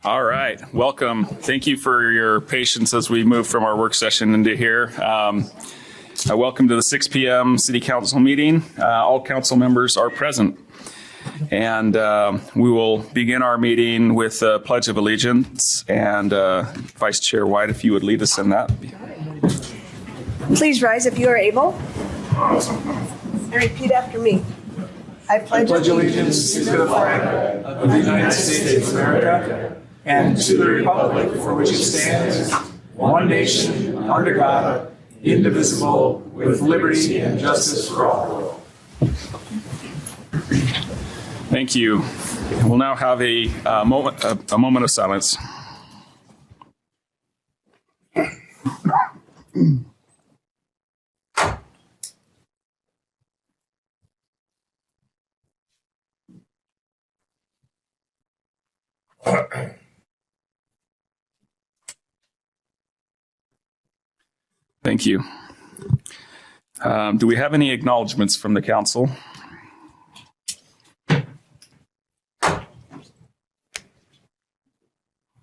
All right, welcome. Thank you for your patience as we move from our work session into here. Welcome to the 6 p.m. City Council meeting. All council members are present. And we will begin our meeting with a Pledge of Allegiance. And Vice Chair White, if you would lead us in that. Please rise if you are able. And repeat after me. I pledge allegiance to the flag of the United States of America and to the republic for which it stands, one nation, under God, indivisible, with liberty and justice for all. Thank you. We'll now have a moment of silence. Thank you. Do we have any acknowledgements from the council?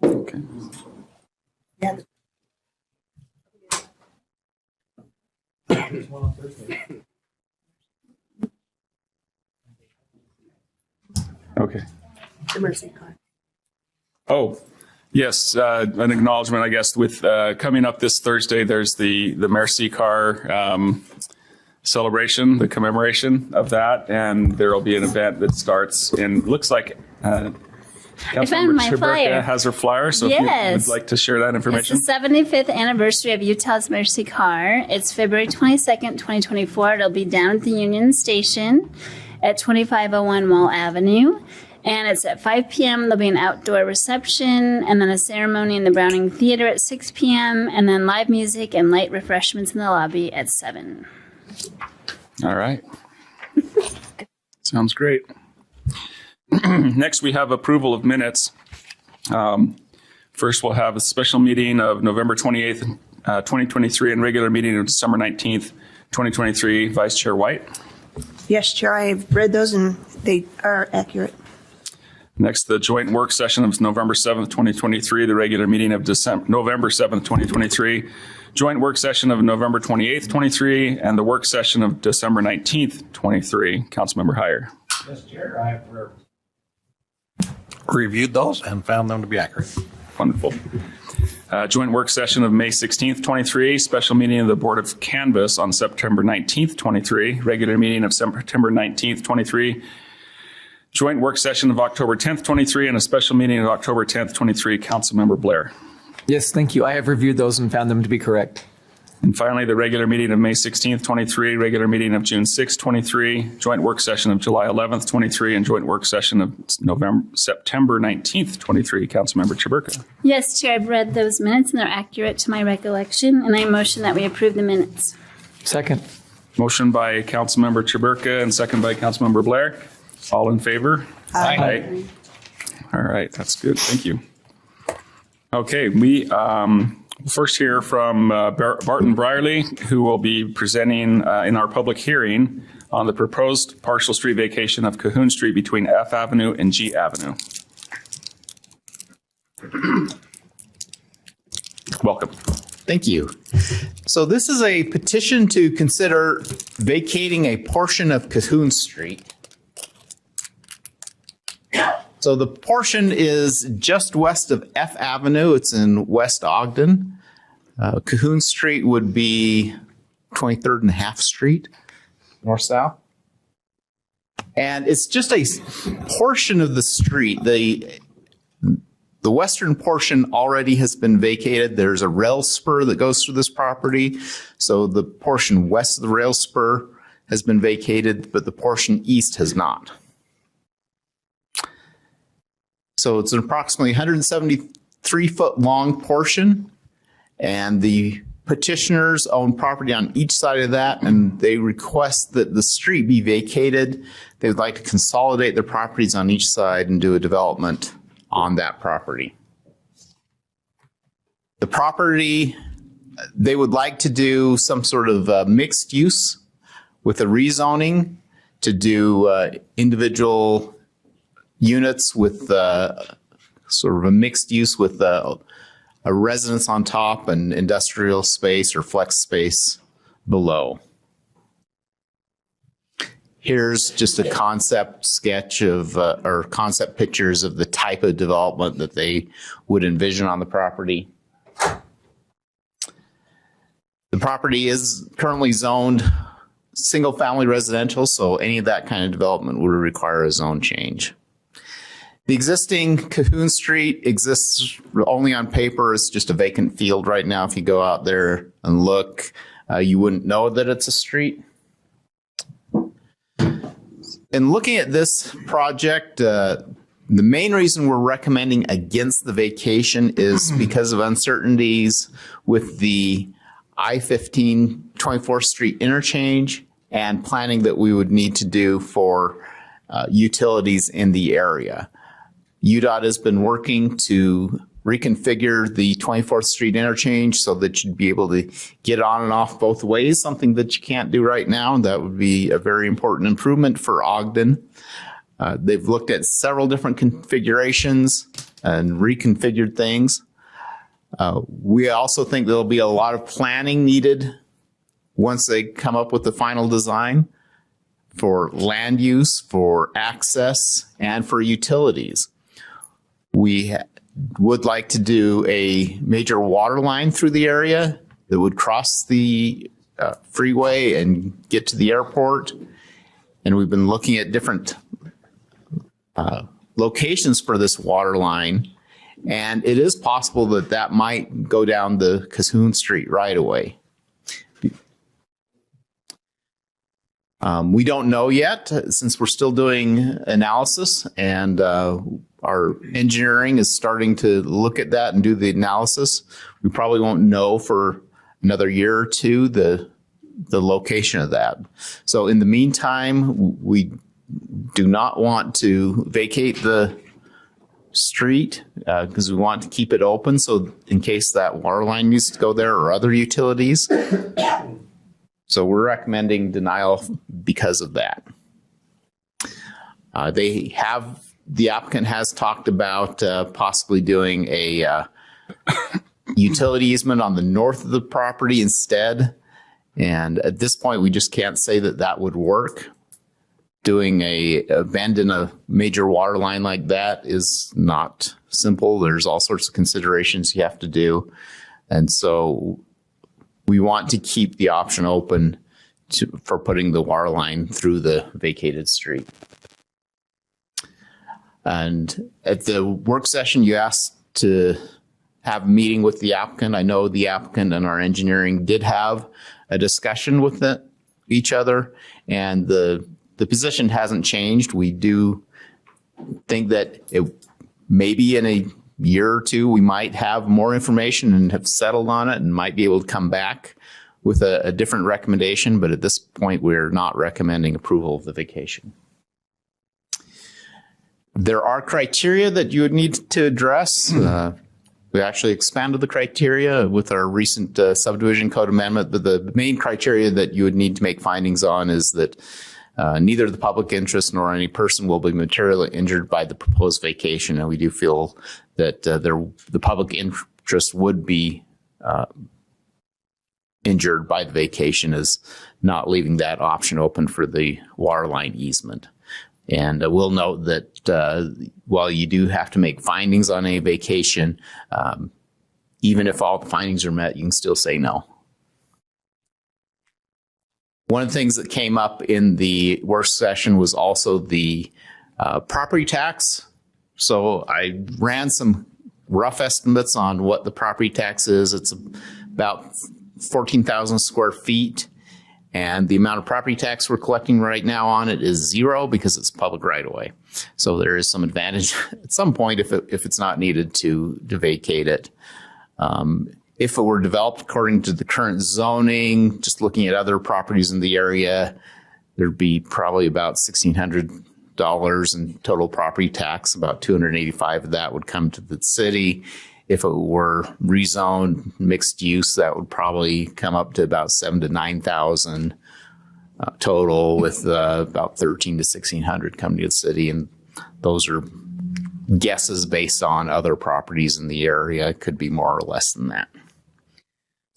Okay. Yeah. Okay. The mercy card. Oh, yes, an acknowledgement, I guess, with coming up this Thursday, there's the Mercy Car celebration, the commemoration of that, and there will be an event that starts in, looks like Councilmember Chiburka has her flyer, so if you would like to share that information. It's the 75th anniversary of Utah's Mercy Car. It's February 22nd, 2024. It'll be down at the Union Station at 2501 Wall Avenue. And it's at 5 p.m. There'll be an outdoor reception and then a ceremony in the Browning Theater at 6 p.m. and then live music and light refreshments in the lobby at 7. All right. Sounds great. Next, we have approval of minutes. First, we'll have a special meeting of November 28th, 2023 and regular meeting of December 19th, 2023. Vice Chair White. Yes, Chair, I've read those and they are accurate. Next, the joint work session of November 7th, 2023, the regular meeting of November 7th, 2023, joint work session of November 28th, 23, and the work session of December 19th, 23. Councilmember Heyer. Yes, Chair, I have reviewed those and found them to be accurate. Wonderful. Joint work session of May 16th, 23, special meeting of the Board of Canvass on September 19th, 23, regular meeting of September 19th, 23, joint work session of October 10th, 23, and a special meeting of October 10th, 23. Councilmember Blair. Yes, thank you. I have reviewed those and found them to be correct. And finally, the regular meeting of May 16th, 23, regular meeting of June 6th, 23, joint work session of July 11th, 23, and joint work session of September 19th, 23. Councilmember Chiburka. Yes, Chair, I've read those minutes and they're accurate to my recollection, and I motion that we approve the minutes. Second. Motion by Councilmember Chiburka and second by Councilmember Blair. All in favor? Aye. Aye. All right, that's good. Thank you. Okay, we first hear from Barton Brierly, who will be presenting in our public hearing on the proposed partial street vacation of Cahoon Street between F Avenue and G Avenue. Welcome. Thank you. So this is a petition to consider vacating a portion of Cahoon Street. So the portion is just west of F Avenue. It's in West Ogden. Cahoon Street would be 23rd and Half Street, north-south. And it's just a portion of the street. The western portion already has been vacated. There's a rail spur that goes through this property. So the portion west of the rail spur has been vacated, but the portion east has not. So it's an approximately 173-foot long portion, and the petitioners own property on each side of that, and they request that the street be vacated. They would like to consolidate their properties on each side and do a development on that property. The property, they would like to do some sort of mixed use with a rezoning to do individual units with sort of a mixed use with a residence on top and industrial space or flex space below. Here's just a concept sketch of, or concept pictures of the type of development that they would envision on the property. The property is currently zoned single-family residential, so any of that kind of development would require a zone change. The existing Cahoon Street exists only on paper. It's just a vacant field right now. If you go out there and look, you wouldn't know that it's a street. In looking at this project, the main reason we're recommending against the vacation is because of uncertainties with the I-15 24th Street interchange and planning that we would need to do for utilities in the area. UDOT has been working to reconfigure the 24th Street interchange so that you'd be able to get on and off both ways, something that you can't do right now. That would be a very important improvement for Ogden. They've looked at several different configurations and reconfigured things. We also think there'll be a lot of planning needed once they come up with the final design for land use, for access, and for utilities. We would like to do a major water line through the area that would cross the freeway and get to the airport. And we've been looking at different locations for this water line. And it is possible that that might go down the Cahoon Street right away. We don't know yet since we're still doing analysis, and our engineering is starting to look at that and do the analysis. We probably won't know for another year or two the location of that. So in the meantime, we do not want to vacate the street because we want to keep it open so in case that water line needs to go there or other utilities. So we're recommending denial because of that. The applicant has talked about possibly doing a utility easement on the north of the property instead. And at this point, we just can't say that that would work. Doing a bend in a major water line like that is not simple. There's all sorts of considerations you have to do. And so we want to keep the option open for putting the water line through the vacated street. And at the work session, you asked to have a meeting with the applicant. I know the applicant and our engineering did have a discussion with each other, and the position hasn't changed. We do think that maybe in a year or two, we might have more information and have settled on it and might be able to come back with a different recommendation. But at this point, we're not recommending approval of the vacation. There are criteria that you would need to address. We actually expanded the criteria with our recent subdivision code amendment, but the main criteria that you would need to make findings on is that neither the public interest nor any person will be materially injured by the proposed vacation. And we do feel that the public interest would be injured by the vacation, as not leaving that option open for the water line easement. And we'll note that while you do have to make findings on a vacation, even if all the findings are met, you can still say no. One of the things that came up in the work session was also the property tax. So I ran some rough estimates on what the property tax is. It's about 14,000 square feet. And the amount of property tax we're collecting right now on it is zero because it's public right of way. So there is some advantage at some point if it's not needed to vacate it. If it were developed according to the current zoning, just looking at other properties in the area, there'd be probably about $1,600 in total property tax. About $285 of that would come to the city. If it were rezoned mixed use, that would probably come up to about $7,000 to $9,000 total, with about $1,300 to $1,600 coming to the city. And those are guesses based on other properties in the area. It could be more or less than that.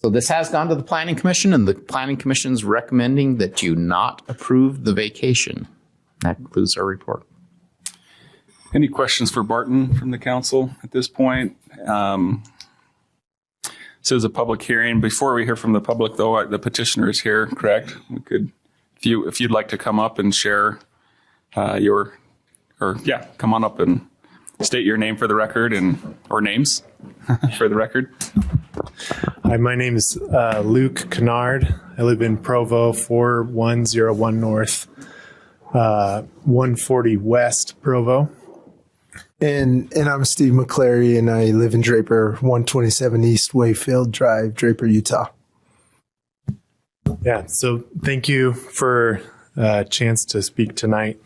So this has gone to the Planning Commission, and the Planning Commission is recommending that you not approve the vacation. That concludes our report. Any questions for Barton from the council at this point? This is a public hearing. Before we hear from the public, though, the petitioner is here, correct? We could, if you'd like to come up and share come on up and state your name for the record or names for the record. Hi, my name is Luke Kennard. I live in Provo, 4101 North, 140 West, Provo. And I'm Steve McClary, and I live in Draper, 127 East Wayfield Drive, Draper, Utah. Yeah, so thank you for a chance to speak tonight.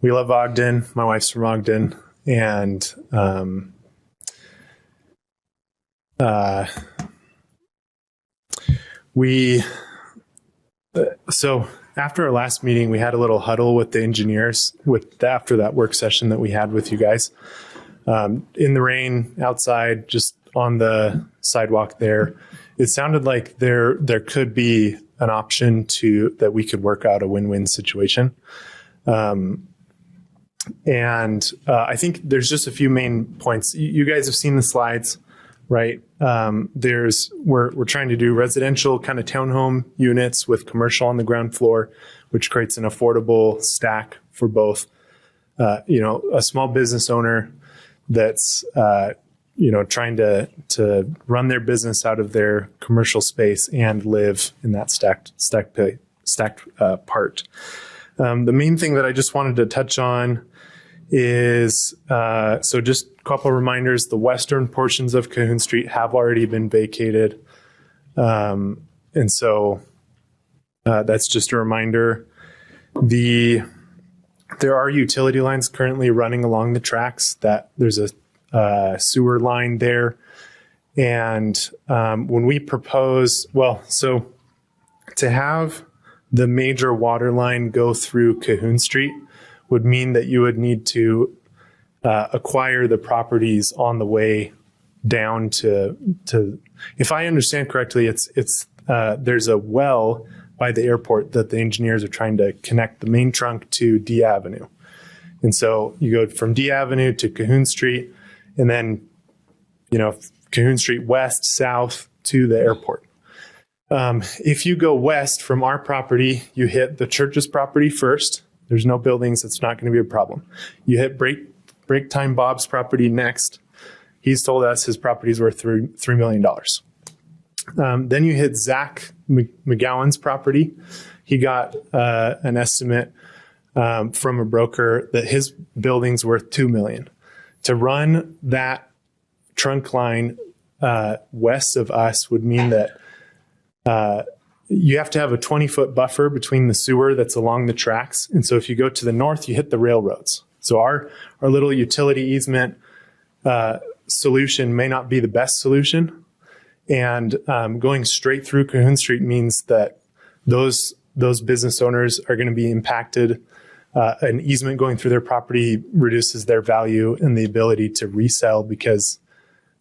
We love Ogden. My wife's from Ogden, and so after our last meeting, we had a little huddle with the engineers after that work session that we had with you guys. In the rain, outside, just on the sidewalk there, it sounded like there could be an option that we could work out a win-win situation. And I think there's just a few main points. You guys have seen the slides, right? We're trying to do residential kind of townhome units with commercial on the ground floor, which creates an affordable stack for both, a small business owner that's, trying to run their business out of their commercial space and live in that stacked part. The main thing that I just wanted to touch on is, so just a couple of reminders, the western portions of Cahoon Street have already been vacated. And so that's just a reminder. There are utility lines currently running along the tracks. That there's a sewer line there. And when we propose, so to have the major water line go through Cahoon Street would mean that you would need to acquire the properties on the way down to if I understand correctly, it's there's a well by the airport that the engineers are trying to connect the main trunk to D Avenue. And so you go from D Avenue to Cahoon Street, and then, Cahoon Street west, south to the airport. If you go west from our property, you hit the church's property first. There's no buildings. It's not going to be a problem. You hit Break Time Bob's property next. He's told us his property is worth $3 million. Then you hit Zach McGowan's property. He got an estimate from a broker that his building's worth $2 million. To run that trunk line west of us would mean that you have to have a 20-foot buffer between the sewer that's along the tracks. And so if you go to the north, you hit the railroads. So our little utility easement solution may not be the best solution. And going straight through Cahoon Street means that those business owners are going to be impacted. An easement going through their property reduces their value and the ability to resell, because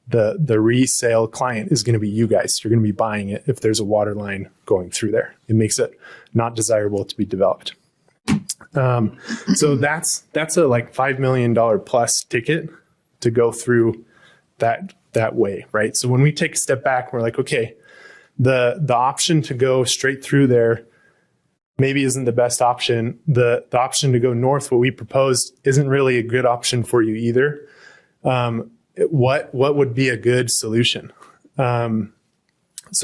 the resale client is going to be you guys. You're going to be buying it if there's a water line going through there. It makes it not desirable to be developed. So that's a like $5 million plus ticket to go through that way, right? So when we take a step back, we're like, okay, the option to go straight through there maybe isn't the best option. The option to go north, what we proposed, isn't really a good option for you either. What would be a good solution? So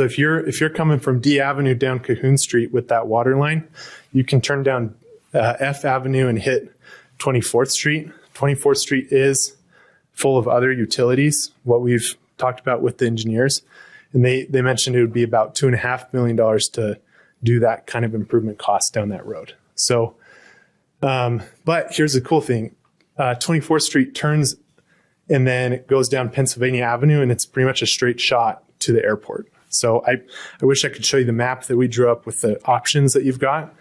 if you're coming from D Avenue down Cahoon Street with that water line, you can turn down F Avenue and hit 24th Street. 24th Street is full of other utilities, what we've talked about with the engineers. And they mentioned it would be about $2.5 million to do that kind of improvement cost down that road. So, but here's the cool thing. 24th Street turns and then it goes down Pennsylvania Avenue, and it's pretty much a straight shot to the airport. So I wish I could show you the map that we drew up with the options that you've got.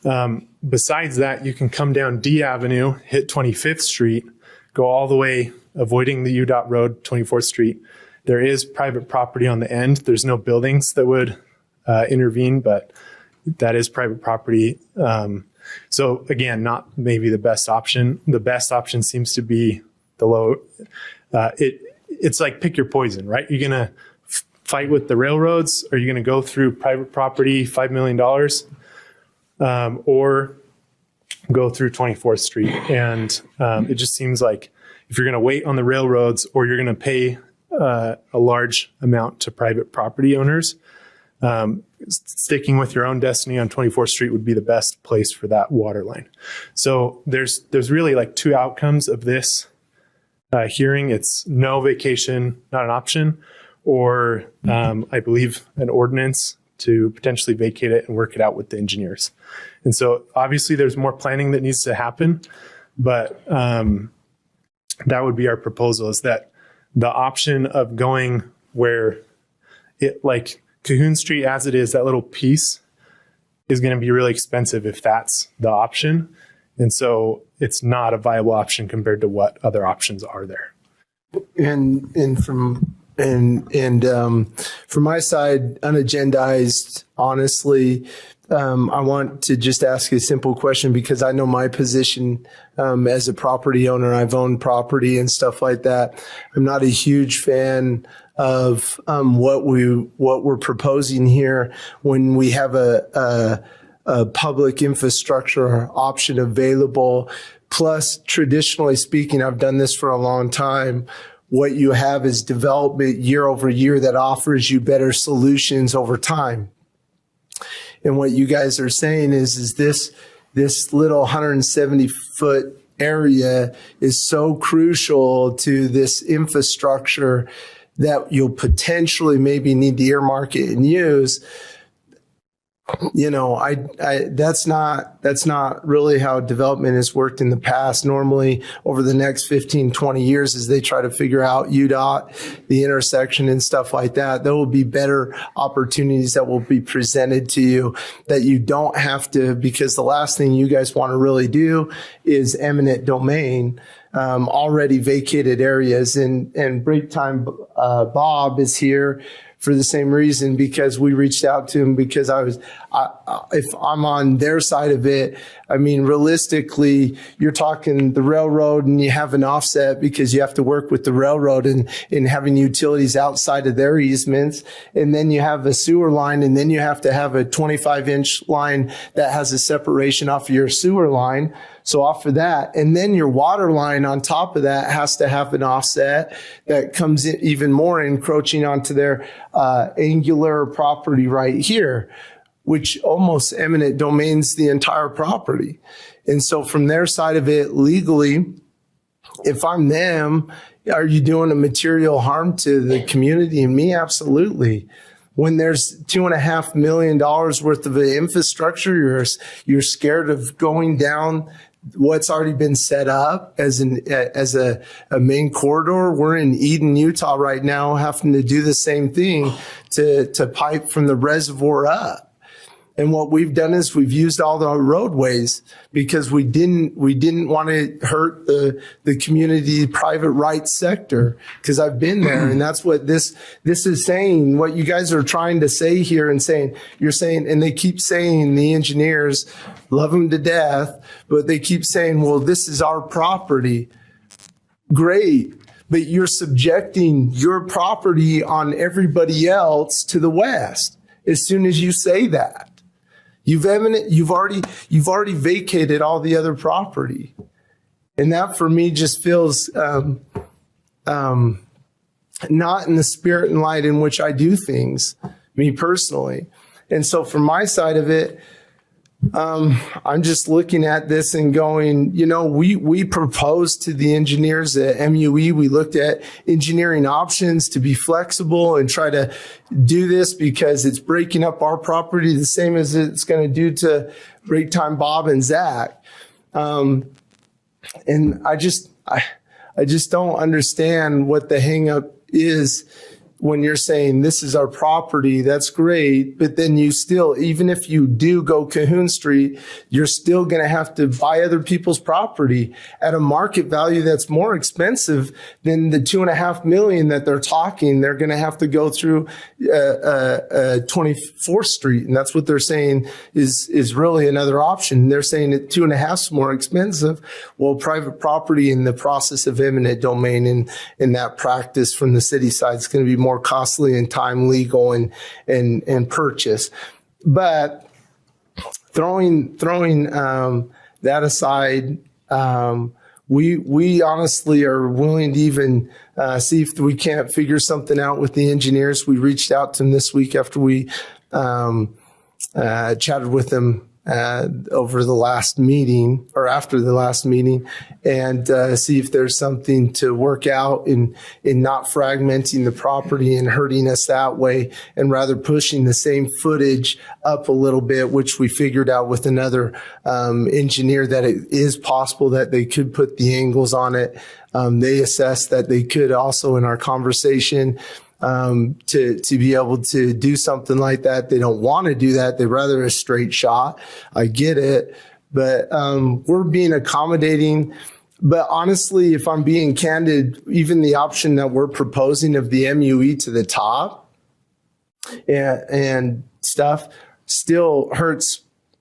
Besides that, you can come down D Avenue, hit 25th Street, go all the way, avoiding the UDOT road, 24th Street. There is private property on the end. There's no buildings that would intervene, but that is private property. So again, not maybe the best option. The best option seems to be the low. It's like pick your poison, right? You're going to fight with the railroads, or you're going to go through private property, $5 million, or go through 24th Street. And it just seems like if you're going to wait on the railroads, or you're going to pay a large amount to private property owners, sticking with your own destiny on 24th Street would be the best place for that water line. So there's really like two outcomes of this hearing. It's no vacation, not an option, or I believe an ordinance to potentially vacate it and work it out with the engineers. And so obviously there's more planning that needs to happen, but that would be our proposal, is that the option of going where it, like Cahoon Street as it is, that little piece is going to be really expensive if that's the option. And so it's not a viable option compared to what other options are there. And from my side, unagendized, honestly, I want to just ask a simple question, because I know my position as a property owner. I've owned property and stuff like that. I'm not a huge fan of what we're proposing here when we have a public infrastructure option available. Plus, traditionally speaking, I've done this for a long time. What you have is development year over year that offers you better solutions over time. And what you guys are saying is this little 170-foot area is so crucial to this infrastructure that you'll potentially maybe need to earmark it and use. You know, that's not really how development has worked in the past. Normally, over the next 15, 20 years, as they try to figure out UDOT, the intersection and stuff like that, there will be better opportunities that will be presented to you that you don't have to, because the last thing you guys want to really do is eminent domain, already vacated areas. And Break Time Bob is here for the same reason, because we reached out to him, because if I'm on their side of it, I mean, realistically, you're talking the railroad and you have an offset because you have to work with the railroad and having utilities outside of their easements. And then you have a sewer line, and then you have to have a 25-inch line that has a separation off of your sewer line. So off of that, and then your water line on top of that has to have an offset that comes in even more encroaching onto their angular property right here, which almost eminent domains the entire property. And so from their side of it, legally, if I'm them, are you doing a material harm to the community and me? Absolutely. When there's $2.5 million worth of infrastructure, you're scared of going down what's already been set up as a main corridor. We're in Eden, Utah right now, having to do the same thing to pipe from the reservoir up. And what we've done is we've used all the roadways because we didn't want to hurt the community private rights sector, because I've been there. And that's what this is saying. What you guys are trying to say here and saying, you're saying, and they keep saying, the engineers love them to death, but they keep saying, well, this is our property. Great. But you're subjecting your property on everybody else to the west as soon as you say that. You've already vacated all the other property. And that for me just feels not in the spirit and light in which I do things, me personally. And so from my side of it, I'm just looking at this and going, you know, we proposed to the engineers at MUE, we looked at engineering options to be flexible and try to do this because it's breaking up our property the same as it's going to do to Break Time Bob and Zach. And I just don't understand what the hang up is when you're saying this is our property, that's great. But then you still, even if you do go Cahoon Street, you're still going to have to buy other people's property at a market value that's more expensive than the $2.5 million that they're talking. They're going to have to go through 24th Street. And that's what they're saying is really another option. They're saying that 2.5 is more expensive. Well, private property in the process of eminent domain in that practice from the city side is going to be more costly and time legal and purchase. But throwing that aside, we honestly are willing to even see if we can't figure something out with the engineers. We reached out to them this week after we chatted with them over the last meeting or after the last meeting, and see if there's something to work out in not fragmenting the property and hurting us that way, and rather pushing the same footage up a little bit, which we figured out with another engineer that it is possible that they could put the angles on it. They assessed that they could also in our conversation to be able to do something like that. They don't want to do that. They'd rather a straight shot. I get it. But we're being accommodating. But honestly, if I'm being candid, even the option that we're proposing of the MUE to the top and stuff still hurts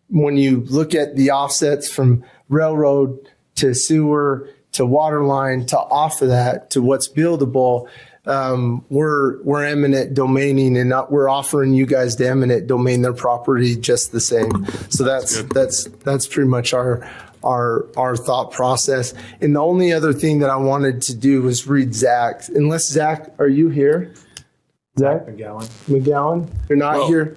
when you look at the offsets from railroad to sewer to water line to off of that to what's buildable. We're eminent domaining, and we're offering you guys to eminent domain their property just the same. So that's pretty much our thought process. And the only other thing that I wanted to do was read Zach. Unless Zach, are you here? Zach McGowan, you're not here.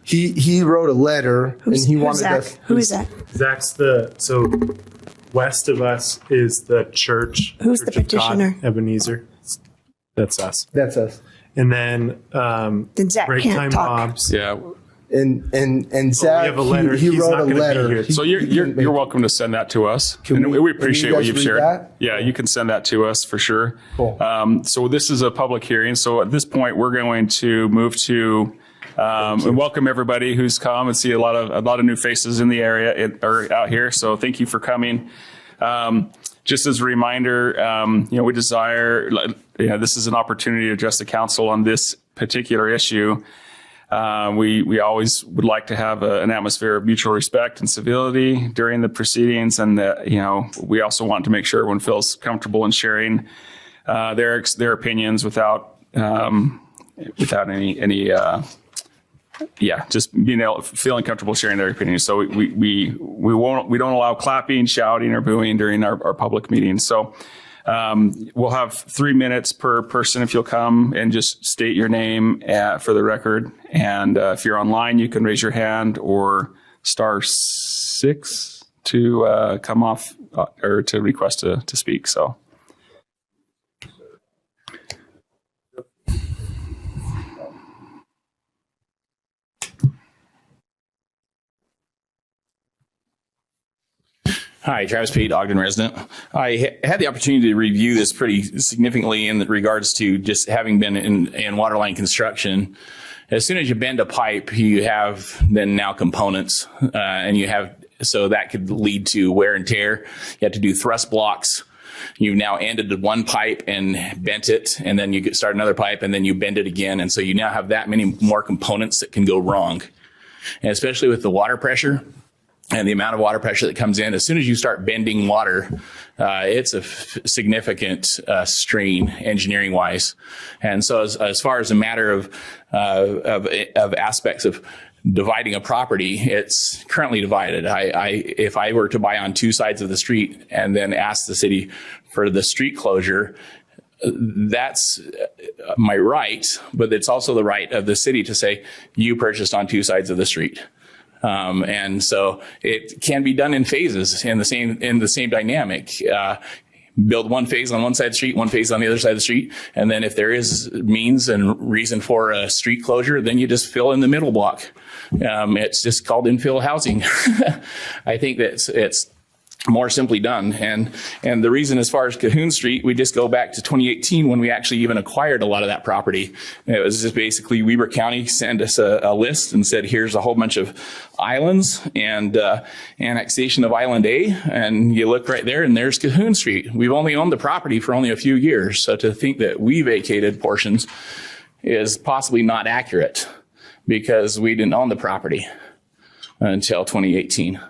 He wrote a letter and he wanted Zach? us. Who is that? Zach's so west of us is the church. Who's the Church of God, petitioner? Ebenezer. That's us. That's us. And then Then Zach break can't time talk. mobs. Yeah. And Zach, have a letter. he He's wrote not a gonna be letter. here. So you're welcome to send that to us. And we appreciate what you you've guys shared. read that? Yeah, you can send that to us for sure. Cool. So this is a public hearing. So at this point, we're going to move to and welcome everybody who's come and see a lot of new faces in the area or out here. So thank you for coming. Just as a reminder, we desire, this is an opportunity to address the council on this particular issue. We always would like to have an atmosphere of mutual respect and civility during the proceedings, and we also want to make sure everyone feels comfortable in sharing their opinions without any just feeling comfortable sharing their opinions. So we don't allow clapping, shouting, or booing during our public meetings. So we'll have 3 minutes per person if you'll come and just state your name for the record. And if you're online, you can raise your hand or *6 to come off or to request to speak. So. Hi, Travis Pate, Ogden resident. I had the opportunity to review this pretty significantly in regards to just having been in waterline construction. As soon as you bend a pipe, you have then now components, so that could lead to wear and tear. You have to do thrust blocks. You've now ended one pipe and bent it, and then you start another pipe, and then you bend it again. And so you now have that many more components that can go wrong. And especially with the water pressure and the amount of water pressure that comes in, as soon as you start bending water, it's a significant strain engineering wise. And so as far as a matter of aspects of dividing a property, it's currently divided. If I were to buy on two sides of the street and then ask the city for the street closure, that's my right, but it's also the right of the city to say, you purchased on two sides of the street. And so it can be done in phases in the same dynamic. Build one phase on one side of the street, one phase on the other side of the street. And then if there is means and reason for a street closure, then you just fill in the middle block. It's just called infill housing. I think that it's more simply done. And the reason, as far as Cahoon Street, we just go back to 2018 when we actually even acquired a lot of that property. It was just basically Weber County sent us a list and said, here's a whole bunch of islands and annexation of Island A. And you look right there and there's Cahoon Street. We've only owned the property for only a few years. So to think that we vacated portions is possibly not accurate because we didn't own the property until 2018.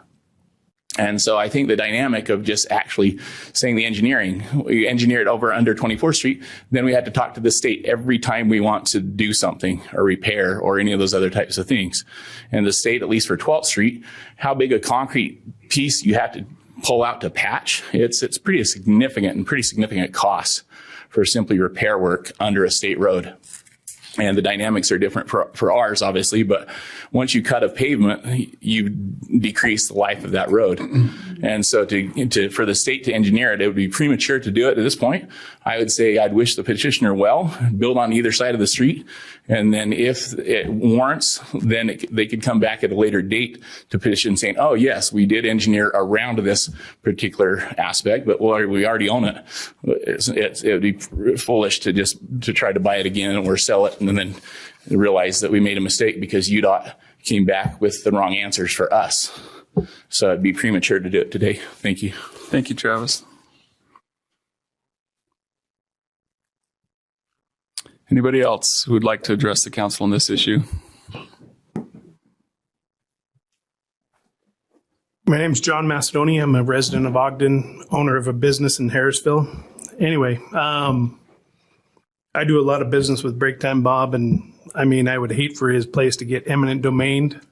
And so I think the dynamic of just actually saying the engineering, we engineered over under 24th Street, then we had to talk to the state every time we want to do something or repair or any of those other types of things. And the state, at least for 12th Street, how big a concrete piece you have to pull out to patch, it's pretty significant cost for simply repair work under a state road. And the dynamics are different for ours, obviously, but once you cut a pavement, you decrease the life of that road. And so for the state to engineer it, it would be premature to do it at this point. I would say I'd wish the petitioner well, build on either side of the street, and then if it warrants, then they could come back at a later date to petition saying, oh, yes, we did engineer around this particular aspect, but we already own it. It would be foolish to try to buy it again or sell it and then realize that we made a mistake because UDOT came back with the wrong answers for us. So it'd be premature to do it today. Thank you. Thank you, Travis. Anybody else who would like to address the council on this issue? My name's John Macedoni. I'm a resident of Ogden, owner of a business in Harrisville. Anyway, I do a lot of business with Break Time Bob, and I mean, I would hate for his place to get eminent domained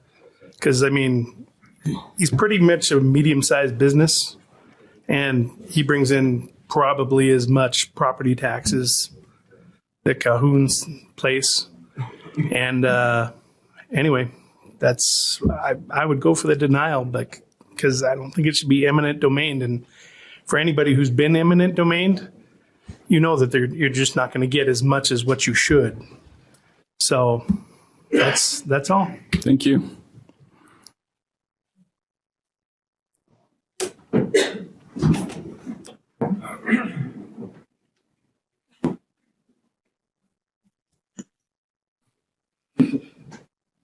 because, I mean, he's pretty much a medium-sized business, and he brings in probably as much property taxes that Cahoon's place. And anyway, I would go for the denial, but because I don't think it should be eminent domained. And for anybody who's been eminent domained, you know that you're just not going to get as much as what you should. So that's all. Thank you.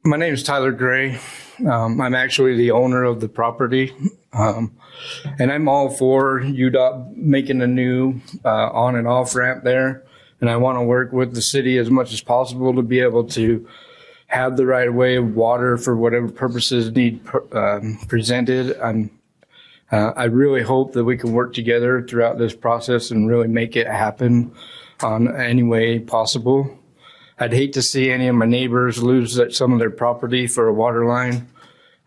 My name is Tyler Gray. I'm actually the owner of the property. And I'm all for UDOT making a new on and off ramp there. And I want to work with the city as much as possible to be able to have the right way of water for whatever purposes need presented. I really hope that we can work together throughout this process and really make it happen on any way possible. I'd hate to see any of my neighbors lose some of their property for a water line.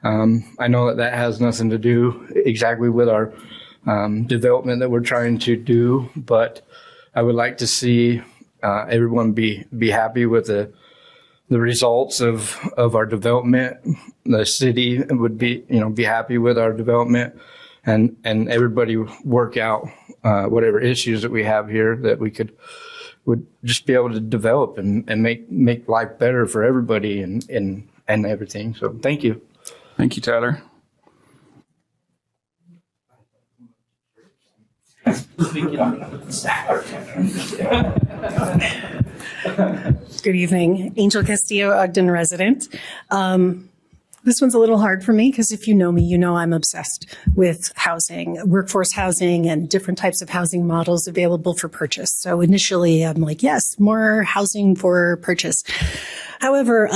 I know that has nothing to do exactly with our development that we're trying to do, but I would like to see everyone be happy with the results of our development. The city would be happy with our development, and everybody work out whatever issues that we have here that would just be able to develop and make life better for everybody and everything. So thank you. Thank you, Tyler. Good evening. Angel Castillo, Ogden resident. This one's a little hard for me because if you know me, you know I'm obsessed with housing, workforce housing, and different types of housing models available for purchase. So initially, I'm like, yes, more housing for purchase. However,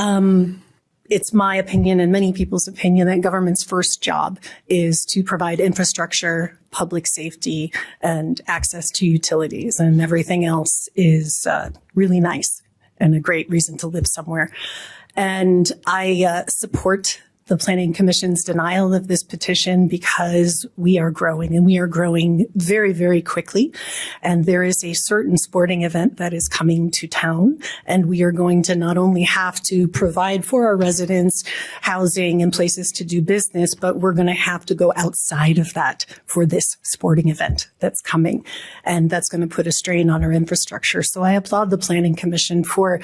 it's my opinion and many people's opinion that government's first job is to provide infrastructure, public safety, and access to utilities, and everything else is really nice and a great reason to live somewhere. And I support the Planning Commission's denial of this petition because we are growing, and we are growing very, very quickly. And there is a certain sporting event that is coming to town, and we are going to not only have to provide for our residents housing and places to do business, but we're going to have to go outside of that for this sporting event that's coming. And that's going to put a strain on our infrastructure. So I applaud the Planning Commission for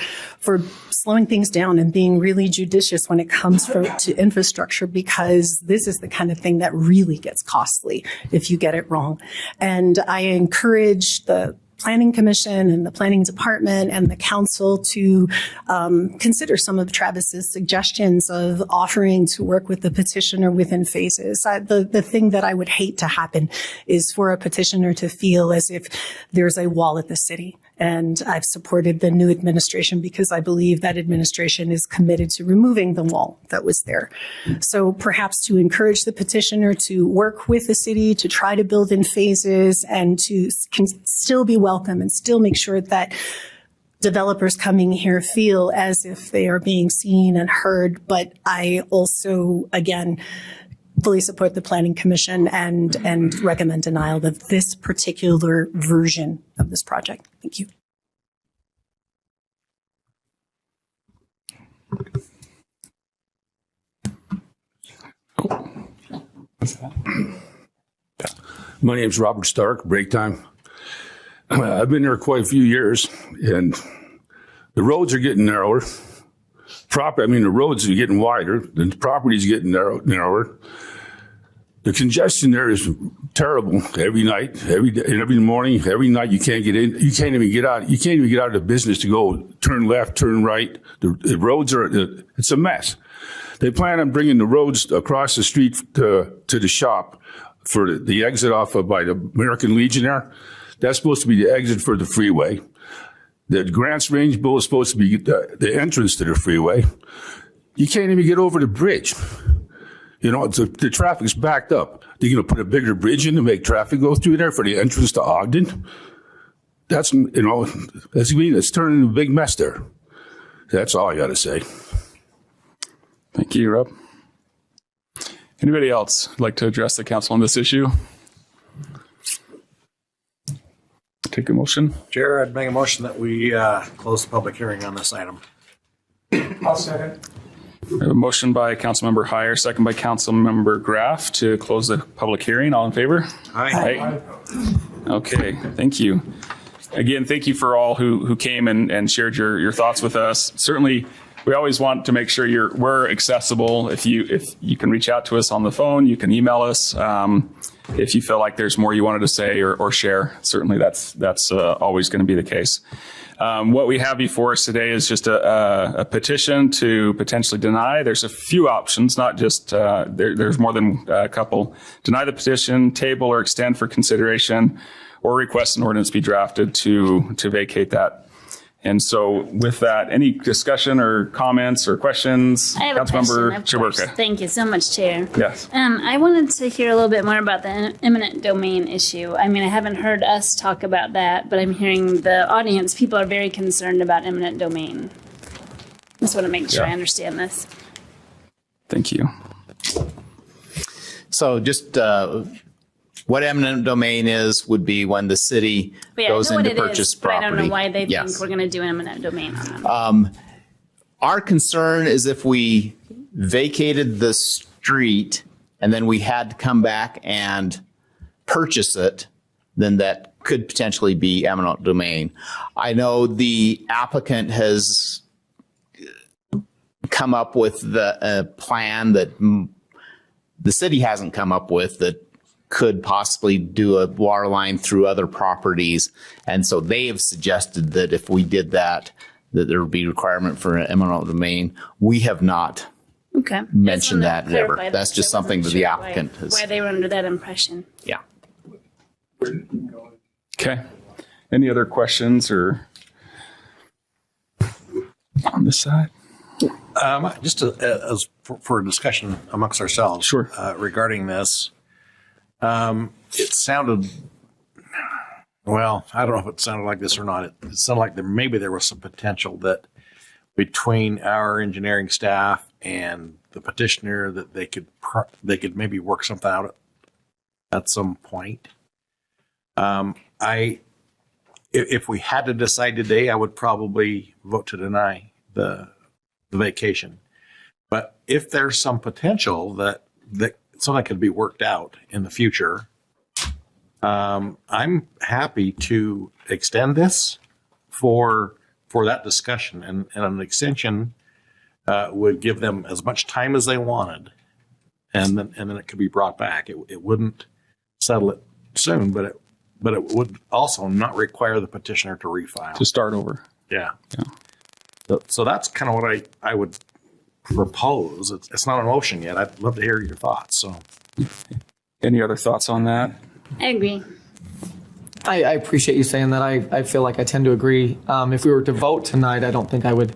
slowing things down and being really judicious when it comes to infrastructure infrastructure, because this is the kind of thing that really gets costly if you get it wrong. And I encourage the Planning Commission and the Planning Department and the Council to consider some of Travis's suggestions of offering to work with the petitioner within phases. The thing that I would hate to happen is for a petitioner to feel as if there's a wall at the city. And I've supported the new administration because I believe that administration is committed to removing the wall that was there. So perhaps to encourage the petitioner to work with the city to try to build in phases and to can still be welcome and still make sure that developers coming here feel as if they are being seen and heard. But I also, again, fully support the Planning Commission and recommend denial of this particular version of this project. Thank you. My name's Robert Stark, Break Time. I've been there quite a few years, and the roads are getting narrower. The roads are getting wider. The property's getting narrower. The congestion there is terrible every night, every day, and every morning, every night. You can't get in. You can't even get out. You can't even get out of the business to go turn left, turn right. The roads are. It's a mess. They plan on bringing the roads across the street to the shop for the exit off of by the American Legion there. That's supposed to be the exit for the freeway. The Grants Range Bowl is supposed to be the entrance to the freeway. You can't even get over the bridge. You know, the traffic's backed up. They're going to put a bigger bridge in to make traffic go through there for the entrance to Ogden. It's turning into a big mess there. That's all I got to say. Thank you, Rob. Anybody else like to address the council on this issue? Take a motion. Chair, I'd make a motion that we close the public hearing on this item. I'll second. We have a motion by Councilmember Heyer, second by Councilmember Graff to close the public hearing. All in favor? Aye. Okay, thank you. Again, thank you for all who came and shared your thoughts with us. Certainly, we always want to make sure we're accessible. If you can reach out to us on the phone, you can email us. If you feel like there's more you wanted to say or share, certainly that's always going to be the case. What we have before us today is just a petition to potentially deny. There's a few options, not just, there's more than a couple. Deny the petition, table or extend for consideration, or request an ordinance be drafted to vacate that. And so with that, any discussion or comments or questions? I have a Councilmember question, of course. Chaburka. Thank you so much, Chair. Yes. I wanted to hear a little bit more about the eminent domain issue. I mean, I haven't heard us talk about that, but I'm hearing the audience, people are very concerned about eminent domain. Just want to make sure I understand this. Thank you. So just what eminent domain would be when the city goes in to purchase property. But I don't know why they think we're going to do eminent domain on them. Our concern is if we vacated the street and then we had to come back and purchase it, then that could potentially be eminent domain. I know the applicant has come up with the plan that the city hasn't come up with that could possibly do a water line through other properties. And so they have suggested that if we did that there would be requirement for an eminent domain. We have not mentioned that ever. That's just something that the applicant has. Why they were under that impression. Yeah. Okay. Any other questions or on this side? Just as for a discussion amongst ourselves regarding this. It sounded, well, I don't know if it sounded like this or not. It sounded like maybe there was some potential that between our engineering staff and the petitioner that they could maybe work something out at some point. If we had to decide today, I would probably vote to deny the vacation. But if there's some potential that something could be worked out in the future, I'm happy to extend this for that discussion and an extension would give them as much time as they wanted, and then it could be brought back. It wouldn't settle it soon, but it would also not require the petitioner to refile. To start over. Yeah. So that's kind of what I would propose. It's not an motion yet. I'd love to hear your thoughts. So, any other thoughts on that? I agree. I appreciate you saying that. I feel like I tend to agree. If we were to vote tonight, I don't think I would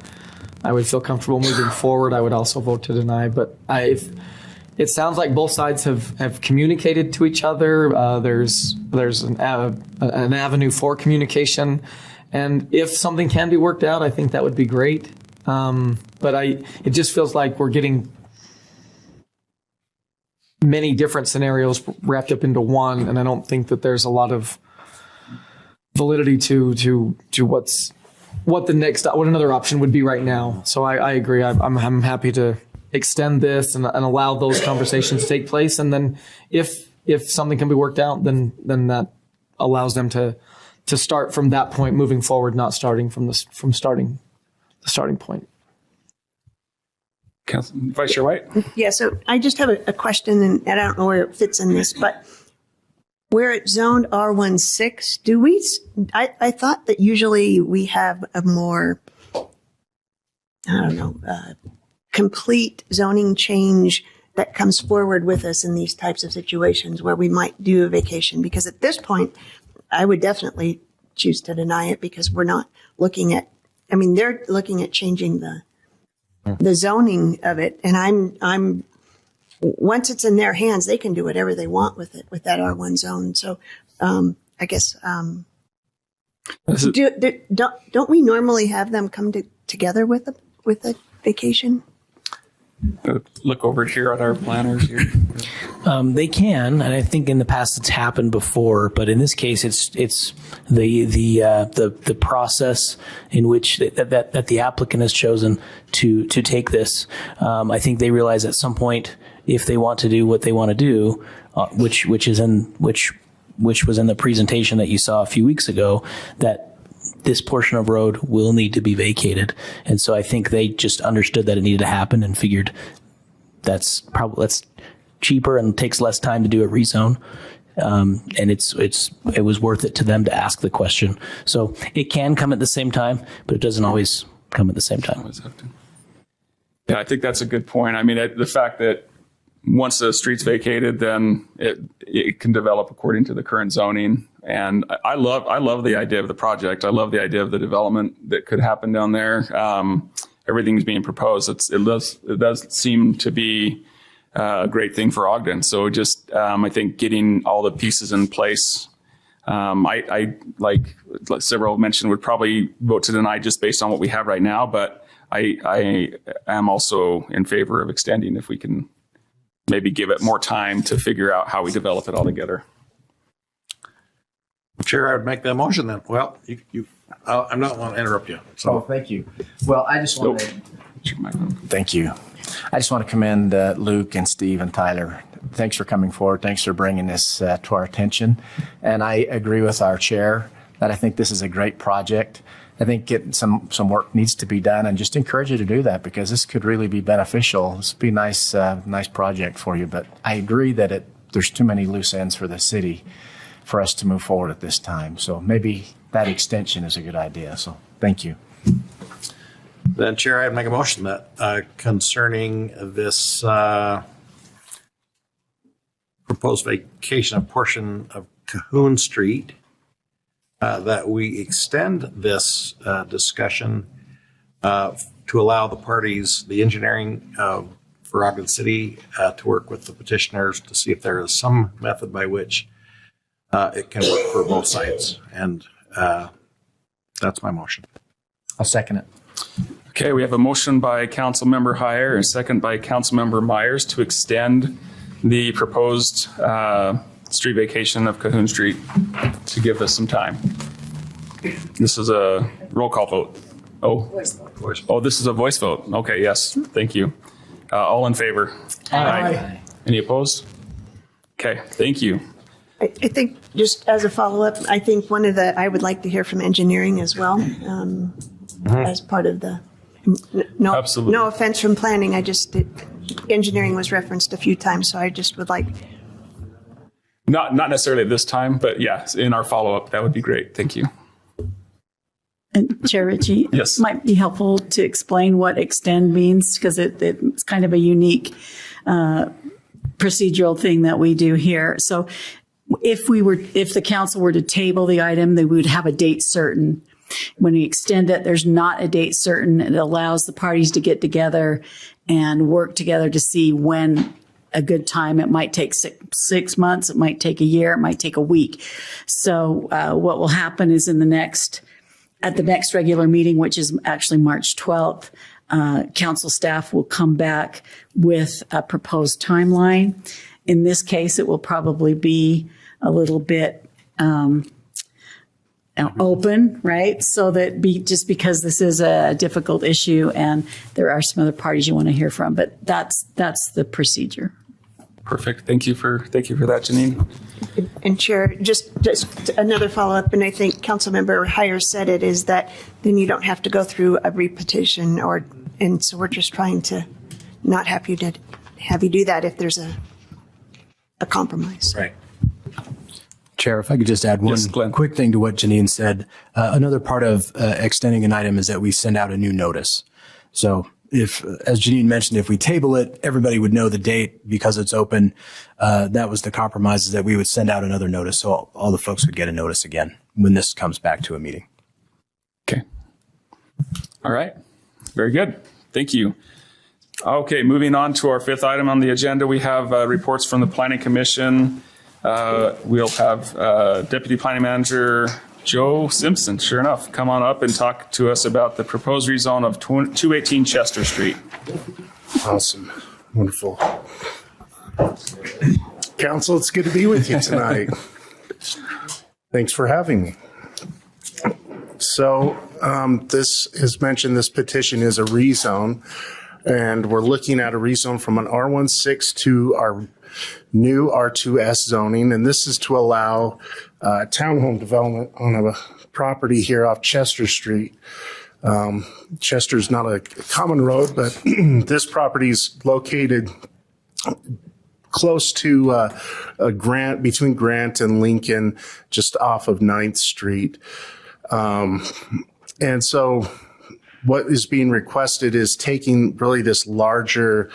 feel comfortable moving forward. I would also vote to deny. But it sounds like both sides have communicated to each other. There's an avenue for communication, and if something can be worked out, I think that would be great. But it just feels like we're getting many different scenarios wrapped up into one, and I don't think that there's a lot of validity to what another option would be right now. So I agree. I'm happy to extend this and allow those conversations to take place, and then if something can be worked out, then that allows them to start from that point moving forward, not starting from the starting point. Vice Chair White? Yeah, so I just have a question, and I don't know where it fits in this, but where it's zoned R16, I thought that usually we have a more, complete zoning change that comes forward with us in these types of situations where we might do a vacation. Because at this point, I would definitely choose to deny it because we're not looking at, they're looking at changing the zoning of it. And I'm once it's in their hands, they can do whatever they want with it, with that R1 zone. So, I guess, don't we normally have them come together with a vacation? Look over here at our planners here. They can, and I think in the past it's happened before, but in this case, it's the process in which that the applicant has chosen to take this. I think they realize at some point, if they want to do what they want to do, which was in the presentation that you saw a few weeks ago, that this portion of road will need to be vacated. And so I think they just understood that it needed to happen and figured that's cheaper and takes less time to do a rezone. And it was worth it to them to ask the question. So it can come at the same time, but it doesn't always come at the same time. Yeah, I think that's a good point. The fact that once the street's vacated, then it can develop according to the current zoning. And I love the idea of the project. I love the idea of the development that could happen down there. Everything's being proposed. It does seem to be a great thing for Ogden. So just I think getting all the pieces in place. I like several mentioned would probably vote to deny just based on what we have right now. But I am also in favor of extending if we can maybe give it more time to figure out how we develop it all together. Chair, I would make that motion then. Well, I'm not want to interrupt you. So. Oh, thank you. Well, I just want to. Thank you. I just want to commend Luke and Steve and Tyler. Thanks for coming forward. Thanks for bringing this to our attention. And I agree with our chair that I think this is a great project. I think some work needs to be done, and just encourage you to do that because this could really be beneficial. This would be a nice project for you. But I agree that there's too many loose ends for the city for us to move forward at this time. So maybe that extension is a good idea. So thank you. Then, Chair, I'd make a motion that concerning this proposed vacation of portion of Cahoon Street, that we extend this discussion to allow the parties, the engineering for Ogden City, to work with the petitioners to see if there is some method by which it can work for both sides. And that's my motion. I'll second it. Okay, we have a motion by Councilmember Heyer and a second by Councilmember Myers to extend the proposed street vacation of Cahoon Street to give us some time. This is a roll call vote. Voice vote. Oh, this is a voice vote. Okay, yes, thank you. All in favor? Aye. Any opposed? Okay, thank you. I think just as a follow-up, I think I would like to hear from engineering as well as part of the No, Absolutely. no offense from planning. Engineering was referenced a few times, so I just would like. Not necessarily at this time, but yeah, in our follow-up, that would be great. Thank you. And Chair Ritchie, Yes. might be helpful to explain what extend means, because it's kind of a unique procedural thing that we do here. So if the council were to table the item, they would have a date certain. When we extend it, there's not a date certain. It allows the parties to get together and work together to see when a good time. It might take 6 months. It might take a year. It might take a week. So what will happen is at the next regular meeting, which is actually March 12th, council staff will come back with a proposed timeline. In this case, it will probably be a little bit open, right? So that just because this is a difficult issue and there are some other parties you want to hear from, but that's the procedure. Perfect. Thank you for that, Janine. And Chair, just another follow-up, and I think Councilmember Heyer said it, is that then you don't have to go through a repetition, and so we're just trying to not have you do that if there's a compromise. Right. Chair, if I could just add one quick thing to what Janine said. Another part of extending an item is that we send out a new notice. So if, as Janine mentioned, if we table it, everybody would know the date because it's open. That was the compromise, is that we would send out another notice. So all the folks would get a notice again when this comes back to a meeting. Okay. All right. Very good. Thank you. Okay. Moving on to our fifth item on the agenda, we have reports from the Planning Commission. We'll have Deputy Planning Manager Joe Simpson, sure enough, come on up and talk to us about the proposed rezone of 218 Chester Street. Awesome. Wonderful. Council, it's good to be with you tonight. Thanks for having me. So this, as mentioned, this petition is a rezone, and we're looking at a rezone from an R16 to our new R2S zoning, and this is to allow townhome development on a property here off Chester Street. Chester's not a common road, but this property is located close to between Grant and Lincoln, just off of 9th Street. And so what is being requested is taking really this larger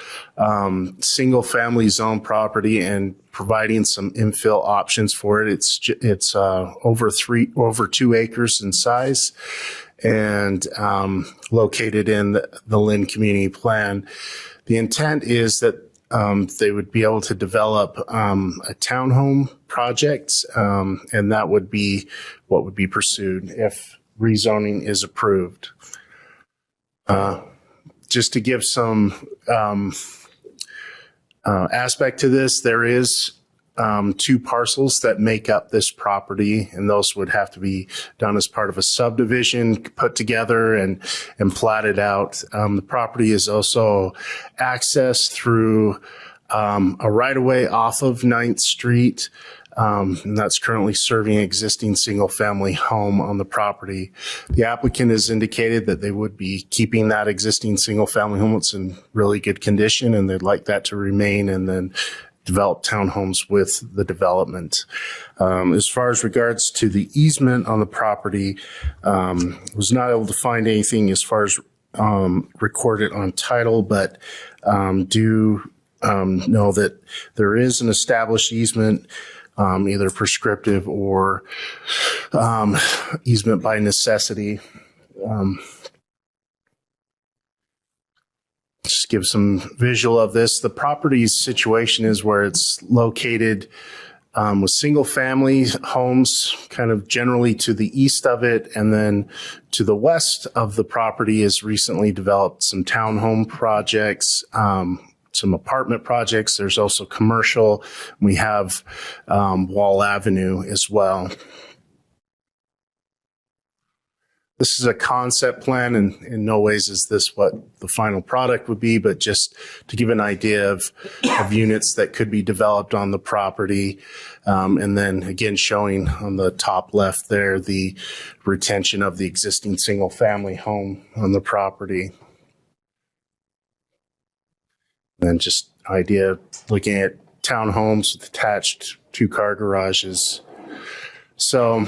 single family zone property and providing some infill options for it. It's over 2 acres in size and located in the Lynn Community Plan. The intent is that they would be able to develop a townhome project, and that would be what would be pursued if rezoning is approved. Just to give some aspect to this, there is 2 parcels that make up this property, and those would have to be done as part of a subdivision, put together and platted out. The property is also accessed through a right-of-way off of 9th Street. And that's currently serving an existing single-family home on the property. The applicant has indicated that they would be keeping that existing single-family home. It's in really good condition, and they'd like that to remain and then develop townhomes with the development. As far as regards to the easement on the property, was not able to find anything as far as recorded on title, but do know that there is an established easement, either prescriptive or easement by necessity. Just give some visual of this. The property's situation is where it's located with single family homes kind of generally to the east of it, and then to the west of the property is recently developed some townhome projects, some apartment projects. There's also commercial. We have Wall Avenue as well. This is a concept plan, and in no ways is this what the final product would be, but just to give an idea of units that could be developed on the property. And then again, showing on the top left there, the retention of the existing single family home on the property. And just idea looking at townhomes with attached 2-car garages. So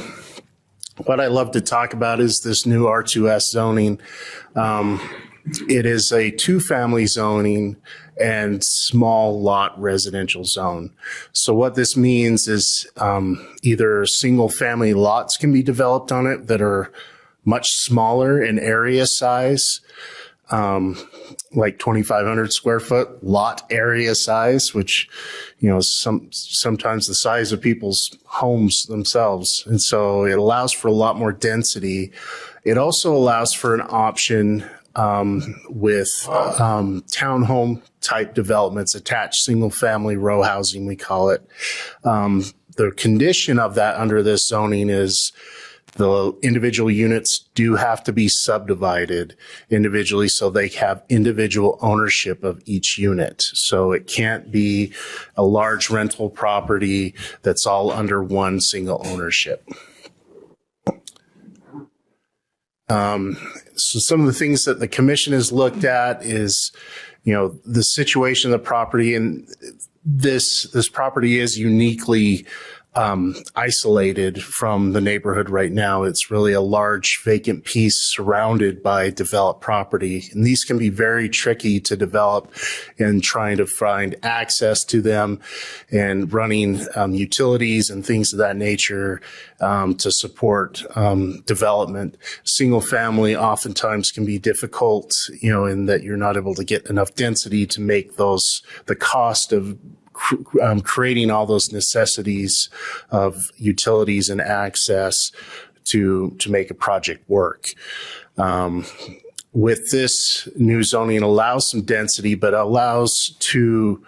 what I love to talk about is this new R2S zoning. It is a 2-family zoning and small lot residential zone. So what this means is either single family lots can be developed on it that are much smaller in area size, like 2,500 square foot lot area size, which, you know, sometimes the size of people's homes themselves. And so it allows for a lot more density. It also allows for an option with townhome type developments, attached single family row housing, we call it. The condition of that under this zoning is the individual units do have to be subdivided individually so they have individual ownership of each unit. So it can't be a large rental property that's all under one single ownership. So some of the things that the commission has looked at is, you know, the situation of the property, and this property is uniquely isolated from the neighborhood right now. It's really a large vacant piece surrounded by developed property. And these can be very tricky to develop in trying to find access to them and running utilities and things of that nature to support development. Single family oftentimes can be difficult, you know, in that you're not able to get enough density to make the cost of creating all those necessities of utilities and access to make a project work. With this new zoning, it allows some density, but allows to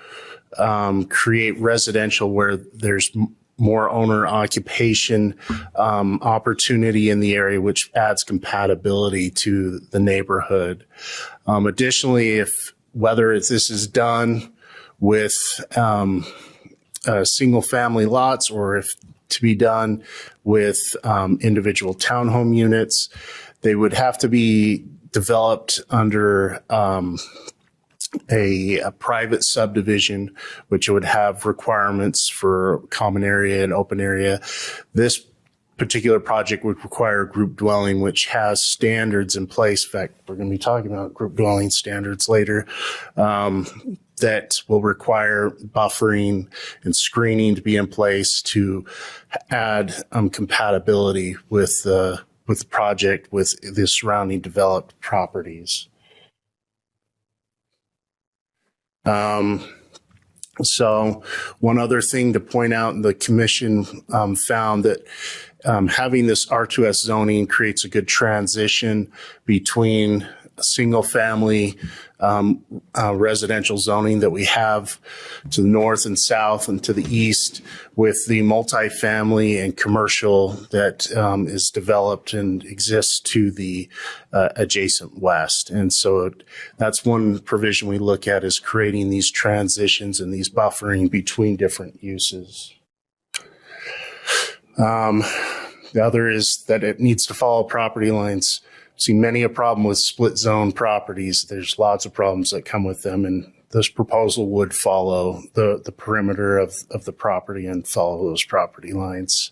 create residential where there's more owner occupation opportunity in the area, which adds compatibility to the neighborhood. Additionally, whether this is done with single family lots or if to be done with individual townhome units, they would have to be developed under a private subdivision, which would have requirements for common area and open area. This particular project would require a group dwelling, which has standards in place. In fact, we're going to be talking about group dwelling standards later. That will require buffering and screening to be in place to add compatibility with the project with the surrounding developed properties. So one other thing to point out, the commission found that having this R2S zoning creates a good transition between single family residential zoning that we have to the north and south and to the east, with the multifamily and commercial that is developed and exists to the adjacent west. And so that's one provision we look at, is creating these transitions and these buffering between different uses. The other is that it needs to follow property lines. See many a problem with split zone properties. There's lots of problems that come with them, and this proposal would follow the perimeter of the property and follow those property lines.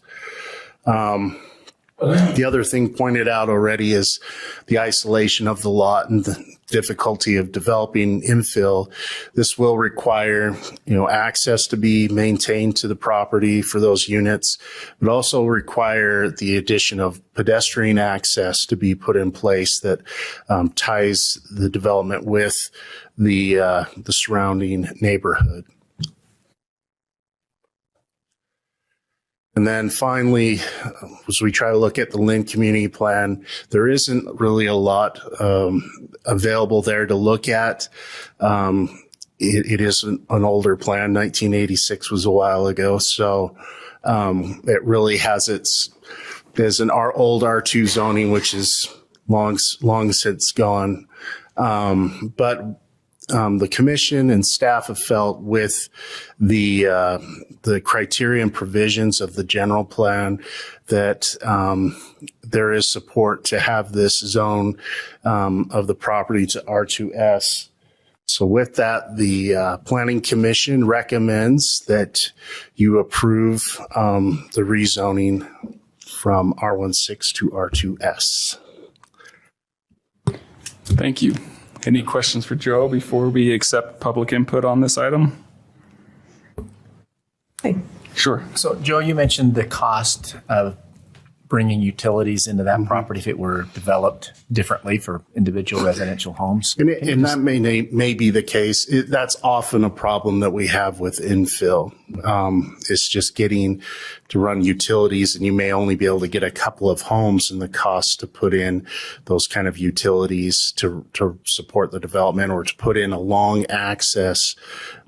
The other thing pointed out already is the isolation of the lot and the difficulty of developing infill. This will require, access to be maintained to the property for those units, but also require the addition of pedestrian access to be put in place that ties the development with the surrounding neighborhood. And then finally, as we try to look at the Lynn Community Plan, there isn't really a lot available there to look at. It is an older plan. 1986 was a while ago. So it really has there's an old R2 zoning, which is long since gone. But the commission and staff have felt with the criteria and provisions of the general plan that there is support to have this zone of the property to R2S So with that, the Planning Commission recommends that you approve the rezoning from R16 to R2S. Thank you. Any questions for Joe before we accept public input on this item? Hey. Sure. So, Joe, you mentioned the cost of bringing utilities into that property if it were developed differently for individual residential homes. And that may be the case. That's often a problem that we have with infill. It's just getting to run utilities, and you may only be able to get a couple of homes, and the cost to put in those kind of utilities to support the development or to put in a long access.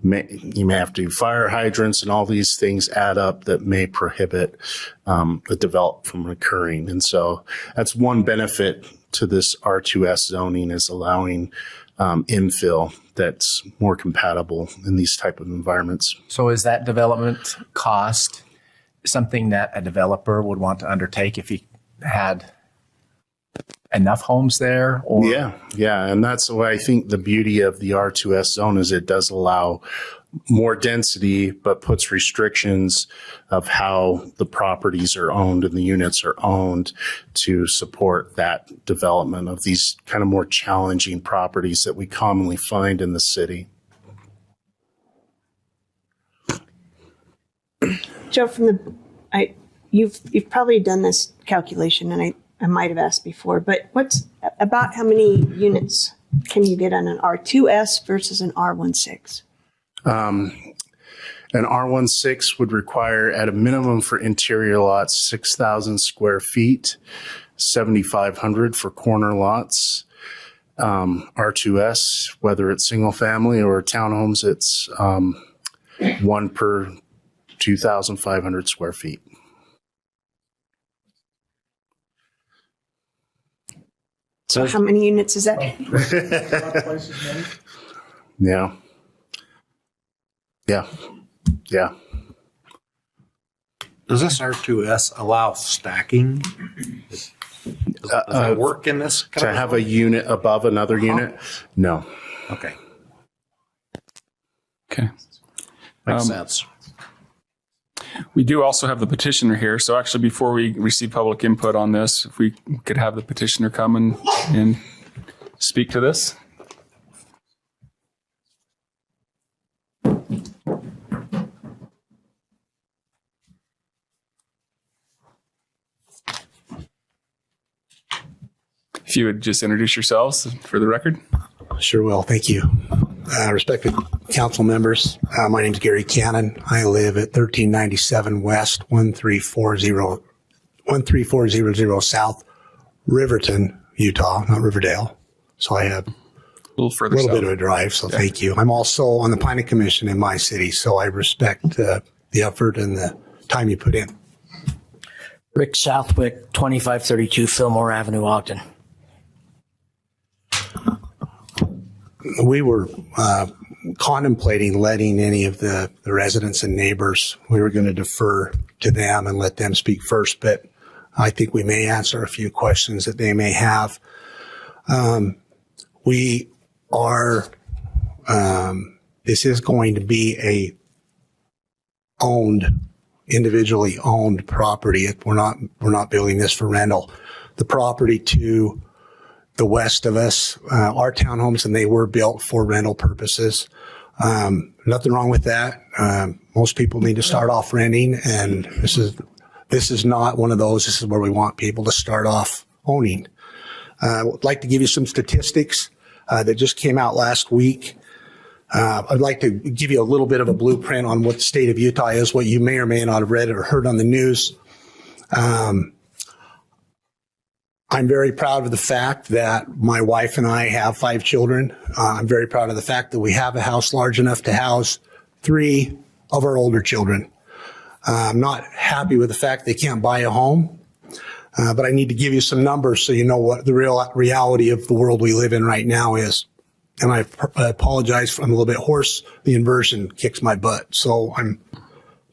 You may have to do fire hydrants, and all these things add up that may prohibit the development from occurring. And so that's one benefit to this R2S zoning, is allowing infill that's more compatible in these type of environments. So is that development cost something that a developer would want to undertake if he had enough homes there? Or? Yeah. And that's why I think the beauty of the R2S zone is it does allow more density, but puts restrictions of how the properties are owned and the units are owned to support that development of these kind of more challenging properties that we commonly find in the city. Joe, you've probably done this calculation, and I might have asked before, but what's about how many units can you get on an R2S versus an R16? An R16 would require, at a minimum for interior lots, 6,000 square feet, 7,500 for corner lots. R2S, whether it's single family or townhomes, it's 1 per 2,500 square feet. So how many units is that? Yeah. Does this R2S allow stacking? Does that work in this? To have a unit above another unit? No. Okay. Makes sense. We do also have the petitioner here. So actually, before we receive public input on this, if we could have the petitioner come and speak to this. If you would just introduce yourselves for the record. Sure will. Thank you. Respected council members, my name is Gary Cannon. I live at 1397 West, 13400 South, Riverton, Utah, not Riverdale. So I have a little further bit of a drive, so thank you. I'm also on the planning commission in my city, so I respect the effort and the time you put in. Rick Southwick, 2532 Fillmore Avenue, Ogden. We were contemplating letting any of the residents and neighbors, we were going to defer to them and let them speak first, but I think we may answer a few questions that they may have. We are, this is going to be a individually owned property. We're not building this for rental. The property to the west of us are townhomes, and they were built for rental purposes. Nothing wrong with that. Most people need to start off renting, and this is not one of those. This is where we want people to start off owning. I would like to give you some statistics that just came out last week. I'd like to give you a little bit of a blueprint on what the state of Utah is, what you may or may not have read or heard on the news. I'm very proud of the fact that my wife and I have 5 children. I'm very proud of the fact that we have a house large enough to house 3 of our older children. I'm not happy with the fact they can't buy a home, but I need to give you some numbers so you know what the real reality of the world we live in right now is. And I apologize, I'm a little bit hoarse. The inversion kicks my butt, so I'm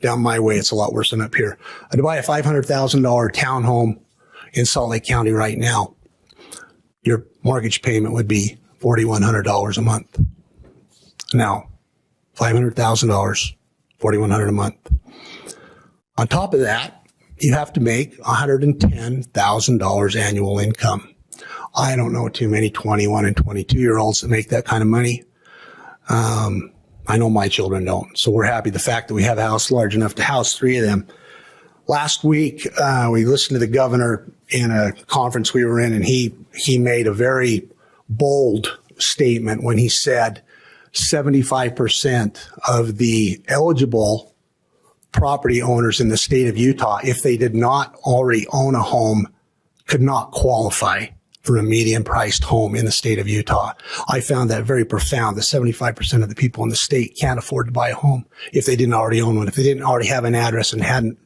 down my way. It's a lot worse than up here. To buy a $500,000 townhome in Salt Lake County right now, your mortgage payment would be $4,100 a month. now. $500,000, $4,100 a month. On top of that, you have to make $110,000 annual income. I don't know too many 21 and 22-year-olds that make that kind of money. I know my children don't. So we're happy the fact that we have a house large enough to house 3 of them. Last week, we listened to the governor in a conference we were in, and he made a very bold statement when he said 75% of the eligible property owners in the state of Utah, if they did not already own a home, could not qualify for a median priced home in the state of Utah. I found that very profound, that 75% of the people in the state can't afford to buy a home if they didn't already own one, if they didn't already have an address and hadn't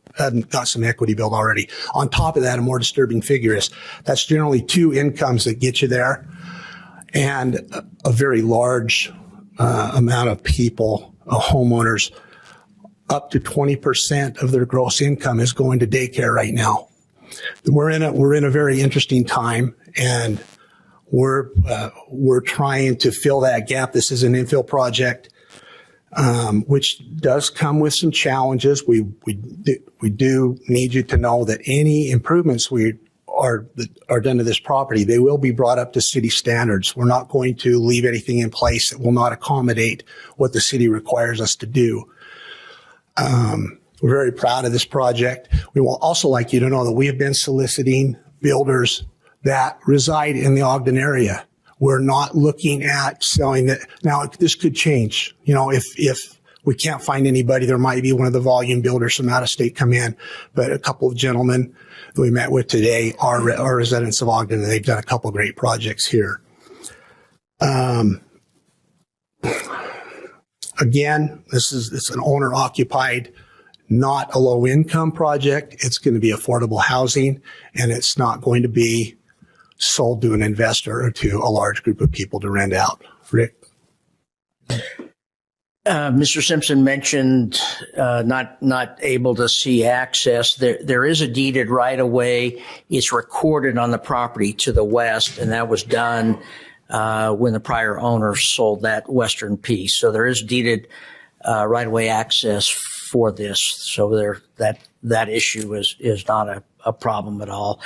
got some equity built already. On top of that, a more disturbing figure is that's generally 2 incomes that get you there, and a very large amount of people, homeowners, up to 20% of their gross income is going to daycare right now. We're in a very interesting time, and we're trying to fill that gap. This is an infill project, which does come with some challenges. We do need you to know that any improvements that are done to this property, they will be brought up to city standards. We're not going to leave anything in place that will not accommodate what the city requires us to do. We're very proud of this project. We will also like you to know that we have been soliciting builders that reside in the Ogden area. We're not looking at selling that. Now, this could change. You know, if we can't find anybody, there might be one of the volume builders from out of state come in. But a couple of gentlemen that we met with today are residents of Ogden, and they've done a couple of great projects here. Again, it's an owner-occupied, not a low-income project. It's going to be affordable housing, and it's not going to be sold to an investor or to a large group of people to rent out. Rick? Mr. Simpson mentioned not able to see access. There is a deeded right-of-way. It's recorded on the property to the west, and that was done when the prior owner sold that western piece. So there is deeded right-of-way access for this. So that issue is not a problem at all.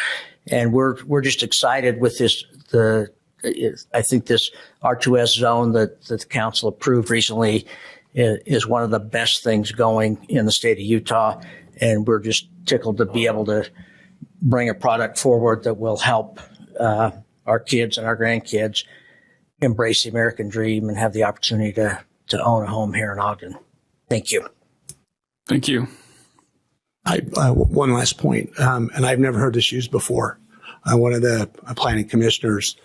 And we're just excited with this. I think this R2S zone that the council approved recently is one of the best things going in the state of Utah. And we're just tickled to be able to bring a product forward that will help our kids and our grandkids embrace the American dream and have the opportunity to own a home here in Ogden. Thank you. Thank you. One last point, and I've never heard this used before. One of the planning commissioners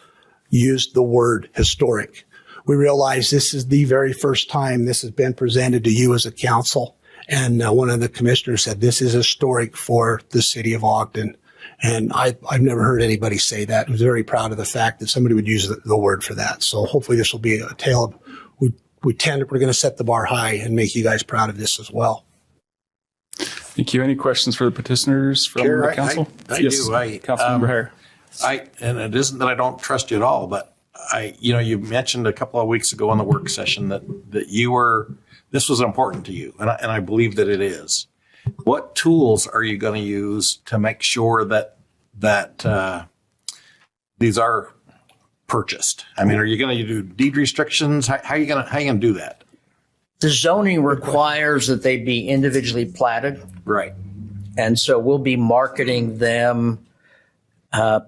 used the word historic. We realize this is the very first time this has been presented to you as a council, and one of the commissioners said this is historic for the city of Ogden. And I've never heard anybody say that. I was very proud of the fact that somebody would use the word for that. So hopefully this will be a tale of, we're going to set the bar high and make you guys proud of this as well. Thank you. Any questions for the petitioners from the council? I yes, do. Councilmember Hare. And it isn't that I don't trust you at all, but you mentioned a couple of weeks ago in the work session that this was important to you, and I believe that it is. What tools are you going to use to make sure that these are purchased? I mean, are you going to do deed restrictions? How are you going to do that? The zoning requires that they be individually platted. Right. And so we'll be marketing them. And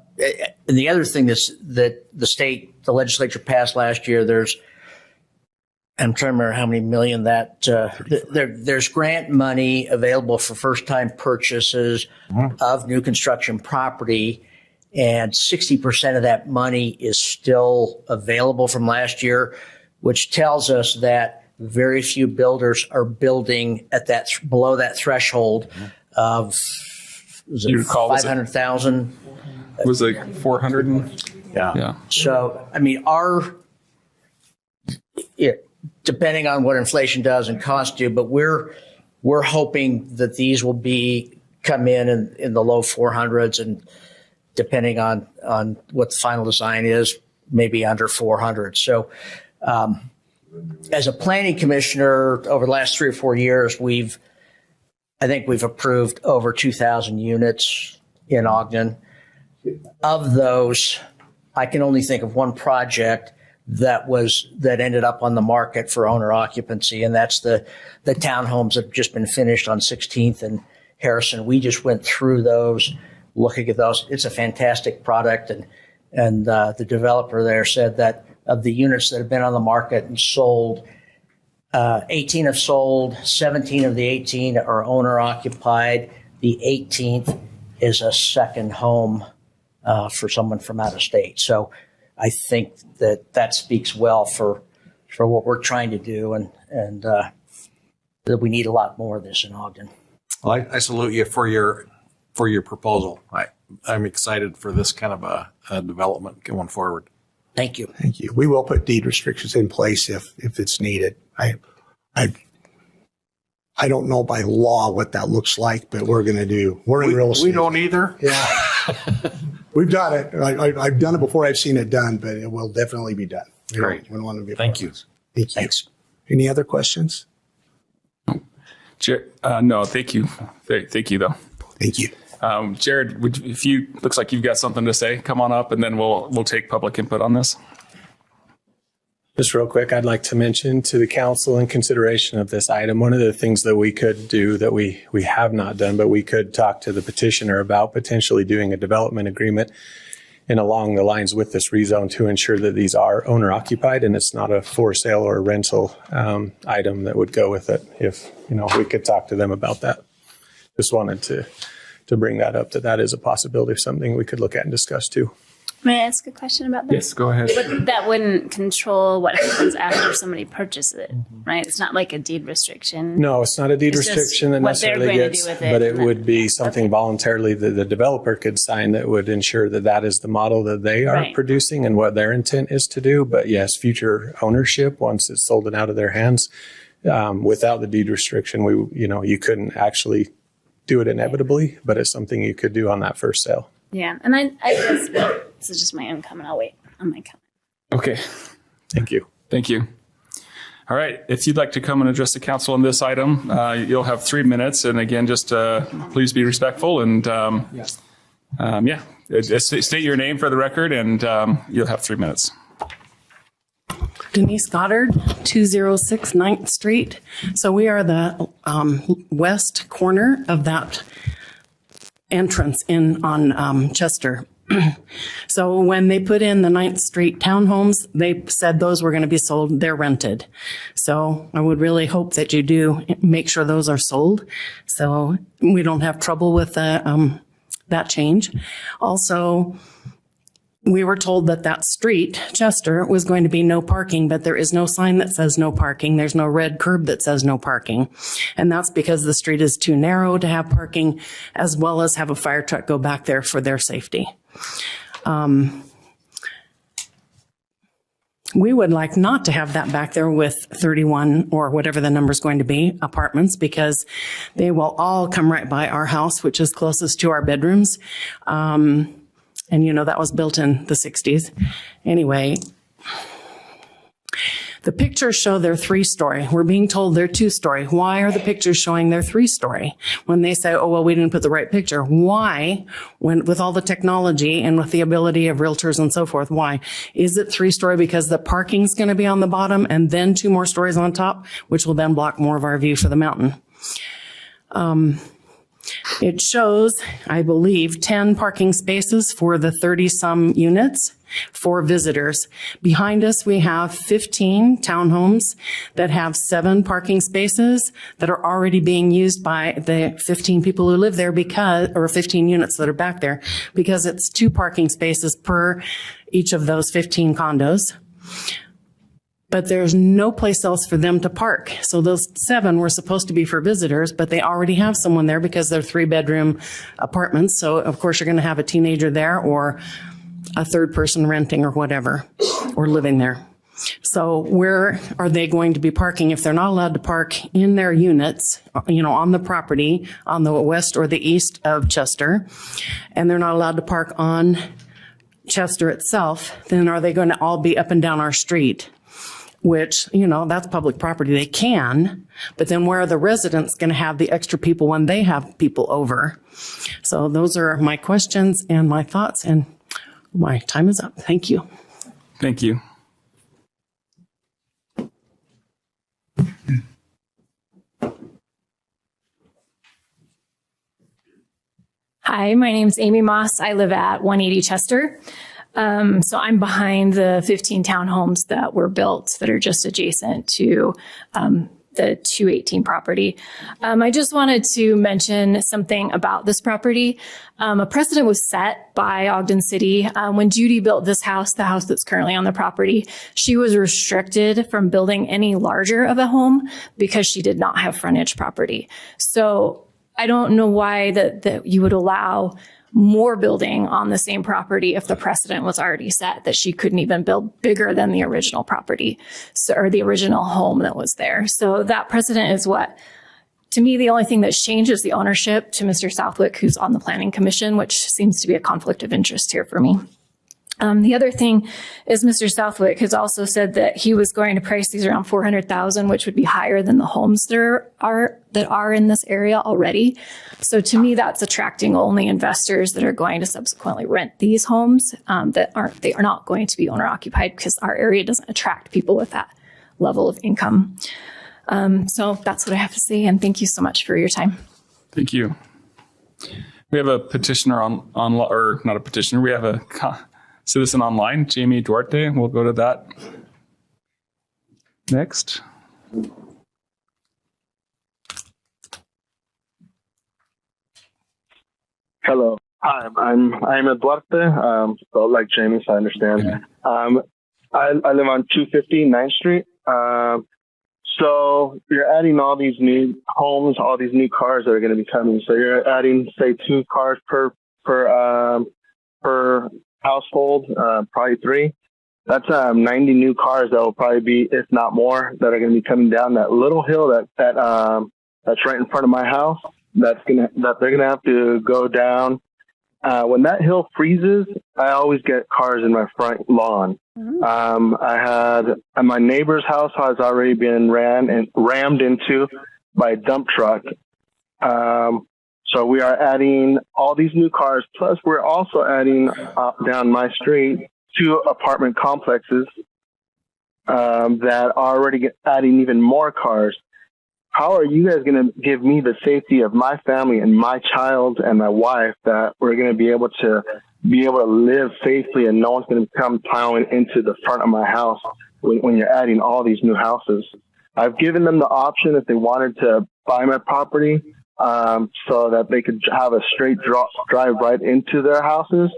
the other thing is that the legislature passed last year, I'm trying to remember how many million there's grant money available for first-time purchases of new construction property, and 60% of that money is still available from last year, which tells us that very few builders are building at below that threshold of 500,000. It was like 400. Yeah. So, I mean, depending on what inflation does and cost you, but we're hoping that these will come in the low 400s, and depending on what the final design is, maybe under 400. So, as a planning commissioner over the last 3 or 4 years, I think we've approved over 2,000 units in Ogden. Of those, I can only think of one project that ended up on the market for owner occupancy, and that's the townhomes that have just been finished on 16th and Harrison. We just went through those, looking at those. It's a fantastic product, and the developer there said that of the units that have been on the market and sold, 18 have sold, 17 of the 18 are owner occupied. The 18th is a second home for someone from out of state. So I think that speaks well for what we're trying to do, and that we need a lot more of this in Ogden. Well, I salute you for your proposal. I'm excited for this kind of a development going forward. Thank you. Thank you. We will put deed restrictions in place if it's needed. I don't know by law what that looks like, but we're going to do. We're in real estate. We don't either. Yeah. We've done it. I've done it before. I've seen it done, but it will definitely be done. Great. We don't want to be. Thank you. Thanks. Any other questions? No, thank you. Thank you, though. Thank you. Jared, looks like you've got something to say. Come on up, and then we'll take public input on this. Just real quick, I'd like to mention to the council in consideration of this item, one of the things that we could do that we have not done, but we could talk to the petitioner about potentially doing a development agreement and along the lines with this rezone to ensure that these are owner occupied and it's not a for sale or rental item that would go with it. If, we could talk to them about that. Just wanted to bring that up, that is a possibility of something we could look at and discuss too. May I ask a question about that? Yes, go ahead. But that wouldn't control what happens after somebody purchases it, right? It's not like a deed restriction. No, it's not a deed restriction that necessarily gets, but it would be something voluntarily that the developer could sign that would ensure that is the model that they are producing and what their intent is to do. But yes, future ownership, once it's sold and out of their hands, without the deed restriction, you couldn't actually do it inevitably, but it's something you could do on that first sale. Yeah, and I guess this is just my own comment. I'll wait on my comment. Okay. Thank you. Thank you. All right. If you'd like to come and address the council on this item, you'll have 3 minutes. And again, just please be respectful and state your name for the record, and you'll have 3 minutes. Denise Goddard, 206 9th Street. So we are the west corner of that entrance on Chester. So when they put in the 9th Street townhomes, they said those were going to be sold. They're rented. So I would really hope that you do make sure those are sold so we don't have trouble with that change. Also, we were told that street, Chester, was going to be no parking, but there is no sign that says no parking. There's no red curb that says no parking. And that's because the street is too narrow to have parking, as well as have a fire truck go back there for their safety. We would like not to have that back there with 31 or whatever the number is going to be apartments, because they will all come right by our house, which is closest to our bedrooms. And that was built in the 60s. Anyway, the pictures show they're 3-story. We're being told they're 2-story. Why are the pictures showing they're 3-story? When they say, oh, well, we didn't put the right picture. Why, with all the technology and with the ability of realtors and so forth, why? Is it 3-story because the parking's going to be on the bottom and then 2 more stories on top, which will then block more of our view for the mountain? It shows, I believe, 10 parking spaces for the 30-some units for visitors. Behind us, we have 15 townhomes that have 7 parking spaces that are already being used by the 15 people who live there or 15 units that are back there, because it's 2 parking spaces per each of those 15 condos. But there's no place else for them to park. So those 7 were supposed to be for visitors, but they already have someone there because they're 3-bedroom apartments. So of course you're going to have a teenager there or a third person renting or whatever, or living there. So where are they going to be parking if they're not allowed to park in their units, on the property on the west or the east of Chester, and they're not allowed to park on Chester itself? Then are they going to all be up and down our street? which, you know, that's public property. They can, but then where are the residents going to have the extra people when they have people over? So those are my questions and my thoughts, and my time is up. Thank you. Thank you. Hi, my name is Amy Moss. I live at 180 Chester. So I'm behind the 15 townhomes that were built that are just adjacent to the 218 property. I just wanted to mention something about this property. A precedent was set by Ogden City. When Judy built this house, the house that's currently on the property, she was restricted from building any larger of a home because she did not have frontage property. So I don't know why that you would allow more building on the same property if the precedent was already set that she couldn't even build bigger than the original property, or the original home that was there. So that precedent is what, to me, the only thing that's changed is the ownership to Mr. Southwick, who's on the Planning Commission, which seems to be a conflict of interest here for me. The other thing is Mr. Southwick has also said that he was going to price these around $400,000, which would be higher than the homes that are in this area already. So to me, that's attracting only investors that are going to subsequently rent these homes they are not going to be owner occupied, because our area doesn't attract people with that level of income. So that's what I have to say, and thank you so much for your time. Thank you. We have a petitioner or not a petitioner. We have a citizen online, Jamie Duarte. We'll go to that next. Hello. Hi, I'm Duarte, spelled like Jamie, so I understand. Okay. I live on 250 9th Street. So you're adding all these new homes, all these new cars that are going to be coming. So you're adding, say, 2 cars per household, probably 3. That's 90 new cars that will probably be, if not more, that are going to be coming down that little hill that's right in front of my house. That they're gonna have to go down. When that hill freezes, I always get cars in my front lawn. My neighbor's house has already been rammed into by a dump truck. So we are adding all these new cars. Plus, we're also adding down my street 2 apartment complexes that are already adding even more cars. How are you guys going to give me the safety of my family and my child and my wife that we're going to be able to live safely and no one's going to come plowing into the front of my house when you're adding all these new houses? I've given them the option if they wanted to buy my property so that they could have a straight drive right into their houses.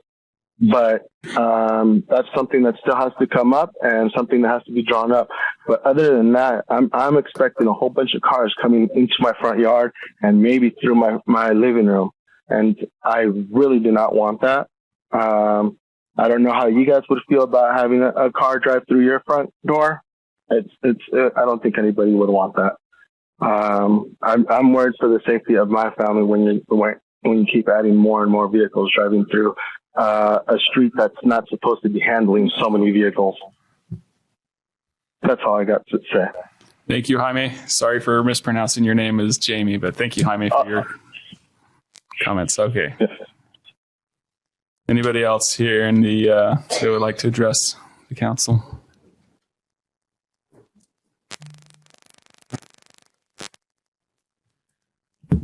But that's something that still has to come up and something that has to be drawn up. But other than that, I'm expecting a whole bunch of cars coming into my front yard and maybe through my living room. And I really do not want that. I don't know how you guys would feel about having a car drive through your front door. I don't think anybody would want that. I'm worried for the safety of my family when you keep adding more and more vehicles driving through a street that's not supposed to be handling so many vehicles. That's all I got to say. Thank you, Jaime. Sorry for mispronouncing your name as Jamie, but thank you, Jaime, for your comments. Okay. Anybody else here in the that would like to address the council?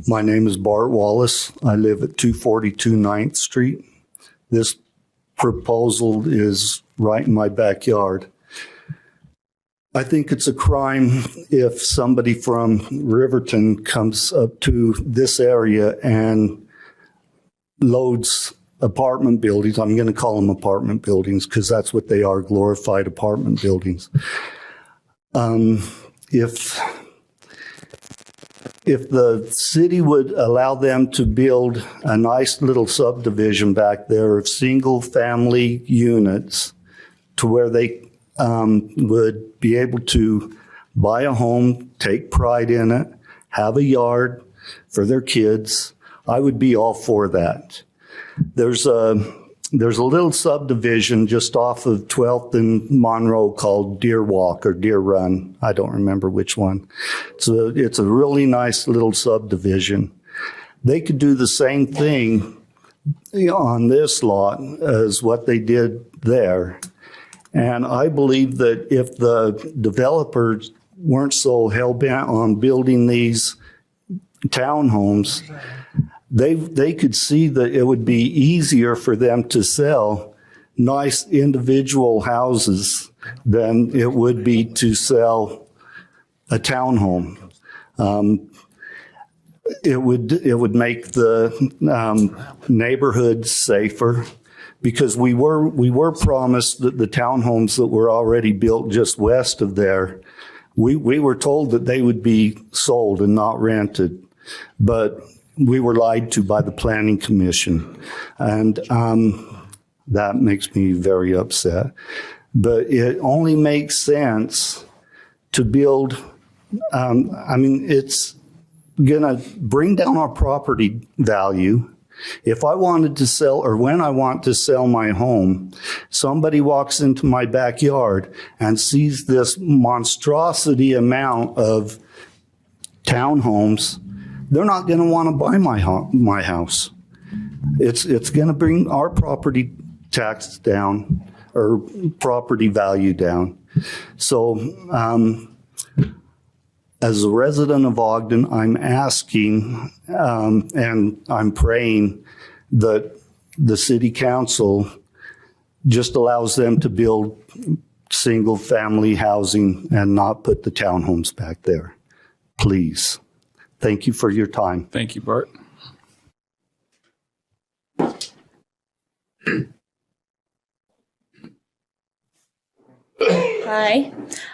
My name is Bart Wallace. I live at 242 9th Street. This proposal is right in my backyard. I think it's a crime if somebody from Riverton comes up to this area and loads apartment buildings. I'm going to call them apartment buildings because that's what they are, glorified apartment buildings. If the city would allow them to build a nice little subdivision back there of single family units to where they would be able to buy a home, take pride in it, have a yard for their kids, I would be all for that. There's a there's a little subdivision just off of 12th and Monroe called Deer Walk or Deer Run. I don't remember which one. It's a really nice little subdivision. They could do the same thing on this lot as what they did there. And I believe that if the developers weren't so hell-bent on building these townhomes, they could see that it would be easier for them to sell nice individual houses than it would be to sell a townhome. It would make the neighborhoods safer, because we were promised that the townhomes that were already built just west of there, we were told that they would be sold and not rented, but we were lied to by the Planning Commission, and that makes me very upset. But it only makes sense to build, it's going to bring down our property value. If I wanted to sell, or when I want to sell my home, somebody walks into my backyard and sees this monstrosity amount of townhomes, they're not going to want to buy my house. It's going to bring our property tax down, or property value down. So, as a resident of Ogden, I'm asking and I'm praying that the city council just allows them to build single family housing and not put the townhomes back there. Please. Thank you for your time. Thank you, Bart. Hi,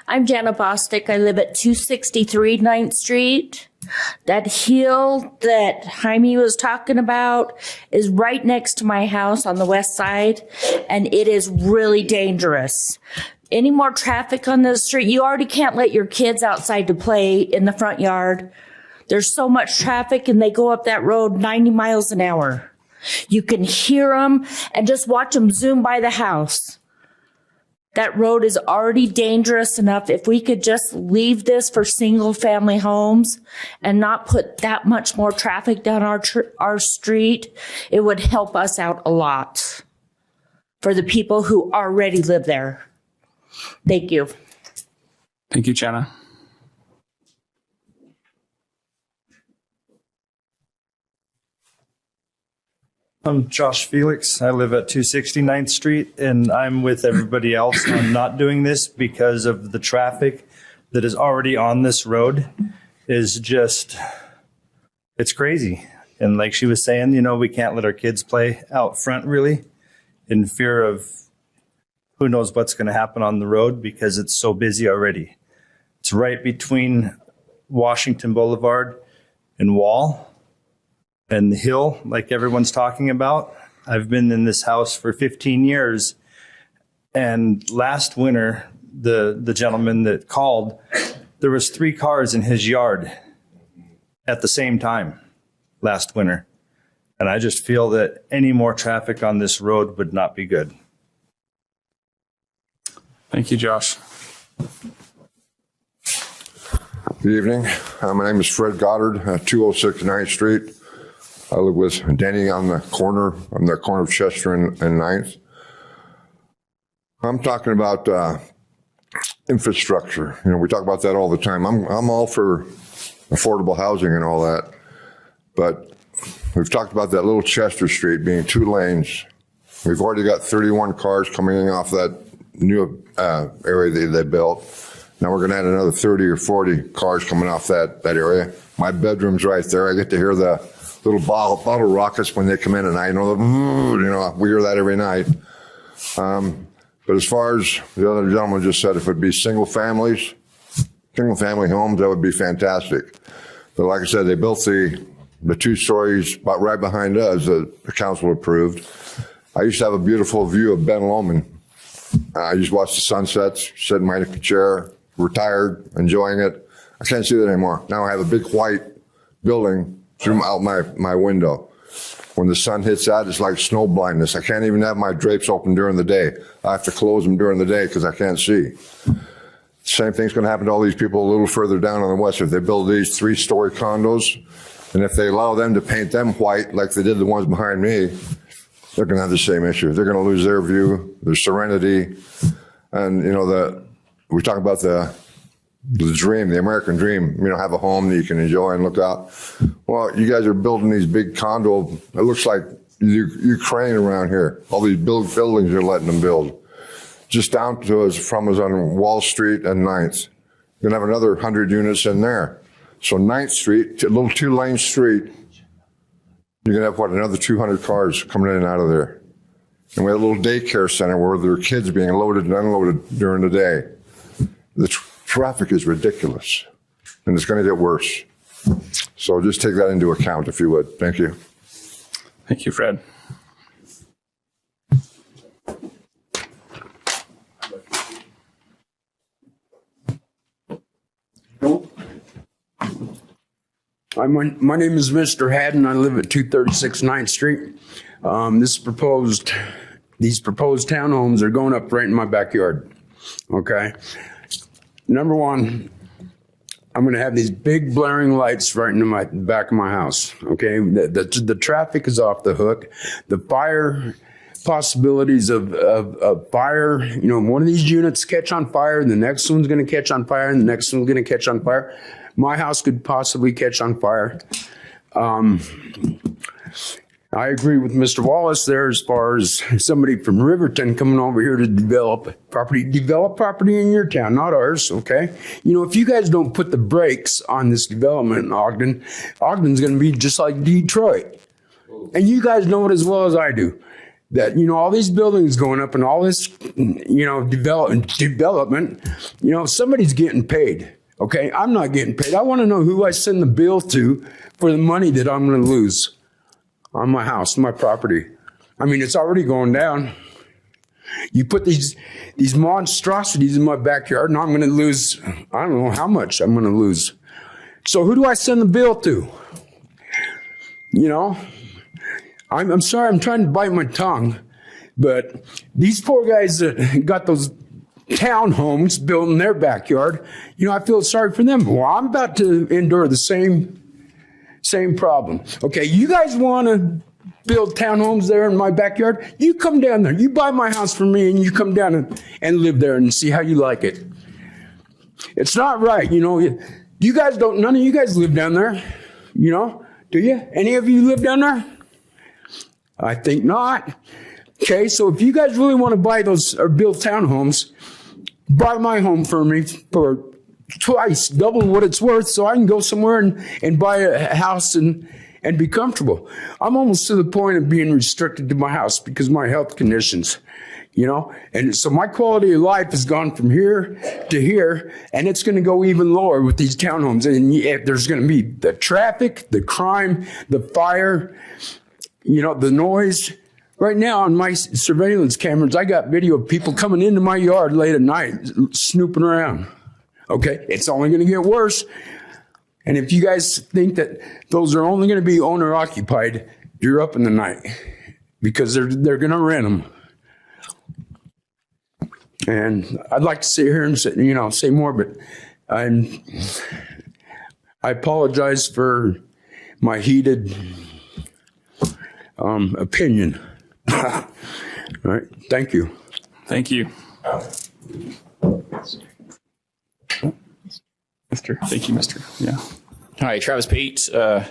I'm Jana Bostic. I live at 263 9th Street. That hill that Jaime was talking about is right next to my house on the west side, and it is really dangerous. Any more traffic on the street, you already can't let your kids outside to play in the front yard. There's so much traffic, and they go up that road 90 miles an hour. You can hear them and just watch them zoom by the house. That road is already dangerous enough. If we could just leave this for single family homes and not put that much more traffic down our street, it would help us out a lot for the people who already live there. Thank you. Thank you, Jana. I'm Josh Felix. I live at 269th Street, and I'm with everybody else on not doing this because of the traffic that is already on this road is just, it's crazy. And like she was saying, you know, we can't let our kids play out front really in fear of who knows what's going to happen on the road because it's so busy already. It's right between Washington Boulevard and Wall and the hill, like everyone's talking about. I've been in this house for 15 years. And last winter, the gentleman that called, there was 3 cars in his yard at the same time last winter. And I just feel that any more traffic on this road would not be good. Thank you, Josh. Good evening. My name is Fred Goddard, 206 9th Street. I live with Denny on the corner of Chester and 9th. I'm talking about infrastructure. You know, we talk about that all the time. I'm all for affordable housing and all that, but we've talked about that little Chester Street being 2 lanes. We've already got 31 cars coming in off that new area they built. Now we're going to add another 30 or 40 cars coming off that area. My bedroom's right there. I get to hear the little bottle rockets when they come in, and I know, we hear that every night. But as far as the other gentleman just said, if it be single family homes, that would be fantastic. But like I said, they built the 2 stories right behind us that the council approved. I used to have a beautiful view of Ben Lomond. I just watched the sunsets, sit in my chair, retired, enjoying it. I can't see that anymore. Now I have a big white building through out my window. When the sun hits that, it's like snow blindness. I can't even have my drapes open during the day. I have to close them during the day because I can't see. Same thing's going to happen to all these people a little further down on the west. If they build these 3-story condos, and if they allow them to paint them white like they did the ones behind me, they're going to have the same issue. They're going to lose their view, their serenity, and we talk about the dream, the American dream. Have a home that you can enjoy and look out. Well, you guys are building these big condo. It looks like Ukraine around here. All these buildings you're letting them build. Just down to us from us on Wall Street and 9th. You're gonna have another 100 units in there. So 9th Street, a little 2-lane street, you're gonna have another 200 cars coming in and out of there. And we have a little daycare center where there are kids being loaded and unloaded during the day. The traffic is ridiculous, and it's gonna get worse. So just take that into account, if you would. Thank you. Thank you, Fred. My name is Mr. Haddon. I live at 236 9th Street. These proposed townhomes are going up right in my backyard. Okay. Number one, I'm going to have these big blaring lights right into my back of my house. Okay. The traffic is off the hook. The fire possibilities of fire, one of these units catch on fire, the next one's going to catch on fire, and the next one's going to catch on fire. My house could possibly catch on fire. I agree with Mr. Wallace there as far as somebody from Riverton coming over here to develop property in your town, not ours, okay? If you guys don't put the brakes on this development in Ogden's going to be just like Detroit. And you guys know it as well as I do. That, all these buildings going up and all this, development, somebody's getting paid. Okay, I'm not getting paid. I want to know who I send the bill to for the money that I'm going to lose on my house, my property. It's already going down. You put these monstrosities in my backyard, and I'm going to lose, I don't know how much I'm going to lose. So who do I send the bill to? I'm sorry, I'm trying to bite my tongue, but these poor guys that got those townhomes built in their backyard, I feel sorry for them. Well, I'm about to endure the same problem. Okay, you guys want to build townhomes there in my backyard? You come down there. You buy my house from me, and you come down and live there and see how you like it. It's not right, You guys don't. None of you guys live down there, Do you? Any of you live down there? I think not. Okay, so if you guys really want to buy those or build townhomes, buy my home for me for twice, double what it's worth, so I can go somewhere and buy a house and be comfortable. I'm almost to the point of being restricted to my house because of my health conditions, and so my quality of life has gone from here to here, and it's going to go even lower with these townhomes. And there's going to be the traffic, the crime, the fire, the noise. Right now on my surveillance cameras, I got video of people coming into my yard late at night, snooping around. Okay, it's only going to get worse. And if you guys think that those are only going to be owner occupied, you're up in the night because they're going to rent them. And I'd like to sit here and say more, but I apologize for my heated opinion. All right. Thank you. Thank you. Thank you, Mr. Yeah. Hi, Travis Pate. I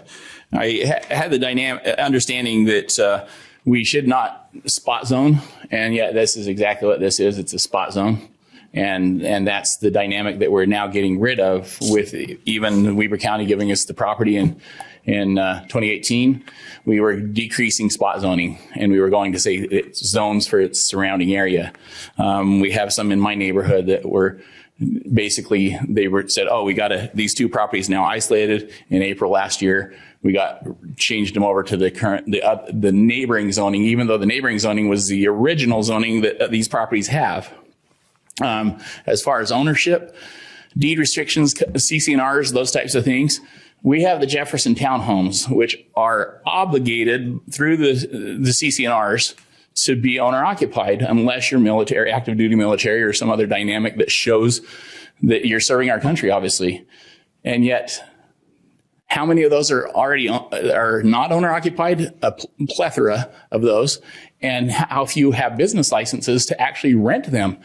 had the understanding that we should not spot zone, and yet this is exactly what this is. It's a spot zone. And that's the dynamic that we're now getting rid of with even Weber County giving us the property in 2018. We were decreasing spot zoning, and we were going to say it's zones for its surrounding area. We have some in my neighborhood that were basically, said, oh, we got these two properties now isolated. In April last year, we changed them over to the neighboring zoning, even though the neighboring zoning was the original zoning that these properties have. As far as ownership, deed restrictions, CC&Rs, those types of things, We have the Jefferson townhomes, which are obligated through the CCNRs to be owner occupied unless you're military, active duty military, or some other dynamic that shows that you're serving our country, obviously. And yet, how many of those are not owner occupied? A plethora of those. And how few have business licenses to actually rent them?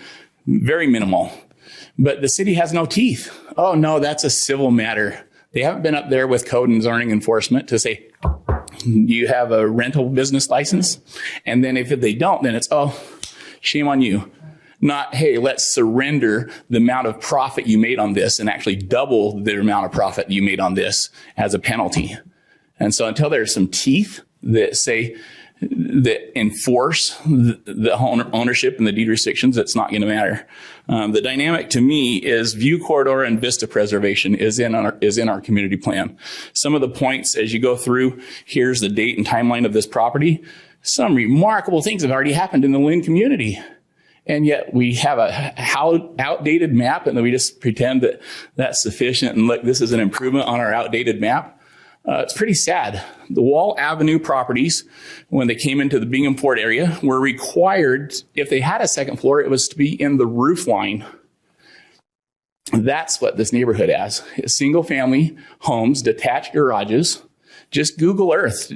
Very minimal. But the city has no teeth. Oh no, that's a civil matter. They haven't been up there with code and zoning enforcement to say, you have a rental business license? And then if they don't, then it's, oh, shame on you. Not, hey, let's surrender the amount of profit you made on this and actually double the amount of profit you made on this as a penalty. And so until there's some teeth that say, that enforce the ownership and the deed restrictions, it's not going to matter. The dynamic to me is view corridor and vista preservation is in our community plan. Some of the points as you go through, here's the date and timeline of this property. Some remarkable things have already happened in the Lynn community. And yet we have a outdated map, and then we just pretend that that's sufficient. And look, this is an improvement on our outdated map. It's pretty sad. The Wall Avenue properties, when they came into the Binghamport area, were required, if they had a second floor, it was to be in the roof line. That's what this neighborhood has. Single family homes, detached garages. Just Google Earth.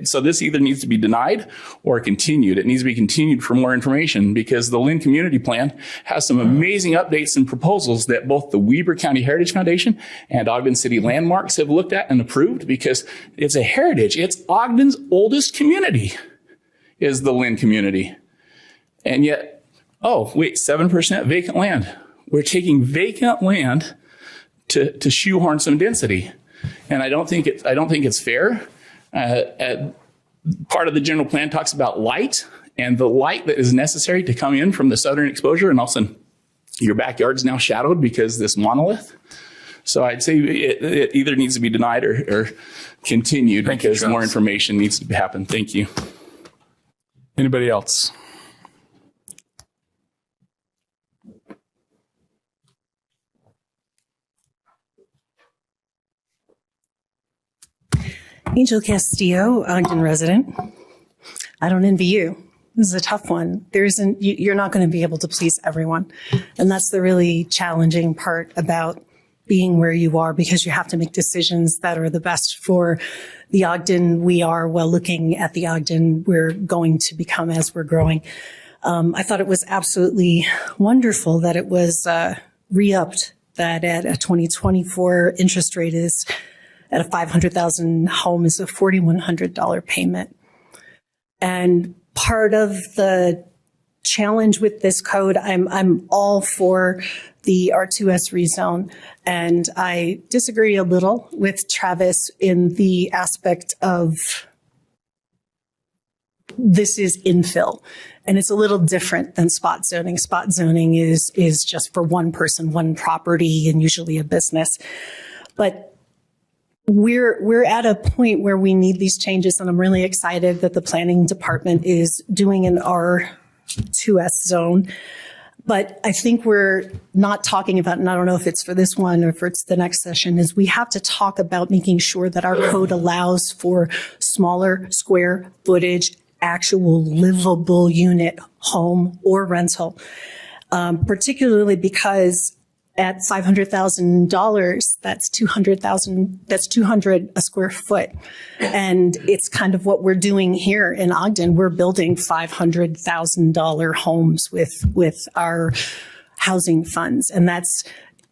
So this either needs to be denied or continued. It needs to be continued for more information, because the Lynn Community Plan has some amazing updates and proposals that both the Weber County Heritage Foundation and Ogden City Landmarks have looked at and approved, because it's a heritage. It's Ogden's oldest community is the Lynn community. And yet, oh, wait, 7% vacant land. We're taking vacant land to shoehorn some density. And I don't think it's fair. Part of the general plan talks about light, and the light that is necessary to come in from the southern exposure, and all of a sudden your backyard's now shadowed because this monolith. So I'd say it either needs to be denied or continued, because more information needs to happen. Thank you. Anybody else? Angel Castillo, Ogden resident. I don't envy you. This is a tough one. You're not going to be able to please everyone. And that's the really challenging part about being where you are, because you have to make decisions that are the best for the Ogden we are, while looking at the Ogden we're going to become as we're growing. I thought it was absolutely wonderful that it was re-upped, that at a 2024 interest rate is at a 500,000 home is a $4,100 payment. And part of the challenge with this code, I'm all for the R2S rezone, and I disagree a little with Travis in the aspect of this is infill, and it's a little different than spot zoning. Spot zoning is just for one person, one property, and usually a business. But we're at a point where we need these changes, and I'm really excited that the planning department is doing an R2S zone. But I think we're not talking about, and I don't know if it's for this one or if it's the next session, is we have to talk about making sure that our code allows for smaller square footage, actual livable unit, home or rental, particularly because at $500,000, that's $200 a square foot. And it's kind of what we're doing here in Ogden. We're building $500,000 homes with our housing funds. And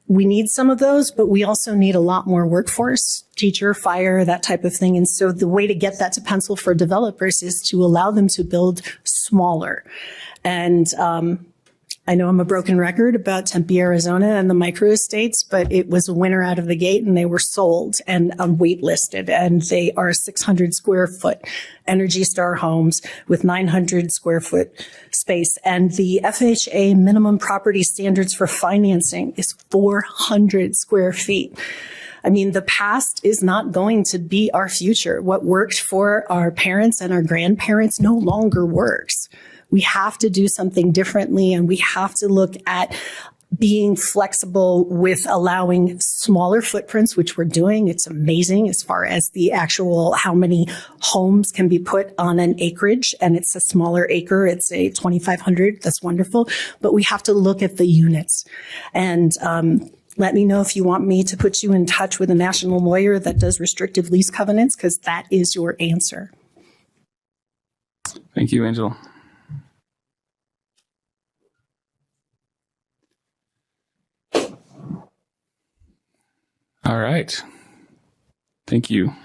we need some of those, but we also need a lot more workforce, teacher, fire, that type of thing. And so the way to get that to pencil for developers is to allow them to build smaller. And, I know I'm a broken record about Tempe, Arizona and the micro estates, but it was a winner out of the gate, and they were sold and waitlisted, and they are 600 square foot Energy Star homes with 900 square foot space. And the FHA minimum property standards for financing is 400 square feet. I mean, the past is not going to be our future. What worked for our parents and our grandparents no longer works. We have to do something differently, and we have to look at being flexible with allowing smaller footprints, which we're doing. It's amazing as far as the actual how many homes can be put on an acreage, and it's a smaller acre. It's a 2,500. That's wonderful. But we have to look at the units. And let me know if you want me to put you in touch with a national lawyer that does restrictive lease covenants, because that is your answer. Thank you, Angel. All right. Thank you.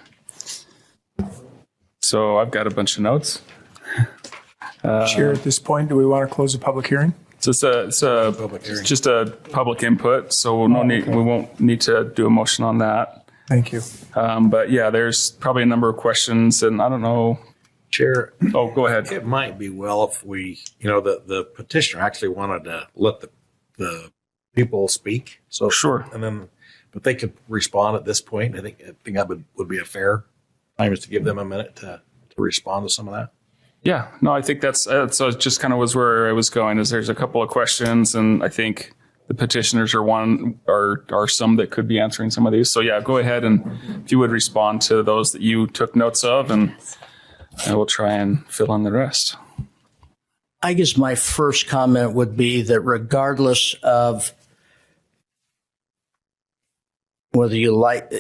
So I've got a bunch of notes. Chair, at this point, do we want to close the public hearing? So it's just a public input, so we won't need to do a motion on that. Thank you. But yeah, there's probably a number of questions, and I don't know. Chair. Oh, go ahead. It might be well if we, the petitioner actually wanted to let the people speak. So sure. And then, but they could respond at this point. I think that would be a fair time is to give them a minute to respond to some of that. Yeah, no, I think that's so. It just kind of was where I was going. Is there's a couple of questions, and I think the petitioners are some that could be answering some of these. So yeah, go ahead and if you would respond to those that you took notes of, and I will try and fill in the rest. I guess my first comment would be that regardless of whether you like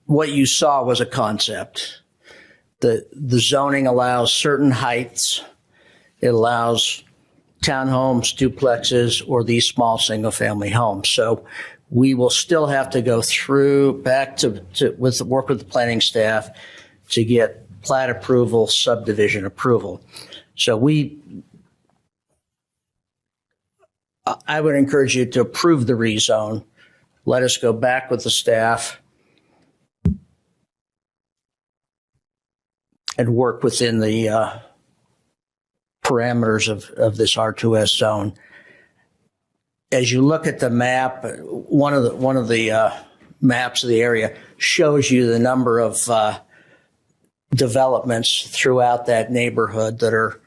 what you saw was a concept. The zoning allows certain heights. It allows townhomes, duplexes, or these small single-family homes. So we will still have to go through back to work with the planning staff to get plat approval, subdivision approval. So I would encourage you to approve the rezone. Let us go back with the staff and work within the parameters of this R2S zone. As you look at the map, one of the maps of the area shows you the number of developments throughout that neighborhood that are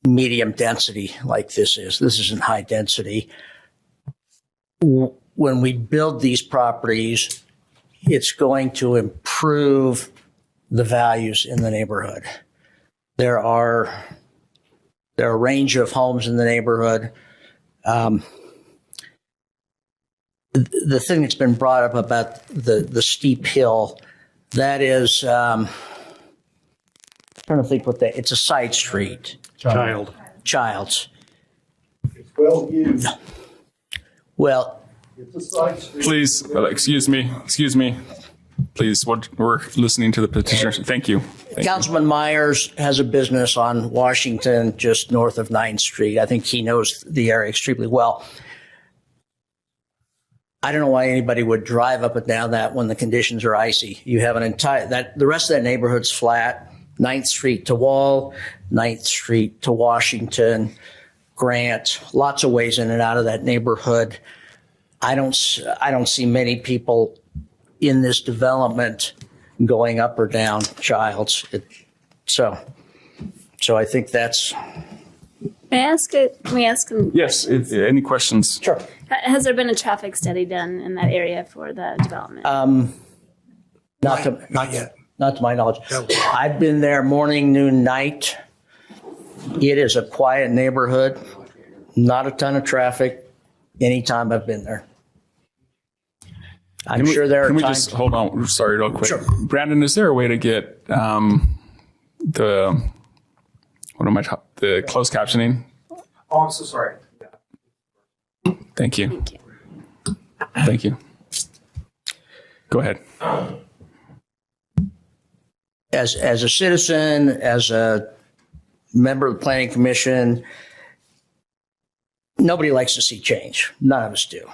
medium density like this is. This isn't high density. When we build these properties, it's going to improve the values in the neighborhood. There are a range of homes in the neighborhood. The thing that's been brought up about the steep hill, that is, trying to think it's a side street. Child's. It's well used. Well, it's a side street. Please, excuse me. Please, we're listening to the petitioner. Thank you. Councilman Myers has a business on Washington, just north of 9th Street. I think he knows the area extremely well. I don't know why anybody would drive up and down that when the conditions are icy. You have the rest of that neighborhood's flat. 9th Street to Wall, 9th Street to Washington, Grant, lots of ways in and out of that neighborhood. I don't see many people in this development going up or down Childs. So I think that's. Can we ask him? Yes. Any questions? Sure. Has there been a traffic study done in that area for the development? Not yet. Not to my knowledge. I've been there morning, noon, night. It is a quiet neighborhood. Not a ton of traffic anytime I've been there. I'm sure there are Can we times. just hold on? Sorry, real quick. Sure. Brandon, is there a way to get the closed captioning? Oh, I'm so sorry. Yeah. Thank you. Thank you. Go ahead. As a citizen, as a member of the Planning Commission, nobody likes to see change. None of us do.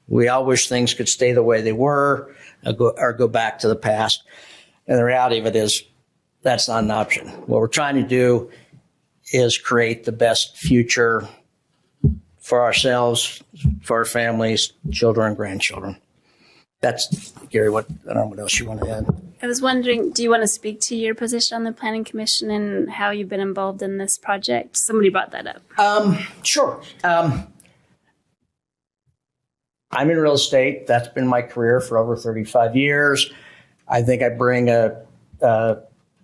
We all wish things could stay the way they were or go back to the past. And the reality of it is that's not an option. What we're trying to do is create the best future for ourselves, for our families, children, and grandchildren. That's, Gary, I don't know what else you want to add. I was wondering, do you want to speak to your position on the Planning Commission and how you've been involved in this project? Somebody brought that up. Sure. I'm in real estate. That's been my career for over 35 years. I think I bring a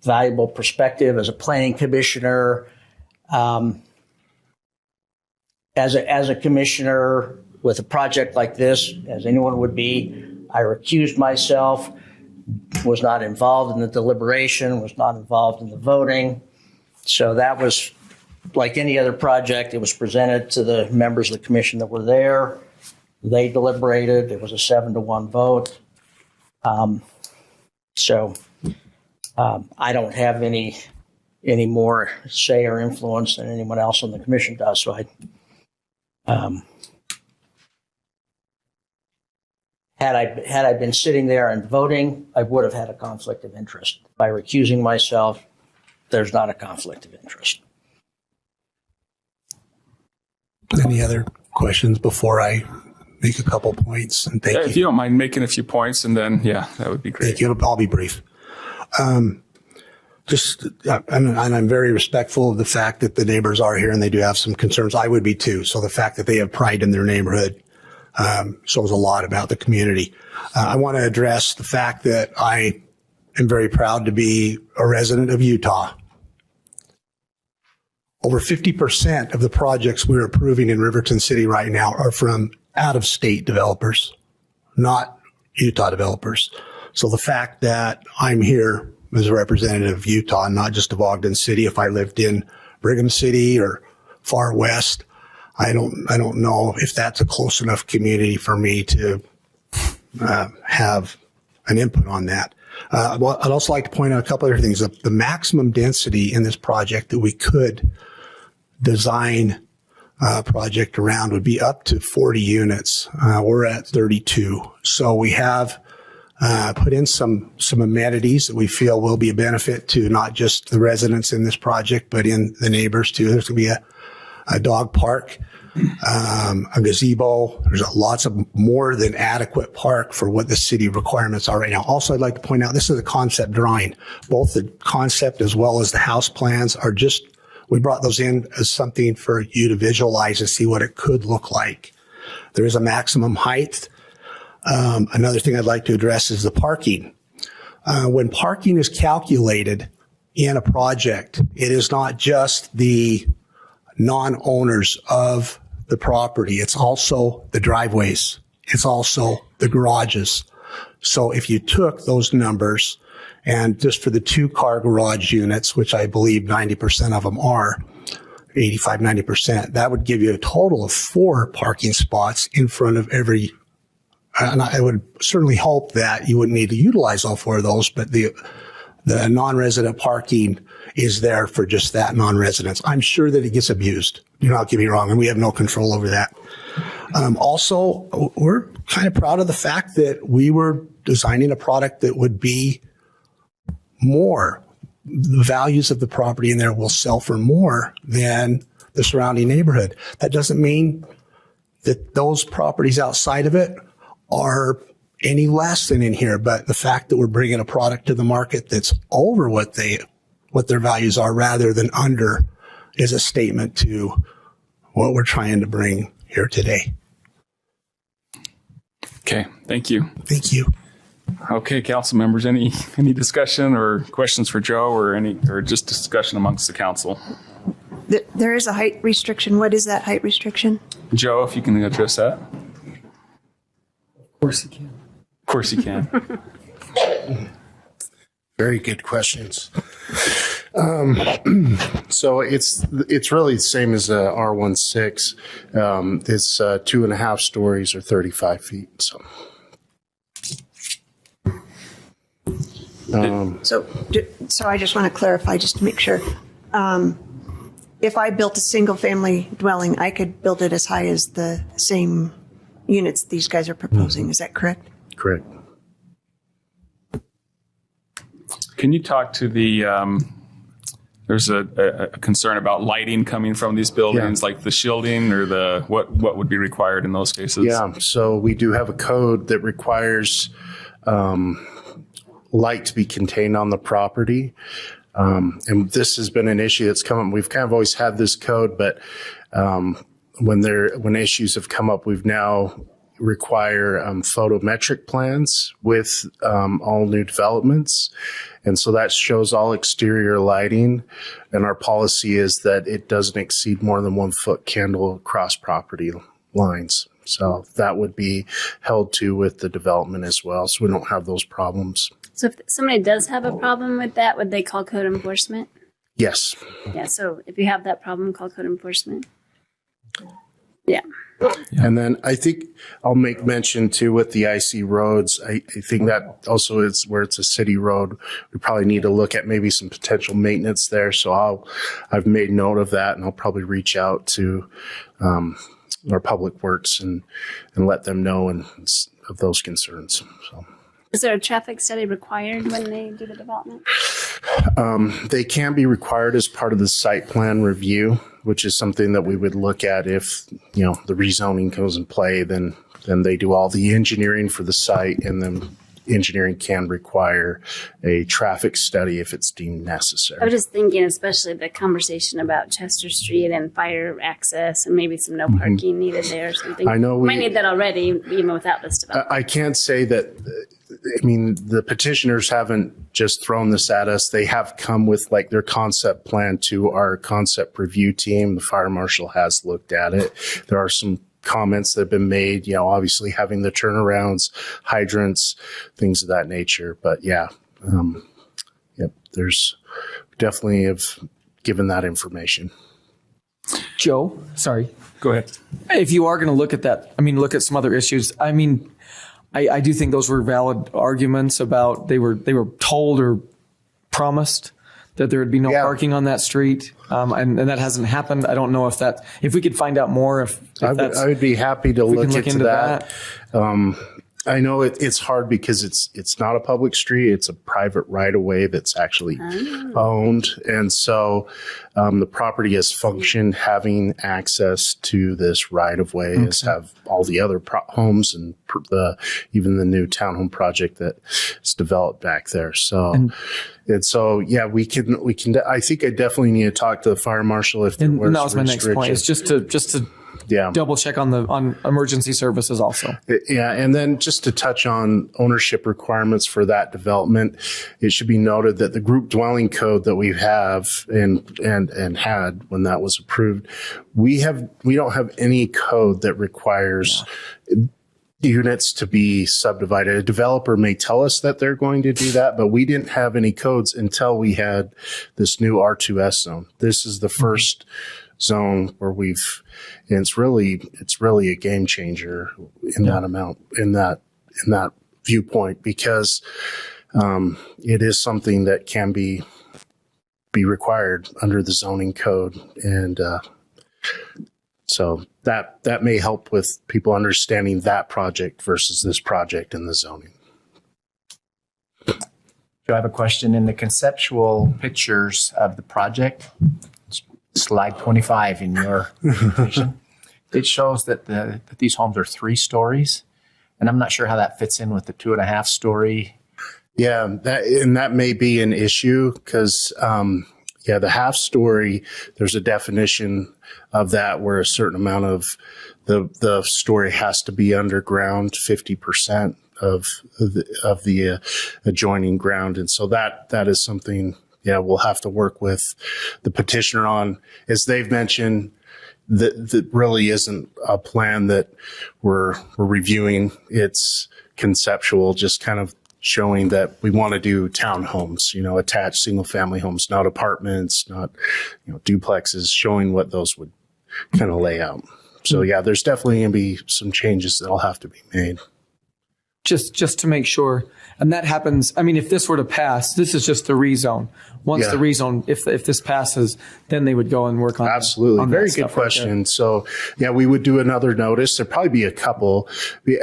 valuable perspective as a planning commissioner. As a commissioner with a project like this, as anyone would be, I recused myself, was not involved in the deliberation, was not involved in the voting. So that was like any other project. It was presented to the members of the commission that were there. They deliberated. It was a 7-1 vote. I don't have any more say or influence than anyone else on the commission does. So had I been sitting there and voting, I would have had a conflict of interest. By recusing myself, there's not a conflict of interest. Any other questions before I make a couple points? And thank you. If you don't mind making a few points, and then, that would be great. Thank you. I'll be brief. And I'm very respectful of the fact that the neighbors are here and they do have some concerns. I would be too. So the fact that they have pride in their neighborhood shows a lot about the community. I want to address the fact that I am very proud to be a resident of Utah. Over 50% of the projects we're approving in Riverton City right now are from out-of-state developers, not Utah developers. So the fact that I'm here as a representative of Utah, not just of Ogden City, if I lived in Brigham City or far west, I don't know if that's a close enough community for me to have an input on that. Well, I'd also like to point out a couple other things. The maximum density in this project that we could design a project around would be up to 40 units. We're at 32. So we have put in some amenities that we feel will be a benefit to not just the residents in this project, but in the neighbors too. There's going to be a dog park, a gazebo. There's lots of more than adequate park for what the city requirements are right now. Also, I'd like to point out this is a concept drawing. Both the concept as well as the house plans are we brought those in as something for you to visualize and see what it could look like. There is a maximum height. Another thing I'd like to address is the parking. When parking is calculated in a project, it is not just the non-owners of the property. It's also the driveways. It's also the garages. So if you took those numbers and just for the 2-car garage units, which I believe 90% of them are, 85, 90%, that would give you a total of 4 parking spots in front of every. And I would certainly hope that you wouldn't need to utilize all 4 of those, but the non-resident parking is there for just that non-residents. I'm sure that it gets abused. Do not get me wrong, and we have no control over that. Also, we're kind of proud of the fact that we were designing a product that would be more. The values of the property in there will sell for more than the surrounding neighborhood. That doesn't mean that those properties outside of it are any less than in here, but the fact that we're bringing a product to the market that's over what their values are rather than under is a statement to what we're trying to bring here today. Okay, thank you. Thank you. Okay, council members, any discussion or questions for Joe or just discussion amongst the council? There is a height restriction. What is that height restriction? Joe, if you can address that. Of course you can. Of course you can. Very good questions. So it's really the same as a R16. It's 2.5 stories or 35 feet. So I just want to clarify, just to make sure. If I built a single-family dwelling, I could build it as high as the same units these guys are proposing. Is that correct? Correct. Can you talk to there's a concern about lighting coming from these buildings, like the shielding or what would be required in those cases? Yeah, so we do have a code that requires light to be contained on the property. And this has been an issue that's come up. We've kind of always had this code, but when issues have come up, we've now require photometric plans with all new developments. And so that shows all exterior lighting. And our policy is that it doesn't exceed more than 1 foot candle across property lines. So that would be held to with the development as well. So we don't have those problems. So if somebody does have a problem with that, would they call code enforcement? Yes. Yeah, so if you have that problem, call code enforcement. Yeah. And then I think I'll make mention too with the IC roads. I think that also is where it's a city road. We probably need to look at maybe some potential maintenance there. So I've made note of that, and I'll probably reach out to our public works and let them know of those concerns. So. Is there a traffic study required when they do the development? They can be required as part of the site plan review, which is something that we would look at if, the rezoning goes in play, then they do all the engineering for the site, and then engineering can require a traffic study if it's deemed necessary. I was just thinking, especially the conversation about Chester Street and fire access and maybe some no parking needed there or something. I know we might need that already, even without this development. I can't say that. The petitioners haven't just thrown this at us. They have come with their concept plan to our concept review team. The fire marshal has looked at it. There are some comments that have been made, obviously having the turnarounds, hydrants, things of that nature. But there's definitely have given that information. Joe, sorry. Go ahead. If you are going to look at that, look at some other issues. I do think those were valid arguments about they were told or promised that there would be no parking on that street, and that hasn't happened. I don't know if we could find out more. If I would be happy to look into that. I know it's hard because it's not a public street. It's a private right of way that's actually owned. And so the property has functioned having access to this right of way, as have all the other homes and even the new townhome project that is developed back there. So, we can, I think I definitely need to talk to the fire marshal if there was that was my next point. It's just to double check on emergency services also. Yeah. And then just to touch on ownership requirements for that development, it should be noted that the group dwelling code that we have and had when that was approved, we don't have any code that requires units to be subdivided. A developer may tell us that they're going to do that, but we didn't have any codes until we had this new R2S zone. This is the first zone where it's really a game changer in that amount, in that viewpoint, because it is something that can be required under the zoning code. And so that may help with people understanding that project versus this project in the zoning. Do I have a question? In the conceptual pictures of the project, slide 25 in your presentation, it shows that that these homes are 3 stories, and I'm not sure how that fits in with the 2.5 story. Yeah, that may be an issue because the half story, there's a definition of that where a certain amount of the story has to be underground, 50% of the adjoining ground, and so that is something. Yeah, we'll have to work with the petitioner on. As they've mentioned, that really isn't a plan that we're reviewing. It's conceptual, just kind of showing that we want to do townhomes, attached single family homes, not apartments, not duplexes, showing what those would kind of lay out. So there's definitely going to be some changes that'll have to be made. Just to make sure. And that happens, if this were to pass, this is just the rezone. Once the rezone, if this passes, then they would go and work on Absolutely. On Very good question. Right, so, we would do another notice. There'd probably be a couple.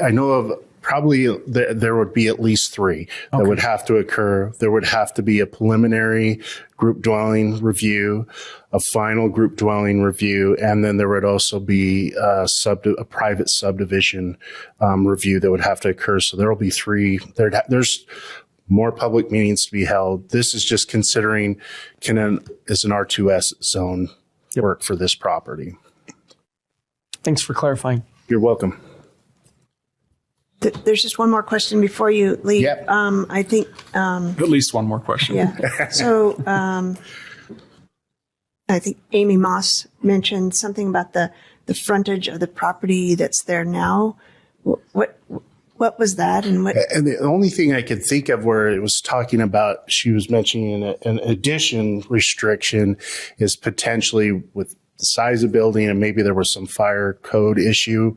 I know of probably there would be at least 3 that would have to occur. There would have to be a preliminary group dwelling review, a final group dwelling review, and then there would also be a private subdivision review that would have to occur. So there will be 3. There's more public meetings to be held. This is just considering is an R2S zone work for this property. Thanks for clarifying. You're welcome. There's just one more question before you leave. Yep. I think. At least one more question. Yeah. So I think Amy Moss mentioned something about the frontage of the property that's there now. What was that, and what? And the only thing I could think of where it was talking about, she was mentioning an addition restriction is potentially with the size of building, and maybe there was some fire code issue.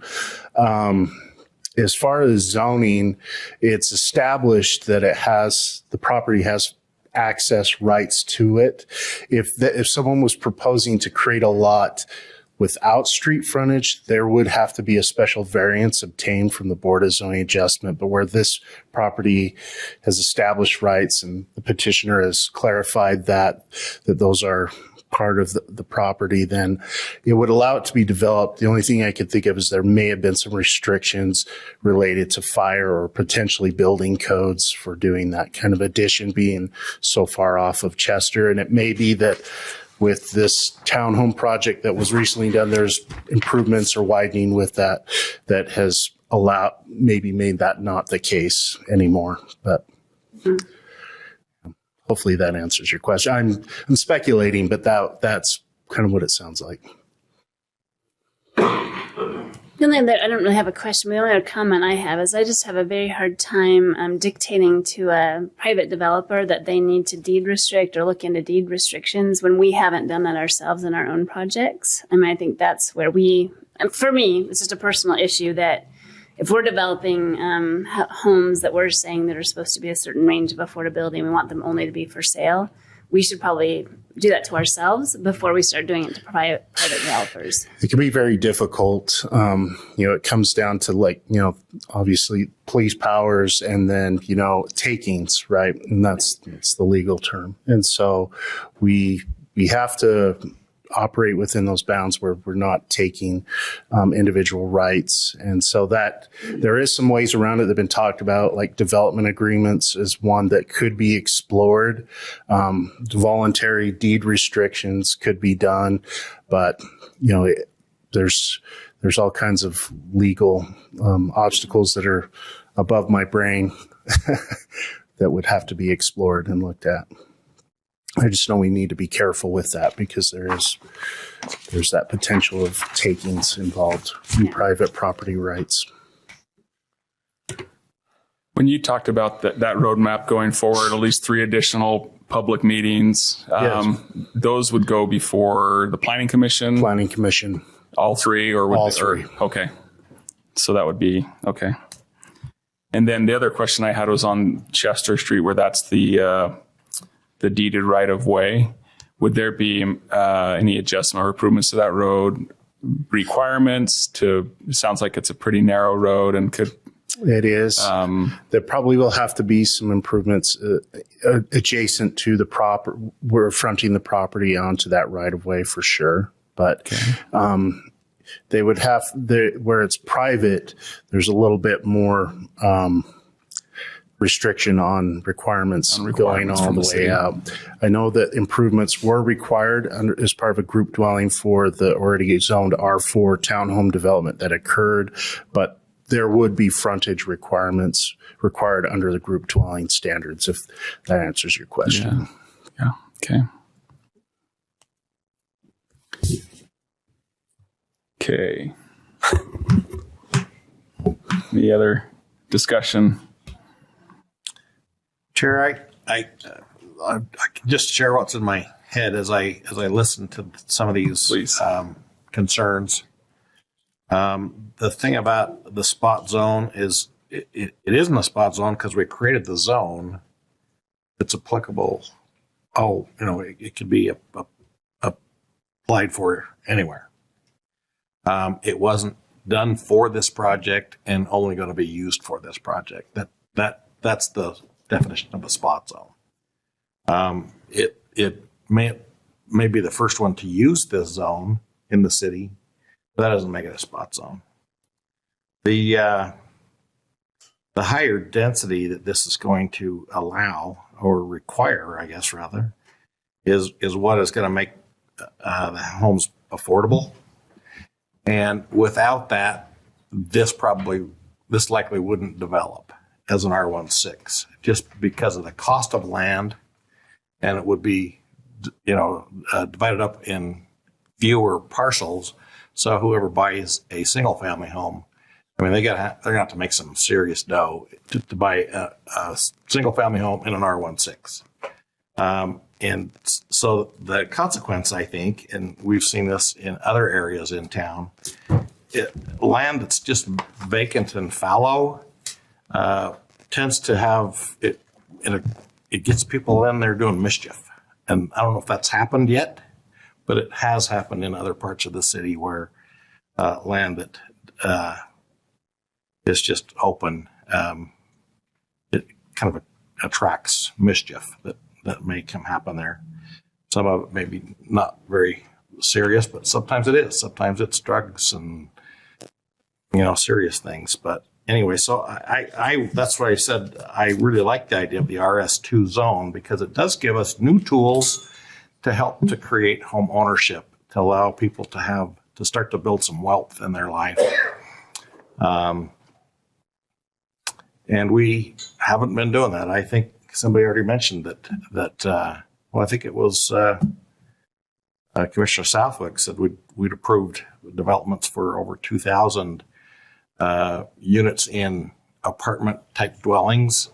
As far as zoning, it's established that the property has access rights to it. If someone was proposing to create a lot without street frontage, there would have to be a special variance obtained from the Board of Zoning Adjustment. But where this property has established rights and the petitioner has clarified that those are part of the property, then it would allow it to be developed. The only thing I could think of is there may have been some restrictions related to fire or potentially building codes for doing that kind of addition, being so far off of Chester. And it may be that with this townhome project that was recently done, there's improvements or widening with that has made that not the case anymore. But hopefully that answers your question. I'm speculating, but that's kind of what it sounds like. The only other, I don't really have a question, but the only other comment I have is I just have a very hard time dictating to a private developer that they need to deed restrict or look into deed restrictions when we haven't done that ourselves in our own projects. I mean, I think that's where for me, it's just a personal issue that if we're developing homes that we're saying that are supposed to be a certain range of affordability and we want them only to be for sale, we should probably do that to ourselves before we start doing it to private developers. It can be very difficult. It comes down to obviously police powers and then, takings, right? And that's the legal term. And so we have to operate within those bounds where we're not taking individual rights. And so that there is some ways around it that have been talked about, like development agreements is one that could be explored. Voluntary deed restrictions could be done, but there's all kinds of legal obstacles that are above my brain that would have to be explored and looked at. I just know we need to be careful with that because there's that potential of takings involved in private property rights. When you talked about that roadmap going forward, at least 3 additional public meetings, Yes. Those would go before the Planning Commission? Planning Commission. All 3? All 3. Okay. So that would be, okay. And then the other question I had was on Chester Street, where that's the deeded right of way. Would there be any adjustment or improvements to that road? Requirements it sounds like it's a pretty narrow road and could. It is. There probably will have to be some improvements adjacent to the we're fronting the property onto that right of way for sure. But they would where it's private, there's a little bit more restriction on requirements going all the way out. I know that improvements were required as part of a group dwelling for the already zoned R4 townhome development that occurred, but there would be frontage requirements required under the group dwelling standards, if that answers your question. Yeah. Okay. Okay. Any other discussion? Chair, I can just share what's in my head as I listen to some of these concerns. The thing about the spot zone is it isn't a spot zone because we created the zone that's applicable. It could be applied for anywhere. It wasn't done for this project and only going to be used for this project. That's the definition of a spot zone. It may be the first one to use this zone in the city, but that doesn't make it a spot zone. The higher density that this is going to allow or require, I guess rather, is what is going to make the homes affordable. And without that, this probably this likely wouldn't develop as an R16 just because of the cost of land, and it would be, divided up in fewer parcels. So whoever buys a single family home, I mean, they're gonna have to make some serious dough to buy a single family home in an R16. And so the consequence, I think, and we've seen this in other areas in town, land that's just vacant and fallow tends to have it. It gets people in there doing mischief, and I don't know if that's happened yet, but it has happened in other parts of the city where land that is just open, it kind of attracts mischief that may come happen there. Some of it may be not very serious, but sometimes it is. Sometimes it's drugs and serious things. But anyway, so I that's why I said I really like the idea of the RS2 zone, because it does give us new tools to help to create home ownership, to allow people to start to build some wealth in their life. And we haven't been doing that. I think somebody already mentioned that I think it was Commissioner Southwick said we'd approved developments for over 2,000 units in apartment type dwellings.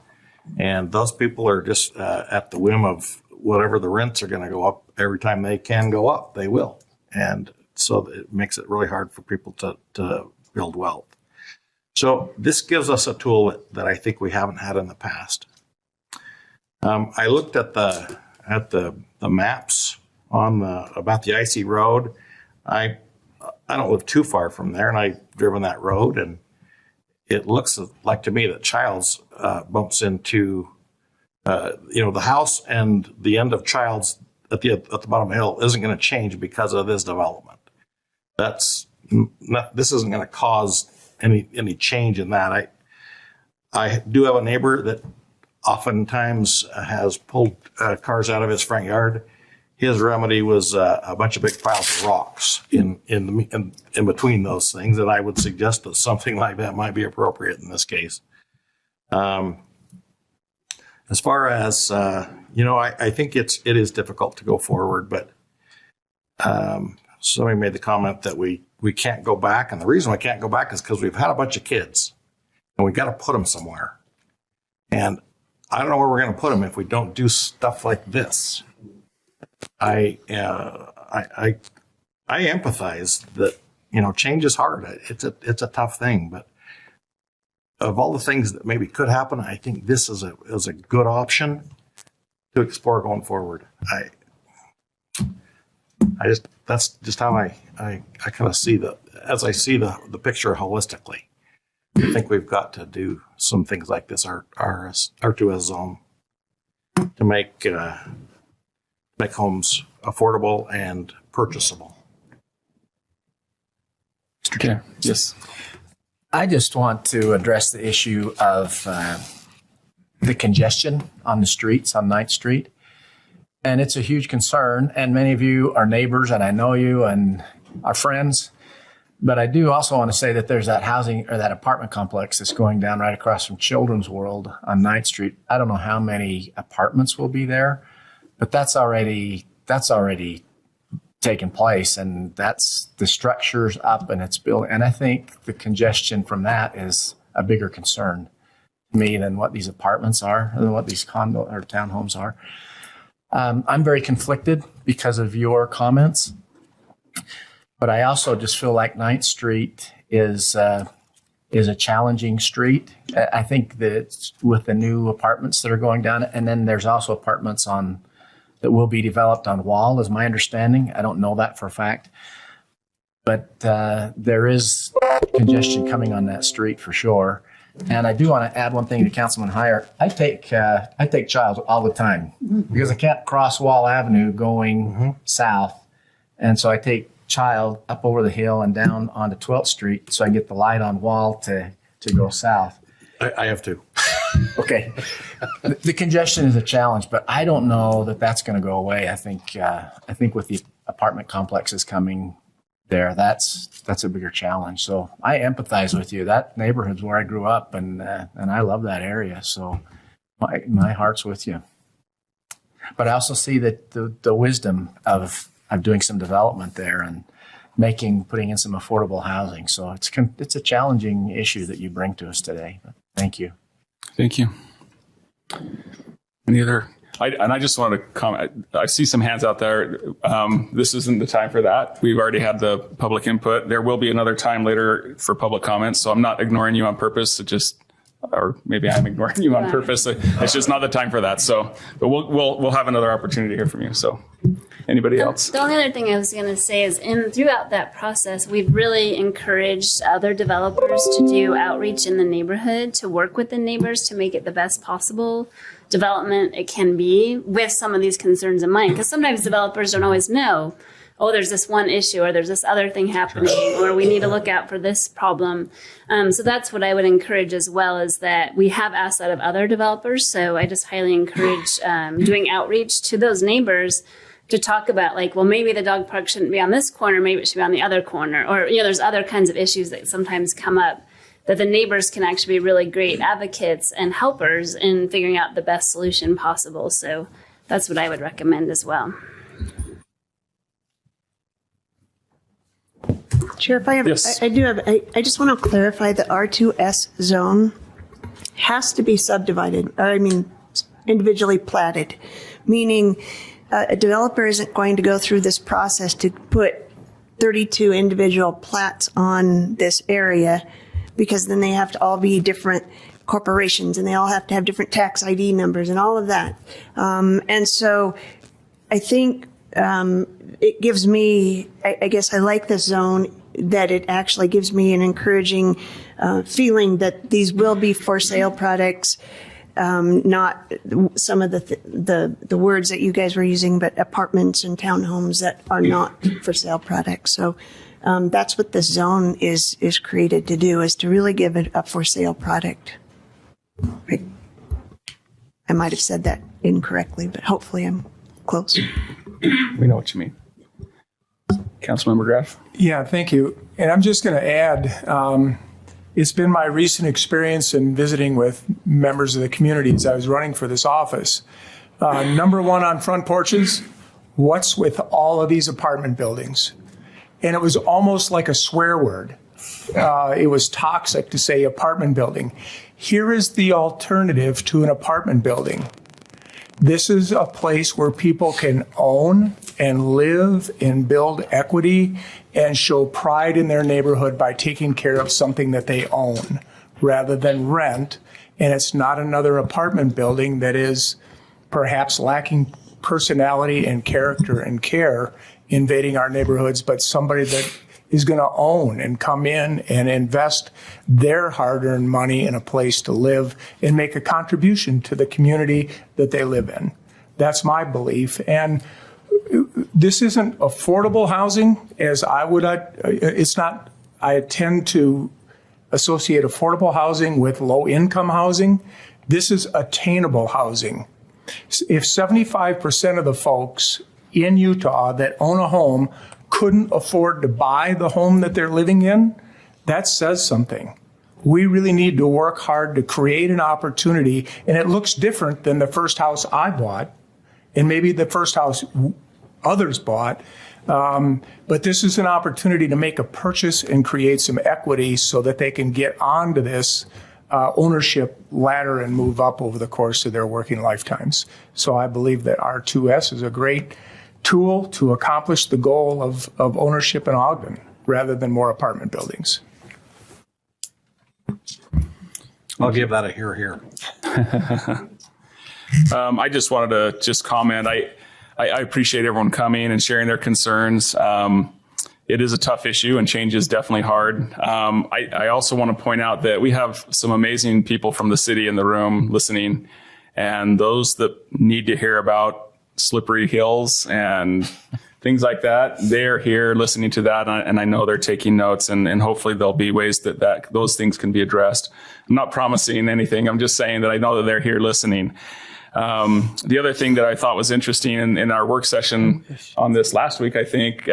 And those people are just at the whim of whatever the rents are going to go up. Every time they can go up, they will. And so it makes it really hard for people to build wealth. So this gives us a tool that I think we haven't had in the past. I looked at the maps about the icy road. I don't live too far from there, and I've driven that road, and it looks like to me that Childs bumps into the house, and the end of Childs at the bottom of the hill isn't going to change because of this development. This isn't going to cause any change in that. I do have a neighbor that oftentimes has pulled cars out of his front yard. His remedy was a bunch of big piles of rocks in between those things, and I would suggest that something like that might be appropriate in this case. As far as I think it is difficult to go forward, but somebody made the comment that we can't go back, and the reason we can't go back is because we've had a bunch of kids, and we got to put them somewhere. And I don't know where we're going to put them if we don't do stuff like this. I empathize that change is hard. It's a tough thing, but of all the things that maybe could happen, I think this is a good option to explore going forward. That's just how I kind of see the picture holistically. I think we've got to do some things like this, R2S zone, to make homes affordable and purchasable. Mr. Chair. Yes. I just want to address the issue of the congestion on the streets on 9th Street. And it's a huge concern. And many of you are neighbors, and I know you and are friends. But I do also want to say that there's that housing or that apartment complex that's going down right across from Children's World on 9th Street. I don't know how many apartments will be there, but that's already taken place, and that's the structure's up and it's built. And I think the congestion from that is a bigger concern to me than what these apartments are, than what these condo or townhomes are. I'm very conflicted because of your comments. But I also just feel like 9th Street is a challenging street. I think that with the new apartments that are going down, and then there's also apartments that will be developed on Wall, is my understanding. I don't know that for a fact. But there is congestion coming on that street for sure. And I do want to add one thing to Councilman Heyer. I take Child all the time because I can't cross Wall Avenue going south. And so I take Child up over the hill and down onto 12th Street so I get the light on Wall to go south. I have to. Okay. The congestion is a challenge, but I don't know that that's going to go away. I think with the apartment complexes coming there, that's a bigger challenge. So I empathize with you. That neighborhood's where I grew up, and I love that area. So my heart's with you. But I also see that the wisdom of doing some development there and putting in some affordable housing. So it's a challenging issue that you bring to us today. But thank you. Thank you. Any other? I just wanted to comment. I see some hands out there. This isn't the time for that. We've already had the public input. There will be another time later for public comments. So I'm not ignoring you on purpose. Or maybe I'm ignoring you on purpose. It's just not the time for that. So, but we'll have another opportunity to hear from you. So, anybody else? The only other thing I was going to say is throughout that process, we've really encouraged other developers to do outreach in the neighborhood, to work with the neighbors to make it the best possible development it can be with some of these concerns in mind. Because sometimes developers don't always know, oh, there's this one issue or there's this other thing happening or we need to look out for this problem. So that's what I would encourage as well, is that we have asked that of other developers. So I just highly encourage doing outreach to those neighbors to talk about, like, well, maybe the dog park shouldn't be on this corner, maybe it should be on the other corner. Or, there's other kinds of issues that sometimes come up that the neighbors can actually be really great advocates and helpers in figuring out the best solution possible. So that's what I would recommend as well. Chair, if I have, yes. I just want to clarify the R2S zone has to be subdivided, individually platted, meaning a developer isn't going to go through this process to put 32 individual plats on this area, because then they have to all be different corporations and they all have to have different tax ID numbers and all of that. And so I think it gives me, I guess I like this zone, that it actually gives me an encouraging feeling that these will be for sale products, not some of the words that you guys were using, but apartments and townhomes that are not for sale products. So that's what this zone is created to do, is to really give it a for sale product. I might have said that incorrectly, but hopefully I'm close. We know what you mean. Councilmember Graff. Yeah, thank you. And I'm just going to add, it's been my recent experience in visiting with members of the community as I was running for this office. Number one on front porches, what's with all of these apartment buildings? And it was almost like a swear word. It was toxic to say apartment building. Here is the alternative to an apartment building. This is a place where people can own and live and build equity and show pride in their neighborhood by taking care of something that they own rather than rent. And it's not another apartment building that is perhaps lacking personality and character and care invading our neighborhoods, but somebody that is going to own and come in and invest their hard-earned money in a place to live and make a contribution to the community that they live in. That's my belief. And this isn't affordable housing, as I would, it's not, I tend to associate affordable housing with low-income housing. This is attainable housing. If 75% of the folks in Utah that own a home couldn't afford to buy the home that they're living in, that says something. We really need to work hard to create an opportunity, and it looks different than the first house I bought, and maybe the first house others bought. But this is an opportunity to make a purchase and create some equity so that they can get onto this ownership ladder and move up over the course of their working lifetimes. So I believe that R2S is a great tool to accomplish the goal of ownership in Ogden rather than more apartment buildings. I'll give that a hear. I just wanted to comment. I appreciate everyone coming and sharing their concerns. It is a tough issue and change is definitely hard. I also want to point out that we have some amazing people from the city in the room listening, and those that need to hear about slippery hills and things like that, they're here listening to that, and I know they're taking notes, and hopefully there'll be ways that those things can be addressed. I'm not promising anything. I'm just saying that I know that they're here listening. The other thing that I thought was interesting in our work session on this last week, I think,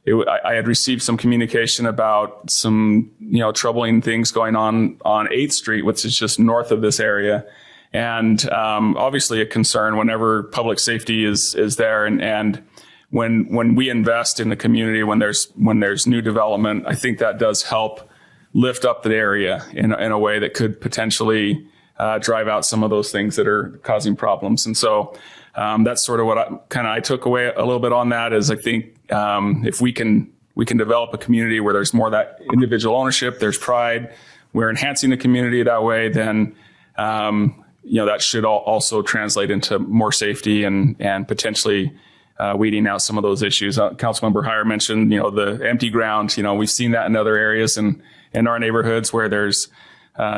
I had received some communication about some, troubling things going on 8th Street, which is just north of this area. And obviously a concern whenever public safety is there. And when we invest in the community, when there's new development, I think that does help lift up the area in a way that could potentially drive out some of those things that are causing problems. And so that's sort of what I took away a little bit on that, is I think if we can develop a community where there's more of that individual ownership, there's pride, we're enhancing the community that way, then that should also translate into more safety and potentially weeding out some of those issues. Councilmember Heyer mentioned, the empty ground. We've seen that in other areas in our neighborhoods where there's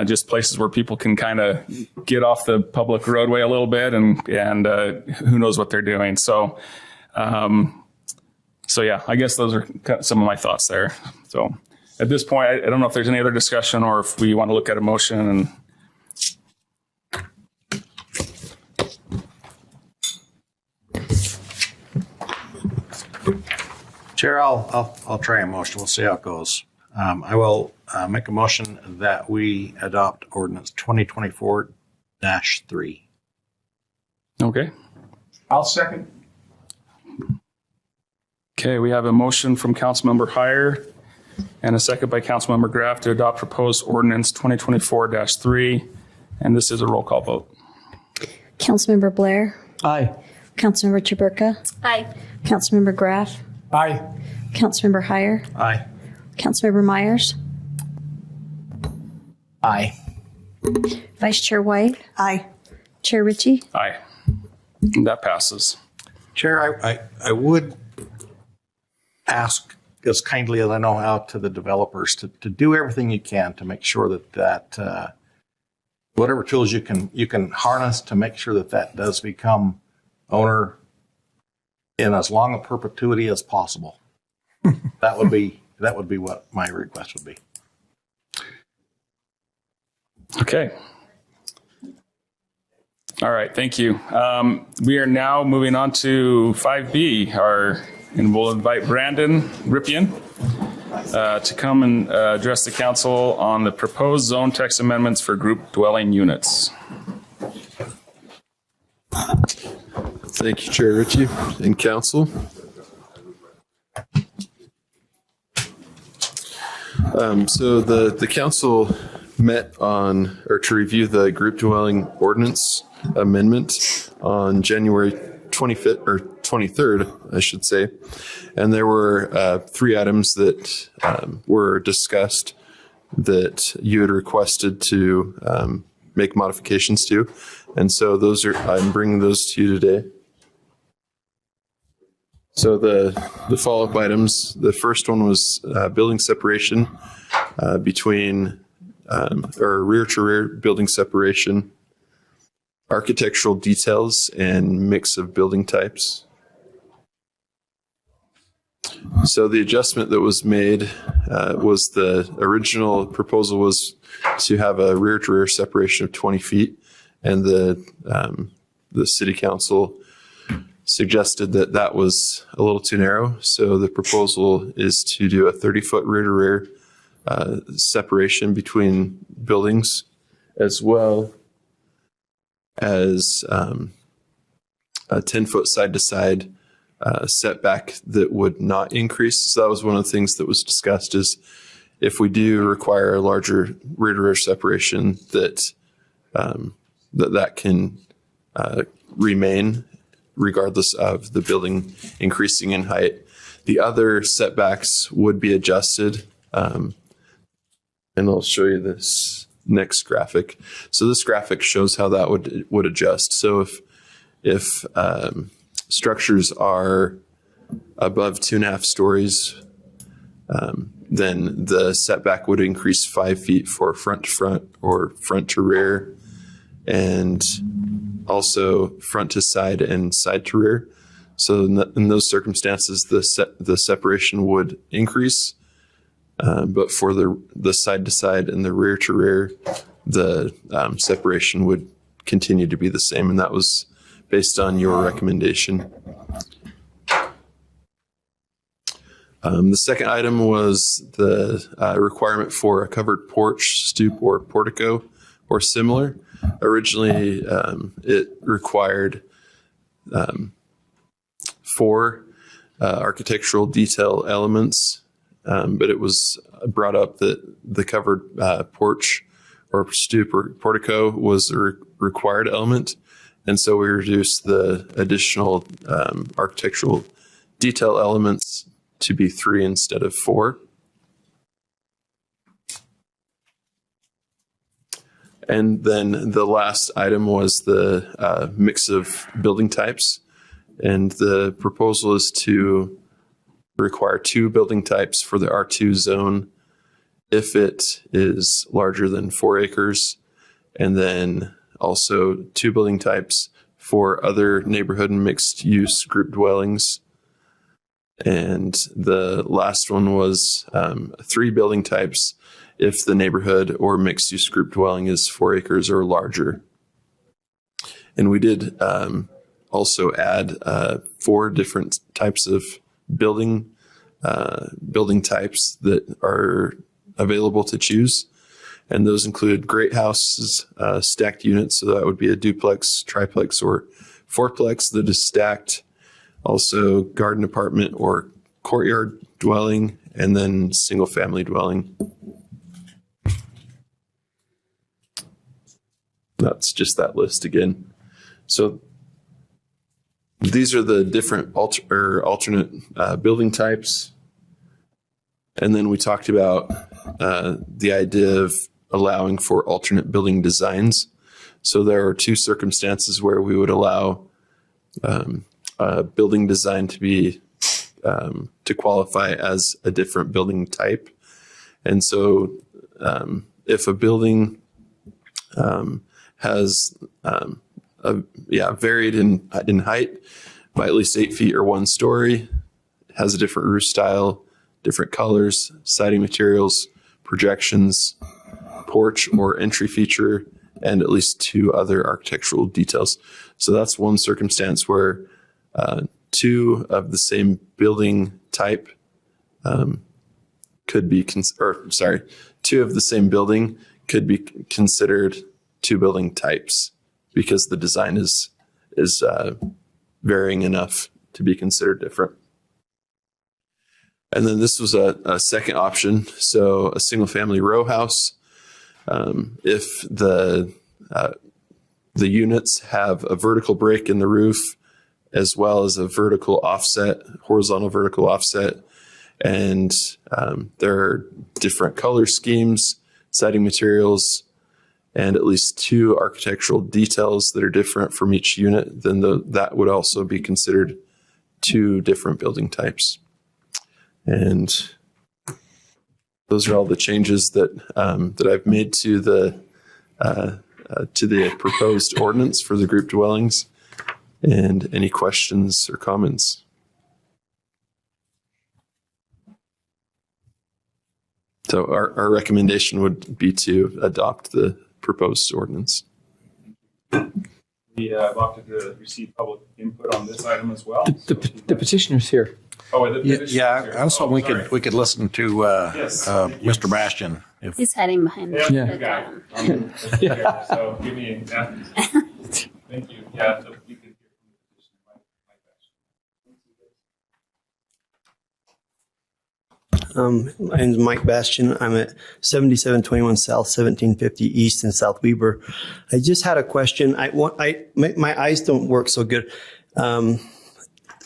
just places where people can kind of get off the public roadway a little bit and who knows what they're doing. So yeah, I guess those are some of my thoughts there. So at this point, I don't know if there's any other discussion or if we want to look at a motion. And Chair, I'll try a motion. We'll see how it goes. I will make a motion that we adopt ordinance 2024-3. Okay. I'll second. Okay, we have a motion from Councilmember Heyer and a second by Councilmember Graff to adopt proposed ordinance 2024-3. And this is a roll call vote. Councilmember Blair. Aye. Councilmember Chaburka. Aye. Councilmember Graff. Aye. Councilmember Heyer. Aye. Councilmember Myers. Aye. Vice Chair White. Aye. Chair Ritchie. Aye. That passes. Chair, I would ask as kindly as I know how to the developers to do everything you can to make sure that whatever tools you can harness to make sure that does become owner in as long a perpetuity as possible. That would be what my request would be. Okay. All right. Thank you. We are now moving on to 5B, and we'll invite Brandon Ripien to come and address the council on the proposed zone text amendments for group dwelling units. Thank you, Chair Ritchie and council. So the council met to review the group dwelling ordinance amendment on January 25th or 23rd, I should say. And there were 3 items that were discussed that you had requested to make modifications to. And so I'm bringing those to you today. So the follow-up items, the first one was building separation between or rear-to-rear building separation, architectural details, and mix of building types. So the adjustment that was made was the original proposal was to have a rear-to-rear separation of 20 feet, and the city council suggested that was a little too narrow. So the proposal is to do a 30-foot rear-to-rear separation between buildings, as well as a 10-foot side-to-side setback that would not increase. So that was one of the things that was discussed, is if we do require a larger rear-to-rear separation, that can remain regardless of the building increasing in height. The other setbacks would be adjusted, and I'll show you this next graphic. So this graphic shows how that would adjust. So if structures are above 2.5 stories, then the setback would increase 5 feet for front to front or front to rear, and also front to side and side to rear. So in those circumstances, the separation would increase, but for the side to side and the rear to rear, the separation would continue to be the same, and that was based on your recommendation. The second item was the requirement for a covered porch, stoop, or portico or similar. Originally, it required 4 architectural detail elements, but it was brought up that the covered porch or stoop or portico was a required element. And so we reduced the additional architectural detail elements to be 3 instead of 4. And then the last item was the mix of building types. And the proposal is to require 2 building types for the R2 zone if it is larger than 4 acres, and then also 2 building types for other neighborhood and mixed use group dwellings. And the last one was 3 building types if the neighborhood or mixed use group dwelling is 4 acres or larger. And we did also add 4 different types of building types that are available to choose. And those include great houses, stacked units. So that would be a duplex, triplex, or fourplex that is stacked. Also garden apartment or courtyard dwelling, and then single family dwelling. That's just that list again. So these are the different alternate building types. And then we talked about the idea of allowing for alternate building designs. So there are 2 circumstances where we would allow a building design to be to qualify as a different building type. And so if a building has varied in height by at least 8 feet or 1 story, has a different roof style, different colors, siding materials, projections, porch or entry feature, and at least 2 other architectural details. So that's one circumstance where 2 of the same building type could be, 2 of the same building could be considered 2 building types because the design is varying enough to be considered different. And then this was a second option. So a single family row house, if the units have a vertical break in the roof, as well as a horizontal vertical offset, and there are different color schemes, siding materials, and at least 2 architectural details that are different from each unit, then that would also be considered 2 different building types. And those are all the changes that I've made to the proposed ordinance for the group dwellings. And any questions or comments? So our recommendation would be to adopt the proposed ordinance. We opted to receive public input on this item as well. The petitioner's here. Oh, the petitioner's here. I was hoping we could listen to Mr. Bastian. He's hiding behind Yeah, the you got it. So give me thank you. Yeah, so we could hear from the petitioner, Mike Bastian. My name is Mike Bastian. I'm at 7721 South, 1750 East in South Weber. I just had a question. My eyes don't work so good.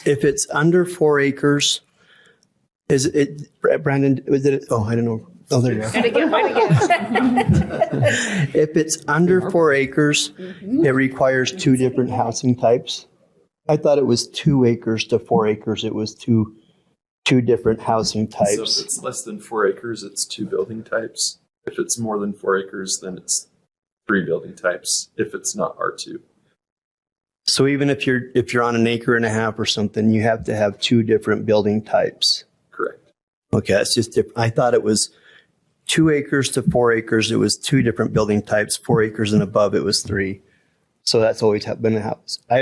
If it's under 4 acres, is it, Brandon, was it, oh, I don't know. Oh, there you go. If it's under 4 acres, it requires 2 different housing types. I thought it was 2 acres to 4 acres. It was two different housing types. So if it's less than 4 acres, it's 2 building types. If it's more than 4 acres, then it's 3 building types. If it's not R2. So even if you're on 1.5 acres or something, you have to have 2 different building types. Correct. Okay, that's just different. I thought it was 2 acres to 4 acres. It was 2 different building types. 4 acres and above, it was 3. So that's always been a house. I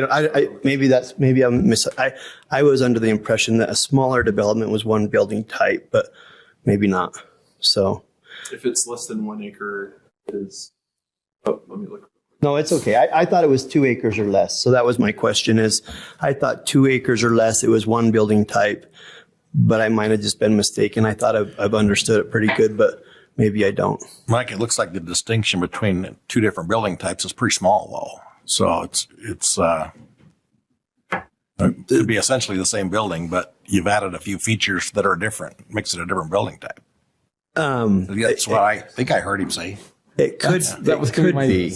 was under the impression that a smaller development was one building type, but maybe not. So If it's less than 1 acre, it is. Oh, let me look. no, it's okay. I thought it was 2 acres or less. So that was my question is I thought 2 acres or less, it was one building type, but I might have just been mistaken. I thought I've understood it pretty good, but maybe I don't. Mike, it looks like the distinction between 2 different building types is pretty small, though. So it'd be essentially the same building, but you've added a few features that are different, makes it a different building type. That's what I think I heard him say. It could be.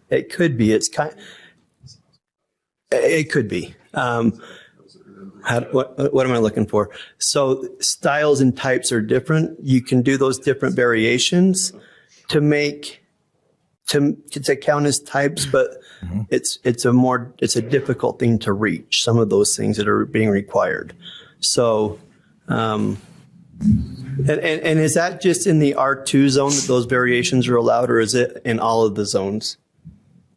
It could be. It could be. What am I looking for? So styles and types are different. You can do those different variations to count as types, but it's a difficult thing to reach. Some of those things that are being required. So, and is that just in the R2 zone that those variations are allowed, or is it in all of the zones?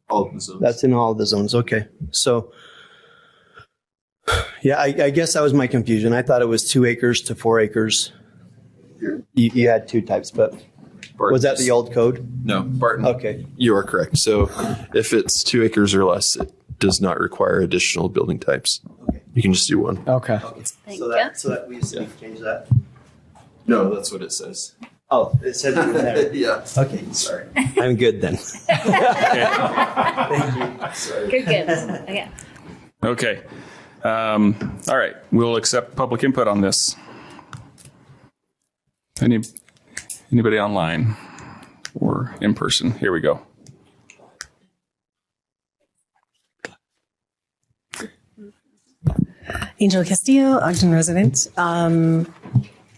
All of the zones. That's in all of the zones. Okay. So, yeah, I guess that was my confusion. I thought it was 2 acres to 4 acres. You had 2 types, but was that the old code? No, Barton. Okay. You are correct. So if it's 2 acres or less, it does not require additional building types. Okay. You can just do one. Okay. So that we just need to change that? No, that's what it says. Oh, it says it there. Yeah. Okay, sorry. I'm good then. Thank you. Sorry. Good. Okay. Okay. All right. We'll accept public input on this. Anybody online or in person? Here we go. Angel Castillo, Ogden resident.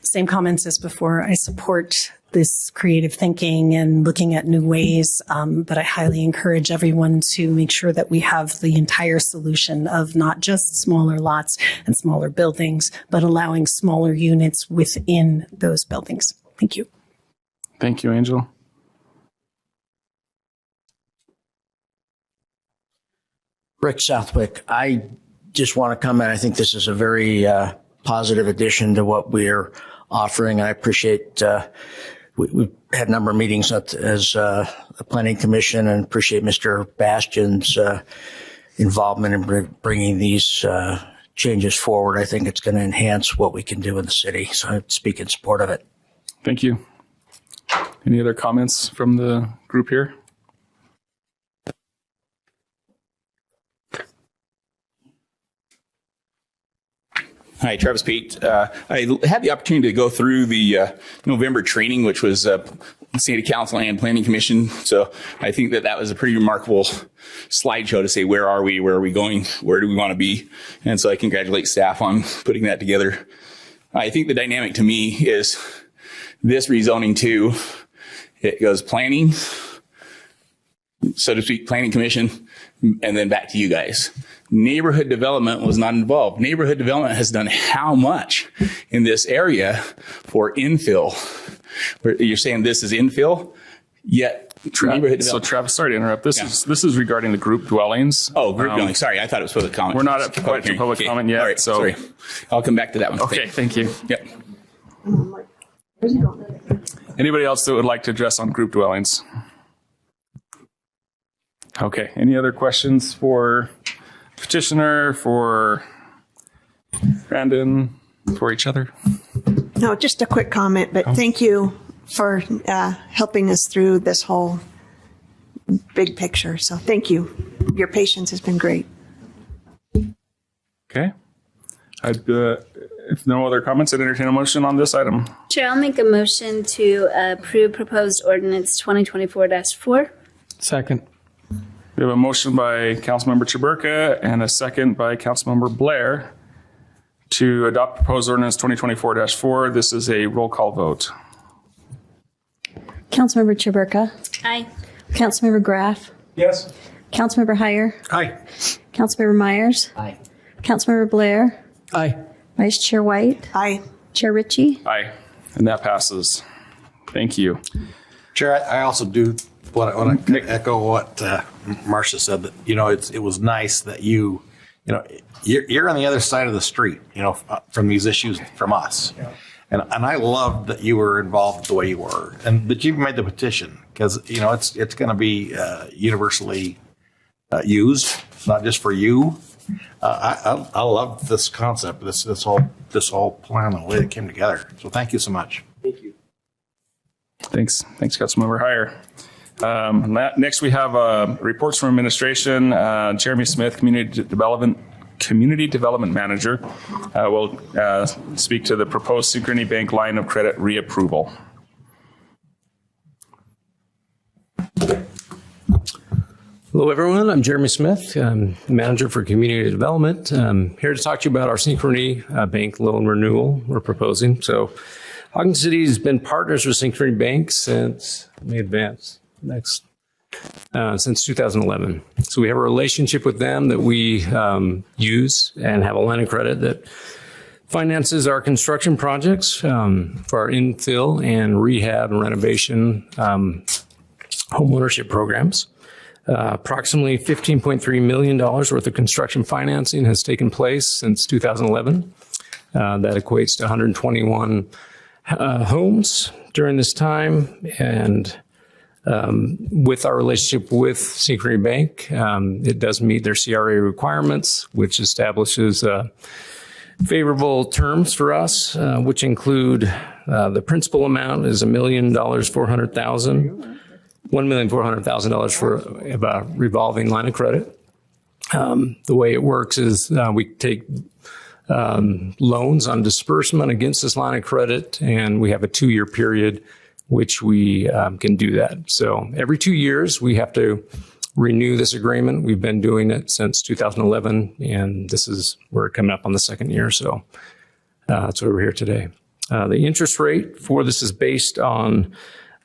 Same comments as before. I support this creative thinking and looking at new ways, but I highly encourage everyone to make sure that we have the entire solution of not just smaller lots and smaller buildings, but allowing smaller units within those buildings. Thank you. Thank you, Angel. Rick Southwick, I just want to comment. I think this is a very positive addition to what we're offering. I appreciate we've had a number of meetings as a planning commission, and appreciate Mr. Bastian's involvement in bringing these changes forward. I think it's going to enhance what we can do in the city. So I speak in support of it. Thank you. Any other comments from the group here? Hi, Travis Pete. I had the opportunity to go through the November training, which was City Council and Planning Commission. So I think that was a pretty remarkable slideshow to say, where are we going, where do we want to be? And so I congratulate staff on putting that together. I think the dynamic to me is this rezoning too. It goes planning, so to speak, Planning Commission, and then back to you guys. Neighborhood development was not involved. Neighborhood development has done how much in this area for infill? You're saying this is infill, yet neighborhood development. So Travis, sorry to interrupt. This is regarding the group dwellings. Oh, group dwellings. Sorry, I thought it was public comment. We're not at quite to public comment yet. All right, so sorry. I'll come back to that one. Okay, thank you. Yep. Anybody else that would like to address on group dwellings? Okay. Any other questions for petitioner, for Brandon, for each other? No, just a quick comment, but thank you for helping us through this whole big picture. So thank you. Your patience has been great. Okay. If no other comments, I'd entertain a motion on this item. Chair, I'll make a motion to approve proposed ordinance 2024-4. Second. We have a motion by Councilmember Chaburka and a second by Councilmember Blair to adopt proposed ordinance 2024-4. This is a roll call vote. Councilmember Chaburka. Aye. Councilmember Graff. Yes. Councilmember Heyer. Aye. Councilmember Myers. Aye. Councilmember Blair. Aye. Vice Chair White. Aye. Chair Ritchie. Aye. And that passes. Thank you. Chair, I also do want to echo what Marcia said, that, it was nice that you're on the other side of the street, from these issues from us. Yeah. And I loved that you were involved the way you were, and that you made the petition, because, it's going to be universally used, not just for you. I love this concept, this whole plan, the way it came together. So thank you so much. Thank you. Thanks, Councilmember Heyer. Next, we have reports from administration. Jeremy Smith, Community Development Manager, will speak to the proposed Synchrony Bank line of credit reapproval. Hello, everyone. I'm Jeremy Smith, Manager for Community Development. I'm here to talk to you about our Synchrony Bank loan renewal we're proposing. So, Ogden City has been partners with Synchrony Bank since 2011. So we have a relationship with them that we use and have a line of credit that finances our construction projects for our infill and rehab and renovation home ownership programs. Approximately $15.3 million worth of construction financing has taken place since 2011. That equates to 121 homes during this time. And with our relationship with Synchrony Bank, it does meet their CRA requirements, which establishes favorable terms for us, which include the principal amount is $1,400,000 for a revolving line of credit. The way it works is we take loans on disbursement against this line of credit, and we have a 2-year period which we can do that. So every 2 years, we have to renew this agreement. We've been doing it since 2011, and we're coming up on the 2nd year. So that's why we're here today. The interest rate for this is based on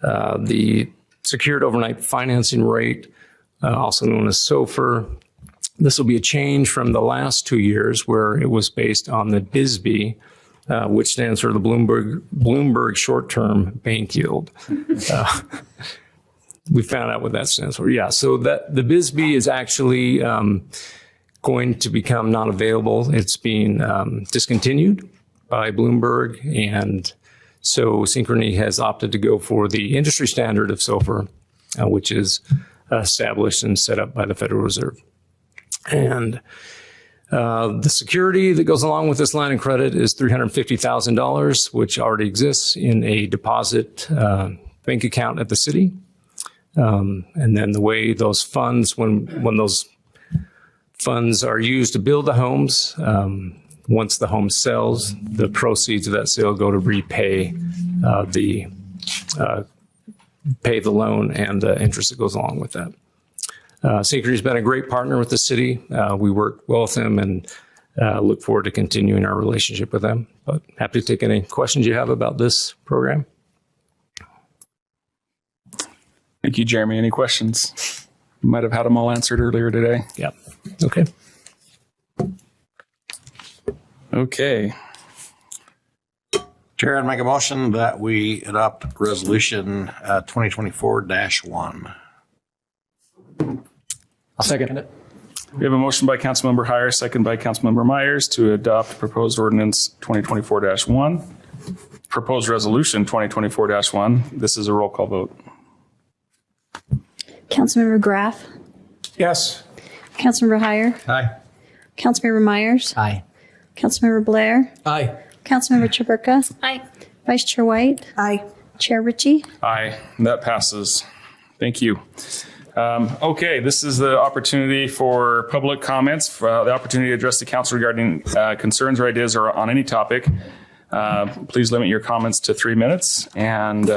the secured overnight financing rate, also known as SOFR. This will be a change from the last 2 years where it was based on the BSBY, which stands for the Bloomberg Short-Term Bank Yield. We found out what that stands for. Yeah, so the BSBY is actually going to become not available. It's being discontinued by Bloomberg, and so Synchrony has opted to go for the industry standard of SOFR, which is established and set up by the Federal Reserve. And the security that goes along with this line of credit is $350,000, which already exists in a deposit bank account at the city. And then the way those funds, when those funds are used to build the homes, once the home sells, the proceeds of that sale go to repay pay the loan and the interest that goes along with that. Synchrony's been a great partner with the city. We work well with them and look forward to continuing our relationship with them. But happy to take any questions you have about this program. Thank you, Jeremy. Any questions? You might have had them all answered earlier today. Yeah. Okay. Okay. Chair, I'd make a motion that we adopt resolution 2024-1. I'll second it. We have a motion by Councilmember Heyer, second by Councilmember Myers to adopt proposed ordinance 2024-1. Proposed resolution 2024-1. This is a roll call vote. Councilmember Graff. Yes. Councilmember Heyer. Aye. Councilmember Myers. Aye. Councilmember Blair. Aye. Councilmember Chaburka. Aye. Vice Chair White. Aye. Chair Ritchie. Aye. That passes. Thank you. Okay, this is the opportunity for public comments, for the opportunity to address the council regarding concerns or ideas or on any topic. Please limit your comments to 3 minutes, and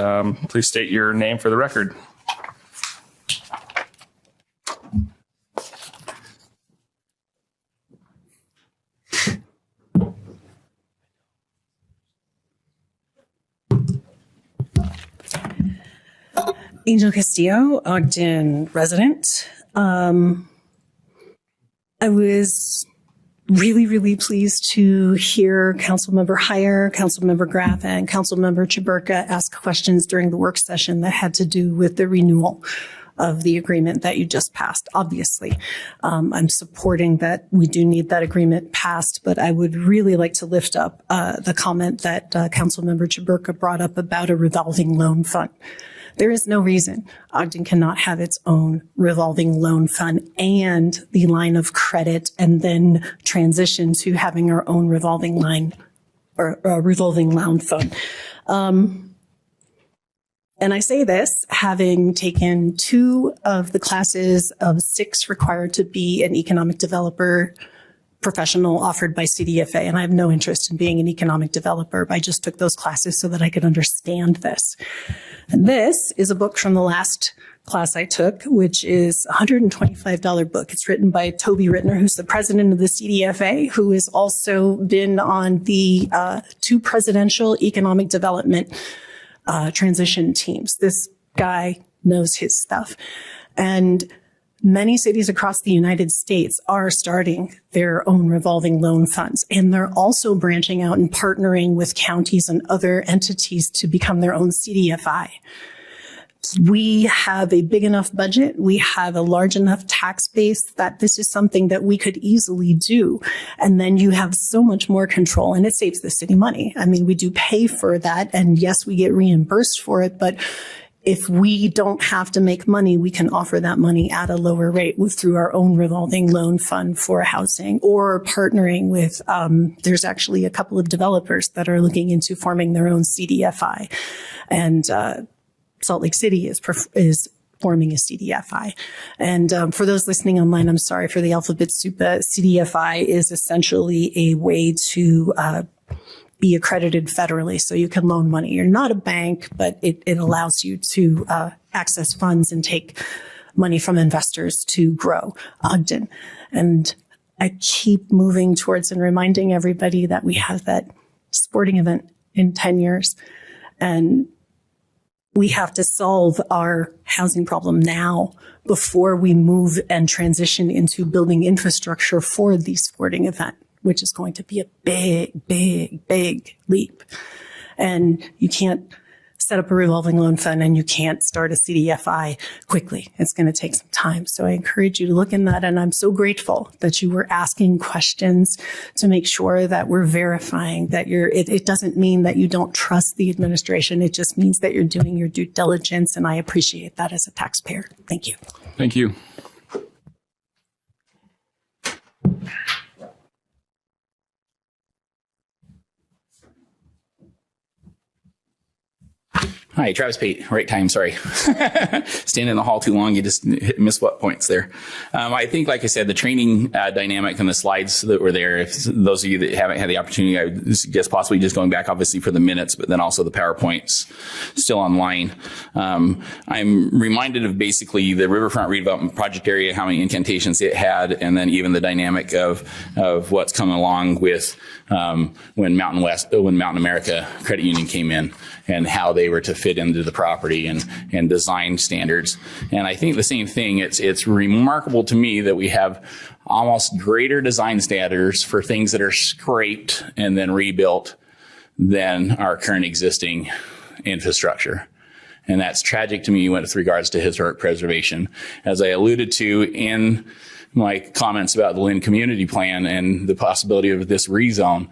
please state your name for the record. Angel Castillo, Ogden resident. I was really pleased to hear Councilmember Heyer, Councilmember Graff, and Councilmember Chaburka ask questions during the work session that had to do with the renewal of the agreement that you just passed. Obviously, I'm supporting that we do need that agreement passed, but I would really like to lift up the comment that Councilmember Chaburka brought up about a revolving loan fund. There is no reason Ogden cannot have its own revolving loan fund and the line of credit and then transition to having our own revolving line or revolving loan fund. And I say this having taken 2 of the classes of 6 required to be an economic developer professional offered by CDFA. And I have no interest in being an economic developer. I just took those classes so that I could understand this. And this is a book from the last class I took, which is a $125 book. It's written by Toby Rittner, who's the president of the CDFA, who has also been on the 2 presidential economic development transition teams. This guy knows his stuff. And many cities across the United States are starting their own revolving loan funds, and they're also branching out and partnering with counties and other entities to become their own CDFI. We have a big enough budget. We have a large enough tax base that this is something that we could easily do. And then you have so much more control, and it saves the city money. I mean, we do pay for that, and yes, we get reimbursed for it, but if we don't have to make money, we can offer that money at a lower rate through our own revolving loan fund for housing, or partnering with, there's actually a couple of developers that are looking into forming their own CDFI. And Salt Lake City is forming a CDFI. And for those listening online, I'm sorry for the alphabet soup. CDFI is essentially a way to be accredited federally, so you can loan money. You're not a bank, but it allows you to access funds and take money from investors to grow Ogden. And I keep moving towards and reminding everybody that we have that sporting event in 10 years. And we have to solve our housing problem now before we move and transition into building infrastructure for the sporting event, which is going to be a big, big, big leap. And you can't set up a revolving loan fund and you can't start a CDFI quickly. It's going to take some time. So I encourage you to look in that. And I'm so grateful that you were asking questions to make sure that we're verifying that it doesn't mean that you don't trust the administration. It just means that you're doing your due diligence. And I appreciate that as a taxpayer. Thank you. Thank you. Hi, Travis Pate. Right time, sorry. Standing in the hall too long, you just miss what points there. I think, like I said, the training dynamic and the slides that were there, if those of you that haven't had the opportunity, I would suggest possibly just going back, obviously, for the minutes, but then also the PowerPoints still online. I'm reminded of basically the Riverfront Redevelopment Project area, how many incantations it had, and then even the dynamic of what's coming along with when Mountain America Credit Union came in, and how they were to fit into the property and design standards. And I think the same thing, it's remarkable to me that we have almost greater design standards for things that are scraped and then rebuilt than our current existing infrastructure. And that's tragic to me with regards to historic preservation. As I alluded to in my comments about the Lynn Community Plan and the possibility of this rezone,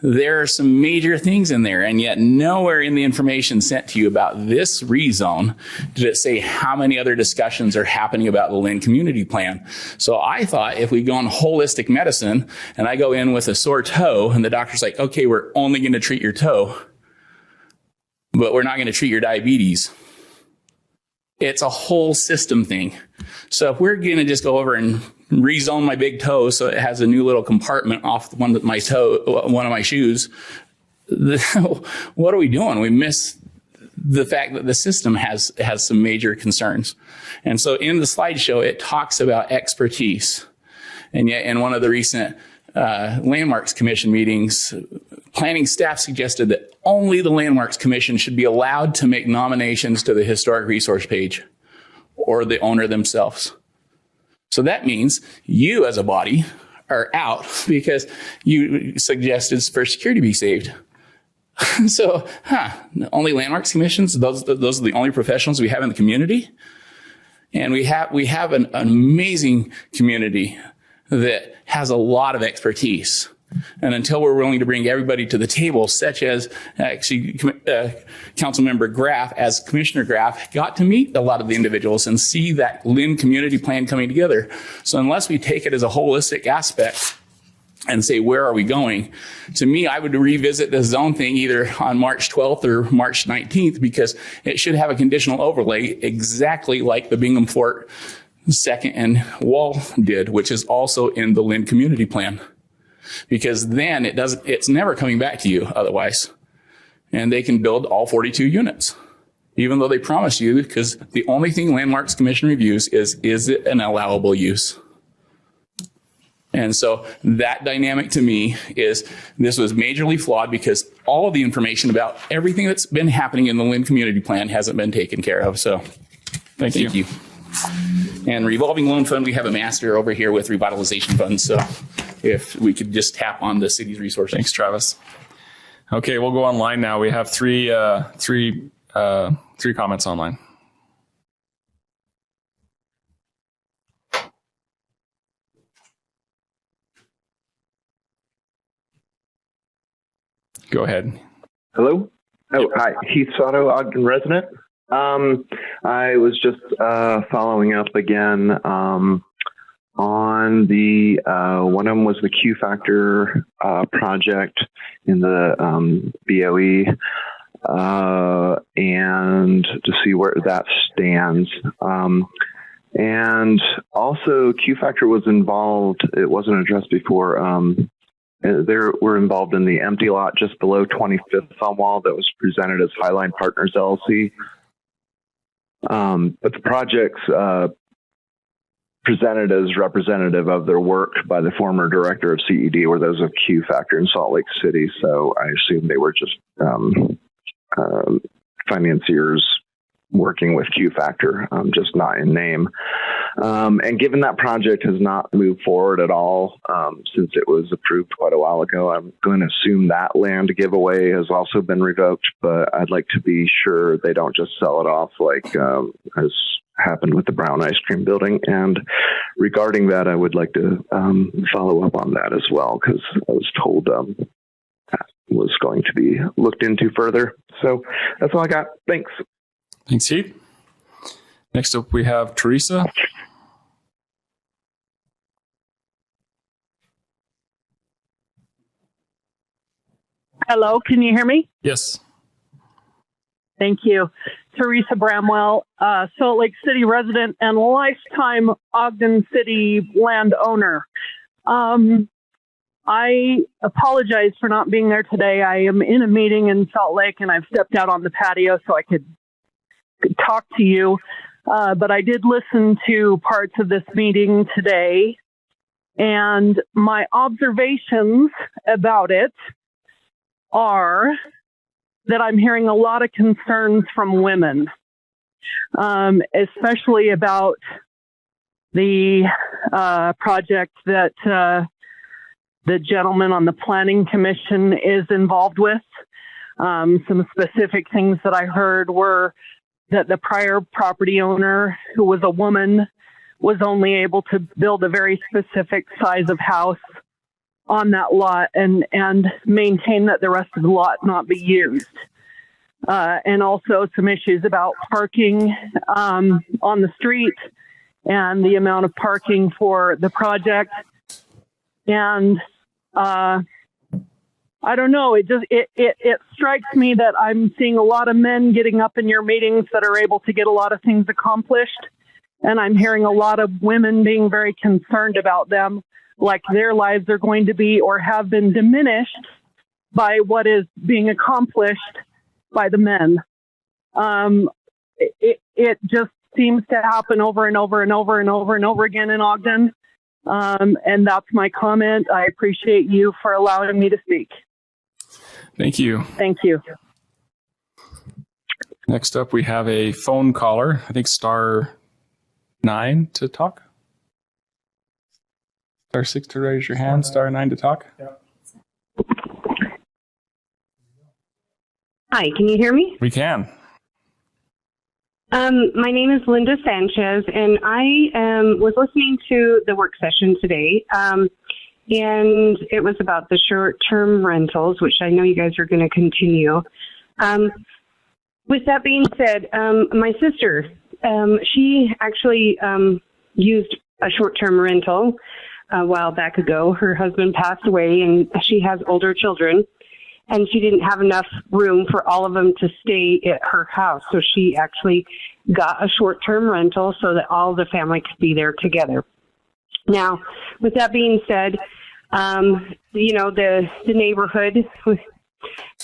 there are some major things in there, and yet nowhere in the information sent to you about this rezone did it say how many other discussions are happening about the Lynn Community Plan. So I thought if we go on holistic medicine and I go in with a sore toe and the doctor's like, okay, we're only going to treat your toe, but we're not going to treat your diabetes. It's a whole system thing. So if we're going to just go over and rezone my big toe so it has a new little compartment off one of my shoes, what are we doing? We miss the fact that the system has some major concerns. And so in the slideshow, it talks about expertise. And yet in one of the recent Landmarks Commission meetings, planning staff suggested that only the Landmarks Commission should be allowed to make nominations to the historic resource page, or the owner themselves. So that means you as a body are out because you suggested First Security be saved. So, only Landmarks Commissions, those are the only professionals we have in the community? And we have an amazing community that has a lot of expertise. And until we're willing to bring everybody to the table, such as actually Councilmember Graff, as Commissioner Graff, got to meet a lot of the individuals and see that Lynn community plan coming together. So unless we take it as a holistic aspect and say, where are we going? To me, I would revisit the zone thing either on March 12th or March 19th, because it should have a conditional overlay exactly like the Bingham Fort Second and Wall did, which is also in the Lynn community plan. Because then it's never coming back to you otherwise. And they can build all 42 units, even though they promise you, because the only thing Landmarks Commission reviews is it an allowable use? And so that dynamic to me is this was majorly flawed because all of the information about everything that's been happening in the Lynn community plan hasn't been taken care of. So thank you. And revolving loan fund, we have a master over here with revitalization funds. So if we could just tap on the city's resources. Thanks, Travis. Okay, we'll go online now. We have three comments online. Go ahead. Hello. Oh, hi. Heath Sato, Ogden resident. I was just following up again on the one of them was the Q Factor project in the BOE, and to see where that stands. And also, Q Factor was involved. It wasn't addressed before. They were involved in the empty lot just below 25th on Wall that was presented as Highline Partners LLC. But the project's presented as representative of their work by the former director of CED, or those of Q Factor in Salt Lake City. So I assume they were just financiers working with Q Factor, just not in name. And given that project has not moved forward at all since it was approved quite a while ago, I'm going to assume that land giveaway has also been revoked, but I'd like to be sure they don't just sell it off like has happened with the Brown Ice Cream Building. And regarding that, I would like to follow up on that as well, because I was told that was going to be looked into further. So that's all I got. Thanks. Thanks, Heath. Next up, we have Teresa. Hello, can you hear me? Yes. Thank you. Teresa Bramwell, Salt Lake City resident and lifetime Ogden City landowner. I apologize for not being there today. I am in a meeting in Salt Lake and I've stepped out on the patio so I could talk to you. But I did listen to parts of this meeting today, and my observations about it are that I'm hearing a lot of concerns from women, especially about the project that the gentleman on the Planning Commission is involved with. Some specific things that I heard were that the prior property owner, who was a woman, was only able to build a very specific size of house on that lot and maintain that the rest of the lot not be used. And also some issues about parking on the street and the amount of parking for the project. And I don't know. It strikes me that I'm seeing a lot of men getting up in your meetings that are able to get a lot of things accomplished. And I'm hearing a lot of women being very concerned about them, like their lives are going to be or have been diminished by what is being accomplished by the men. It just seems to happen over and over and over and over and over again in Ogden. And that's my comment. I appreciate you for allowing me to speak. Thank you. Thank you. Next up, we have a phone caller. I think star 9 to talk. Star 6 to raise your hand. Star 9 to talk. Hi, can you hear me? We can. My name is Linda Sanchez, and I was listening to the work session today, and it was about the short-term rentals, which I know you guys are going to continue. With that being said, my sister, she actually used a short-term rental a while back ago. Her husband passed away, and she has older children, and she didn't have enough room for all of them to stay at her house. So she actually got a short-term rental so that all the family could be there together. Now, with that being said, you know, the neighborhood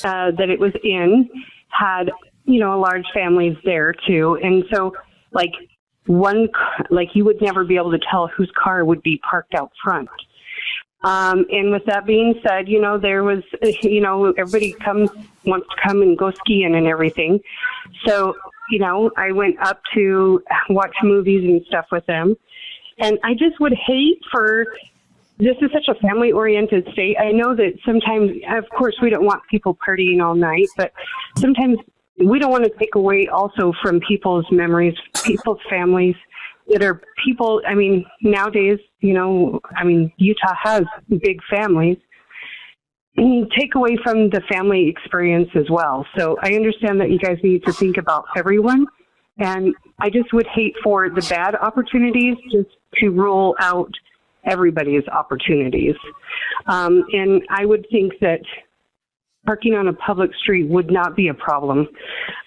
that it was in had, you know, large families there too. And so like you would never be able to tell whose car would be parked out front. And with that being said, you know, there was, you know, everybody wants to come and go skiing and everything. So, you know, I went up to watch movies and stuff with them. And I just would hate this is such a family-oriented state. I know that sometimes, of course, we don't want people partying all night, but sometimes we don't want to take away also from people's memories, people's families that are people. I mean, nowadays, you know, I mean, Utah has big families. And you take away from the family experience as well. So I understand that you guys need to think about everyone. And I just would hate for the bad opportunities just to rule out everybody's opportunities. And I would think that parking on a public street would not be a problem.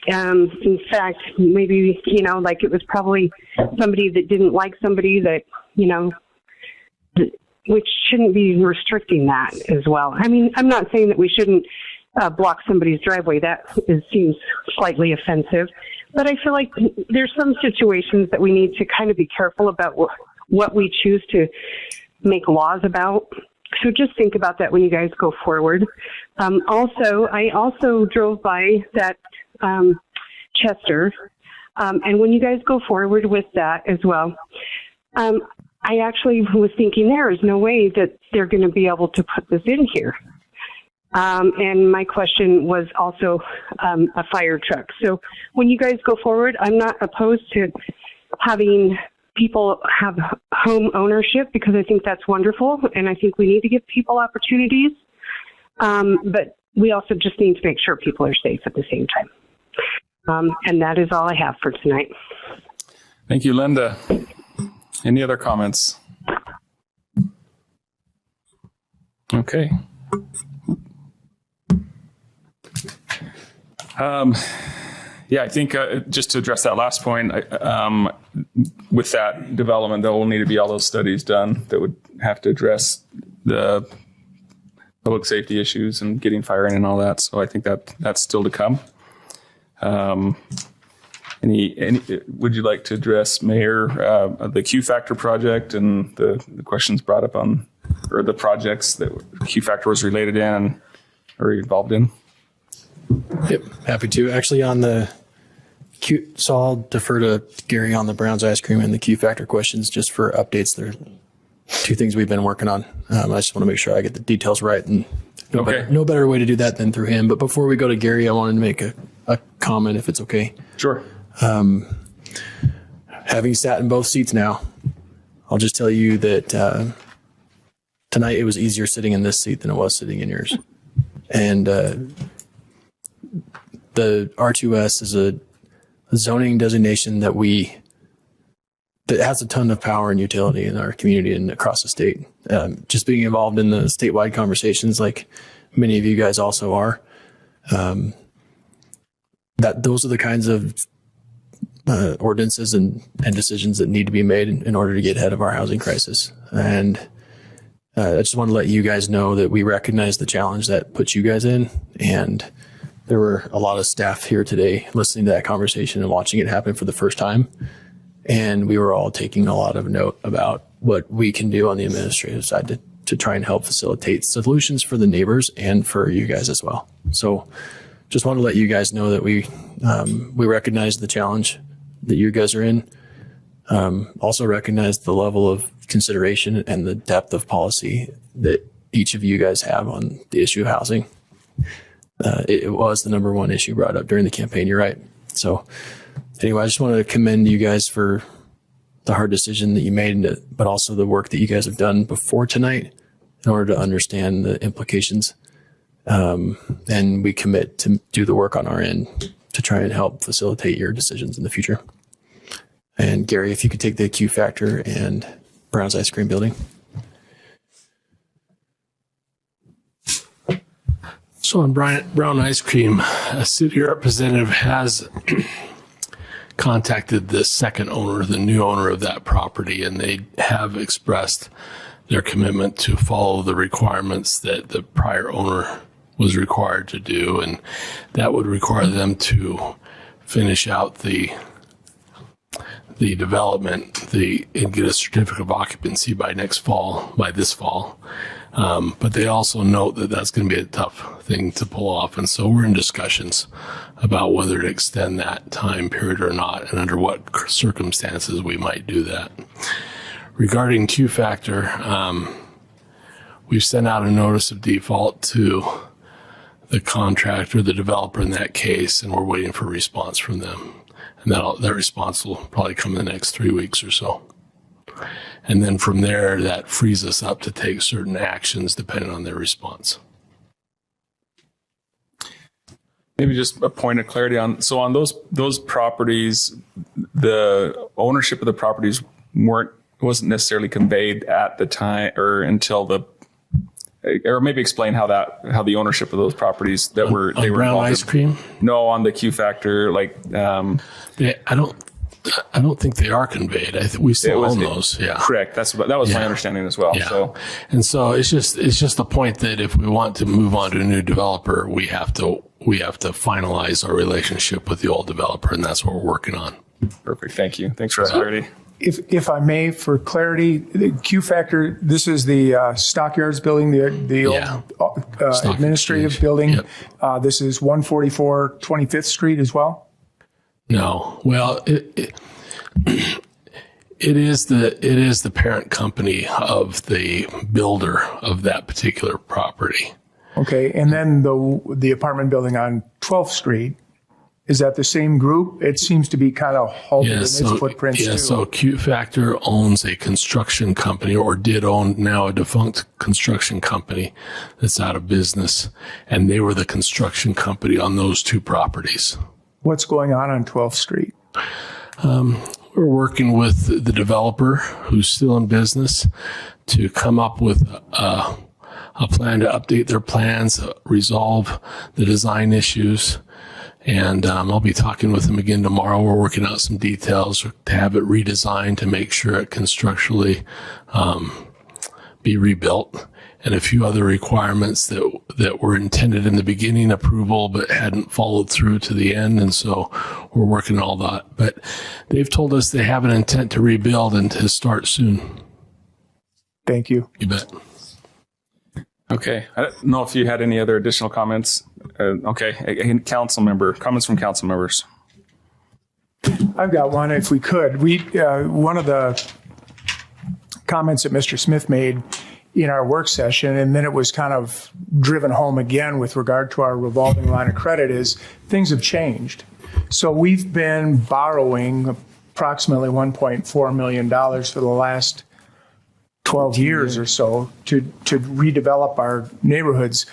In fact, maybe, you know, like it was probably somebody that didn't like somebody that, you know, which shouldn't be restricting that as well. I mean, I'm not saying that we shouldn't block somebody's driveway. That seems slightly offensive. But I feel like there's some situations that we need to kind of be careful about what we choose to make laws about. So just think about that when you guys go forward. Also, I also drove by that Chester, and when you guys go forward with that as well, I actually was thinking there is no way that they're going to be able to put this in here. And my question was also a fire truck. So when you guys go forward, I'm not opposed to having people have home ownership because I think that's wonderful, and I think we need to give people opportunities. But we also just need to make sure people are safe at the same time. And that is all I have for tonight. Thank you, Linda. Any other comments? Okay. Yeah, I think just to address that last point, with that development, there will need to be all those studies done that would have to address the public safety issues and getting fire in and all that. So I think that's still to come. Would you like to address, Mayor, the Q Factor project and the questions brought up on, or the projects that Q Factor was related in or involved in? Yep, happy to. Actually, on the Q, so I'll defer to Gary on the Brown's ice cream and the Q Factor questions just for updates. There are two things we've been working on. I just want to make sure I get the details right, and no better way to do that than through him. But before we go to Gary, I wanted to make a comment, if it's okay. Sure. Having sat in both seats now, I'll just tell you that tonight it was easier sitting in this seat than it was sitting in yours. And the R2S is a zoning designation that has a ton of power and utility in our community and across the state. Just being involved in the statewide conversations, like many of you guys also are, that those are the kinds of ordinances and decisions that need to be made in order to get ahead of our housing crisis. And I just want to let you guys know that we recognize the challenge that puts you guys in. And there were a lot of staff here today listening to that conversation and watching it happen for the first time. And we were all taking a lot of note about what we can do on the administrative side to try and help facilitate solutions for the neighbors and for you guys as well. So just want to let you guys know that we recognize the challenge that you guys are in. Also recognize the level of consideration and the depth of policy that each of you guys have on the issue of housing. It was the number one issue brought up during the campaign. You're right. So anyway, I just wanted to commend you guys for the hard decision that you made, but also the work that you guys have done before tonight in order to understand the implications. And we commit to do the work on our end to try and help facilitate your decisions in the future. And Gary, if you could take the Q Factor and Brown's Ice Cream Building. So on Brown Ice Cream, a city representative has contacted the second owner, the new owner of that property, and they have expressed their commitment to follow the requirements that the prior owner was required to do, and that would require them to finish out the development, and get a certificate of occupancy by this fall. But they also note that that's going to be a tough thing to pull off. And so we're in discussions about whether to extend that time period or not, and under what circumstances we might do that. Regarding Q Factor, we've sent out a notice of default to the contractor, the developer in that case, and we're waiting for a response from them. And that response will probably come in the next 3 weeks or so. And then from there, that frees us up to take certain actions depending on their response. Maybe just a point of clarity on those properties, the ownership of the properties wasn't necessarily conveyed at the time or until or maybe explain how the ownership of those properties they were Brown Ice Cream. No, on the Q Factor, I don't think they are conveyed. We still own those. Yeah, correct. That was my understanding as well. Yeah. So it's just the point that if we want to move on to a new developer, we have to finalize our relationship with the old developer, and that's what we're working on. Perfect. Thank you. Thanks for the clarity. If I may, for clarity, the Q Factor, this is the Stockyards building, the old administrative building. Yep. This is 144 25th Street as well? No. Well, it is the parent company of the builder of that particular property. Okay. And then the apartment building on 12th Street, is that the same group? It seems to be kind of halted in its footprints too. So Q Factor owns a construction company, or did own, now a defunct construction company that's out of business. And they were the construction company on those two properties. What's going on 12th Street? We're working with the developer who's still in business to come up with a plan to update their plans, resolve the design issues. And I'll be talking with them again tomorrow. We're working out some details to have it redesigned to make sure it can structurally be rebuilt, and a few other requirements that were intended in the beginning approval but hadn't followed through to the end. And so we're working on all that. But they've told us they have an intent to rebuild and to start soon. Thank you. You bet. Okay. I don't know if you had any other additional comments. Okay. Comments from council members. I've got one, if we could. One of the comments that Mr. Smith made in our work session, and then it was kind of driven home again with regard to our revolving line of credit, is things have changed. So we've been borrowing approximately $1.4 million for the last 12 years or so to redevelop our neighborhoods.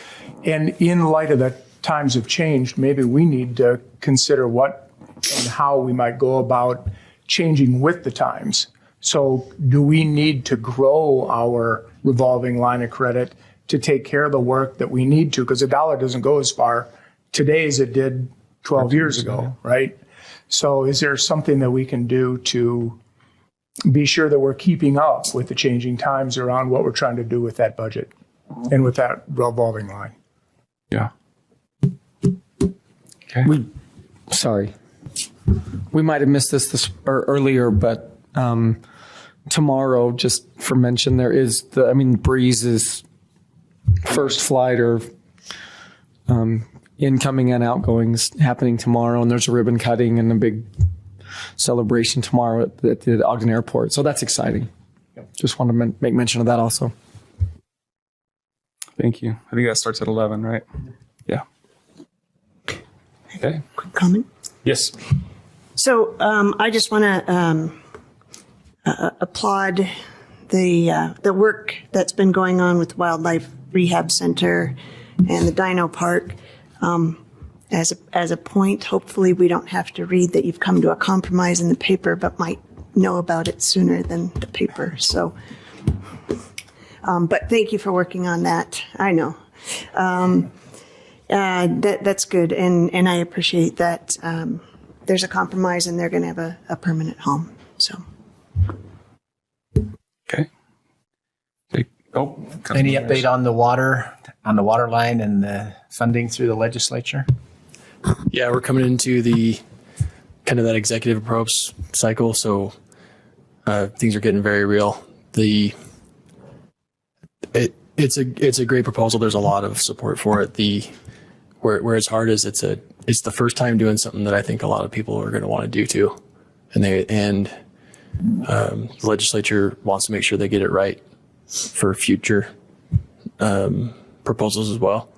And in light of the times have changed, maybe we need to consider what and how we might go about changing with the times. So do we need to grow our revolving line of credit to take care of the work that we need to? Because a dollar doesn't go as far today as it did 12 years ago, right? So is there something that we can do to be sure that we're keeping up with the changing times around what we're trying to do with that budget and with that revolving line? Yeah. Okay. Sorry. We might have missed this earlier, but tomorrow, just for mention, there is Breeze's first flight or incoming and outgoings happening tomorrow, and there's a ribbon cutting and a big celebration tomorrow at the Ogden Airport. So that's exciting. Just want to make mention of that also. Thank you. I think that starts at 11, right? Yeah. Okay. Quick comment. Yes. So I just want to applaud the work that's been going on with Wildlife Rehab Center and the Dino Park. As a point, hopefully we don't have to read that you've come to a compromise in the paper, but might know about it sooner than the paper. So, but thank you for working on that. I know. That's good, and I appreciate that there's a compromise and they're going to have a permanent home. So, okay. Any update on the water line and the funding through the legislature? Yeah, we're coming into the kind of that executive approach cycle, so things are getting very real. It's a great proposal. There's a lot of support for it. Where it's hard is it's the first time doing something that I think a lot of people are going to want to do too, and the legislature wants to make sure they get it right for future proposals as well,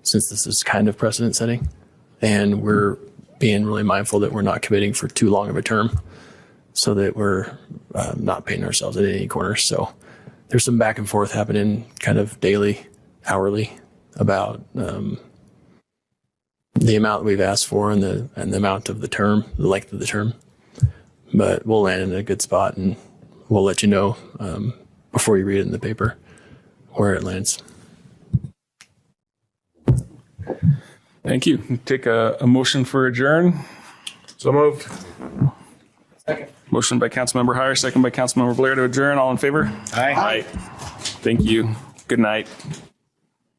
since this is kind of precedent setting, and we're being really mindful that we're not committing for too long of a term, so that we're not painting ourselves at any corners. So there's some back and forth happening kind of daily, hourly about the amount we've asked for and the amount of the term, the length of the term. But we'll land in a good spot, and we'll let you know before you read it in the paper where it lands. Thank you. Take a motion for adjourn. So moved. Second. Motion by Councilmember Heyer, second by Councilmember Blair to adjourn. All in favor? Aye. Aye. Thank you. Good night.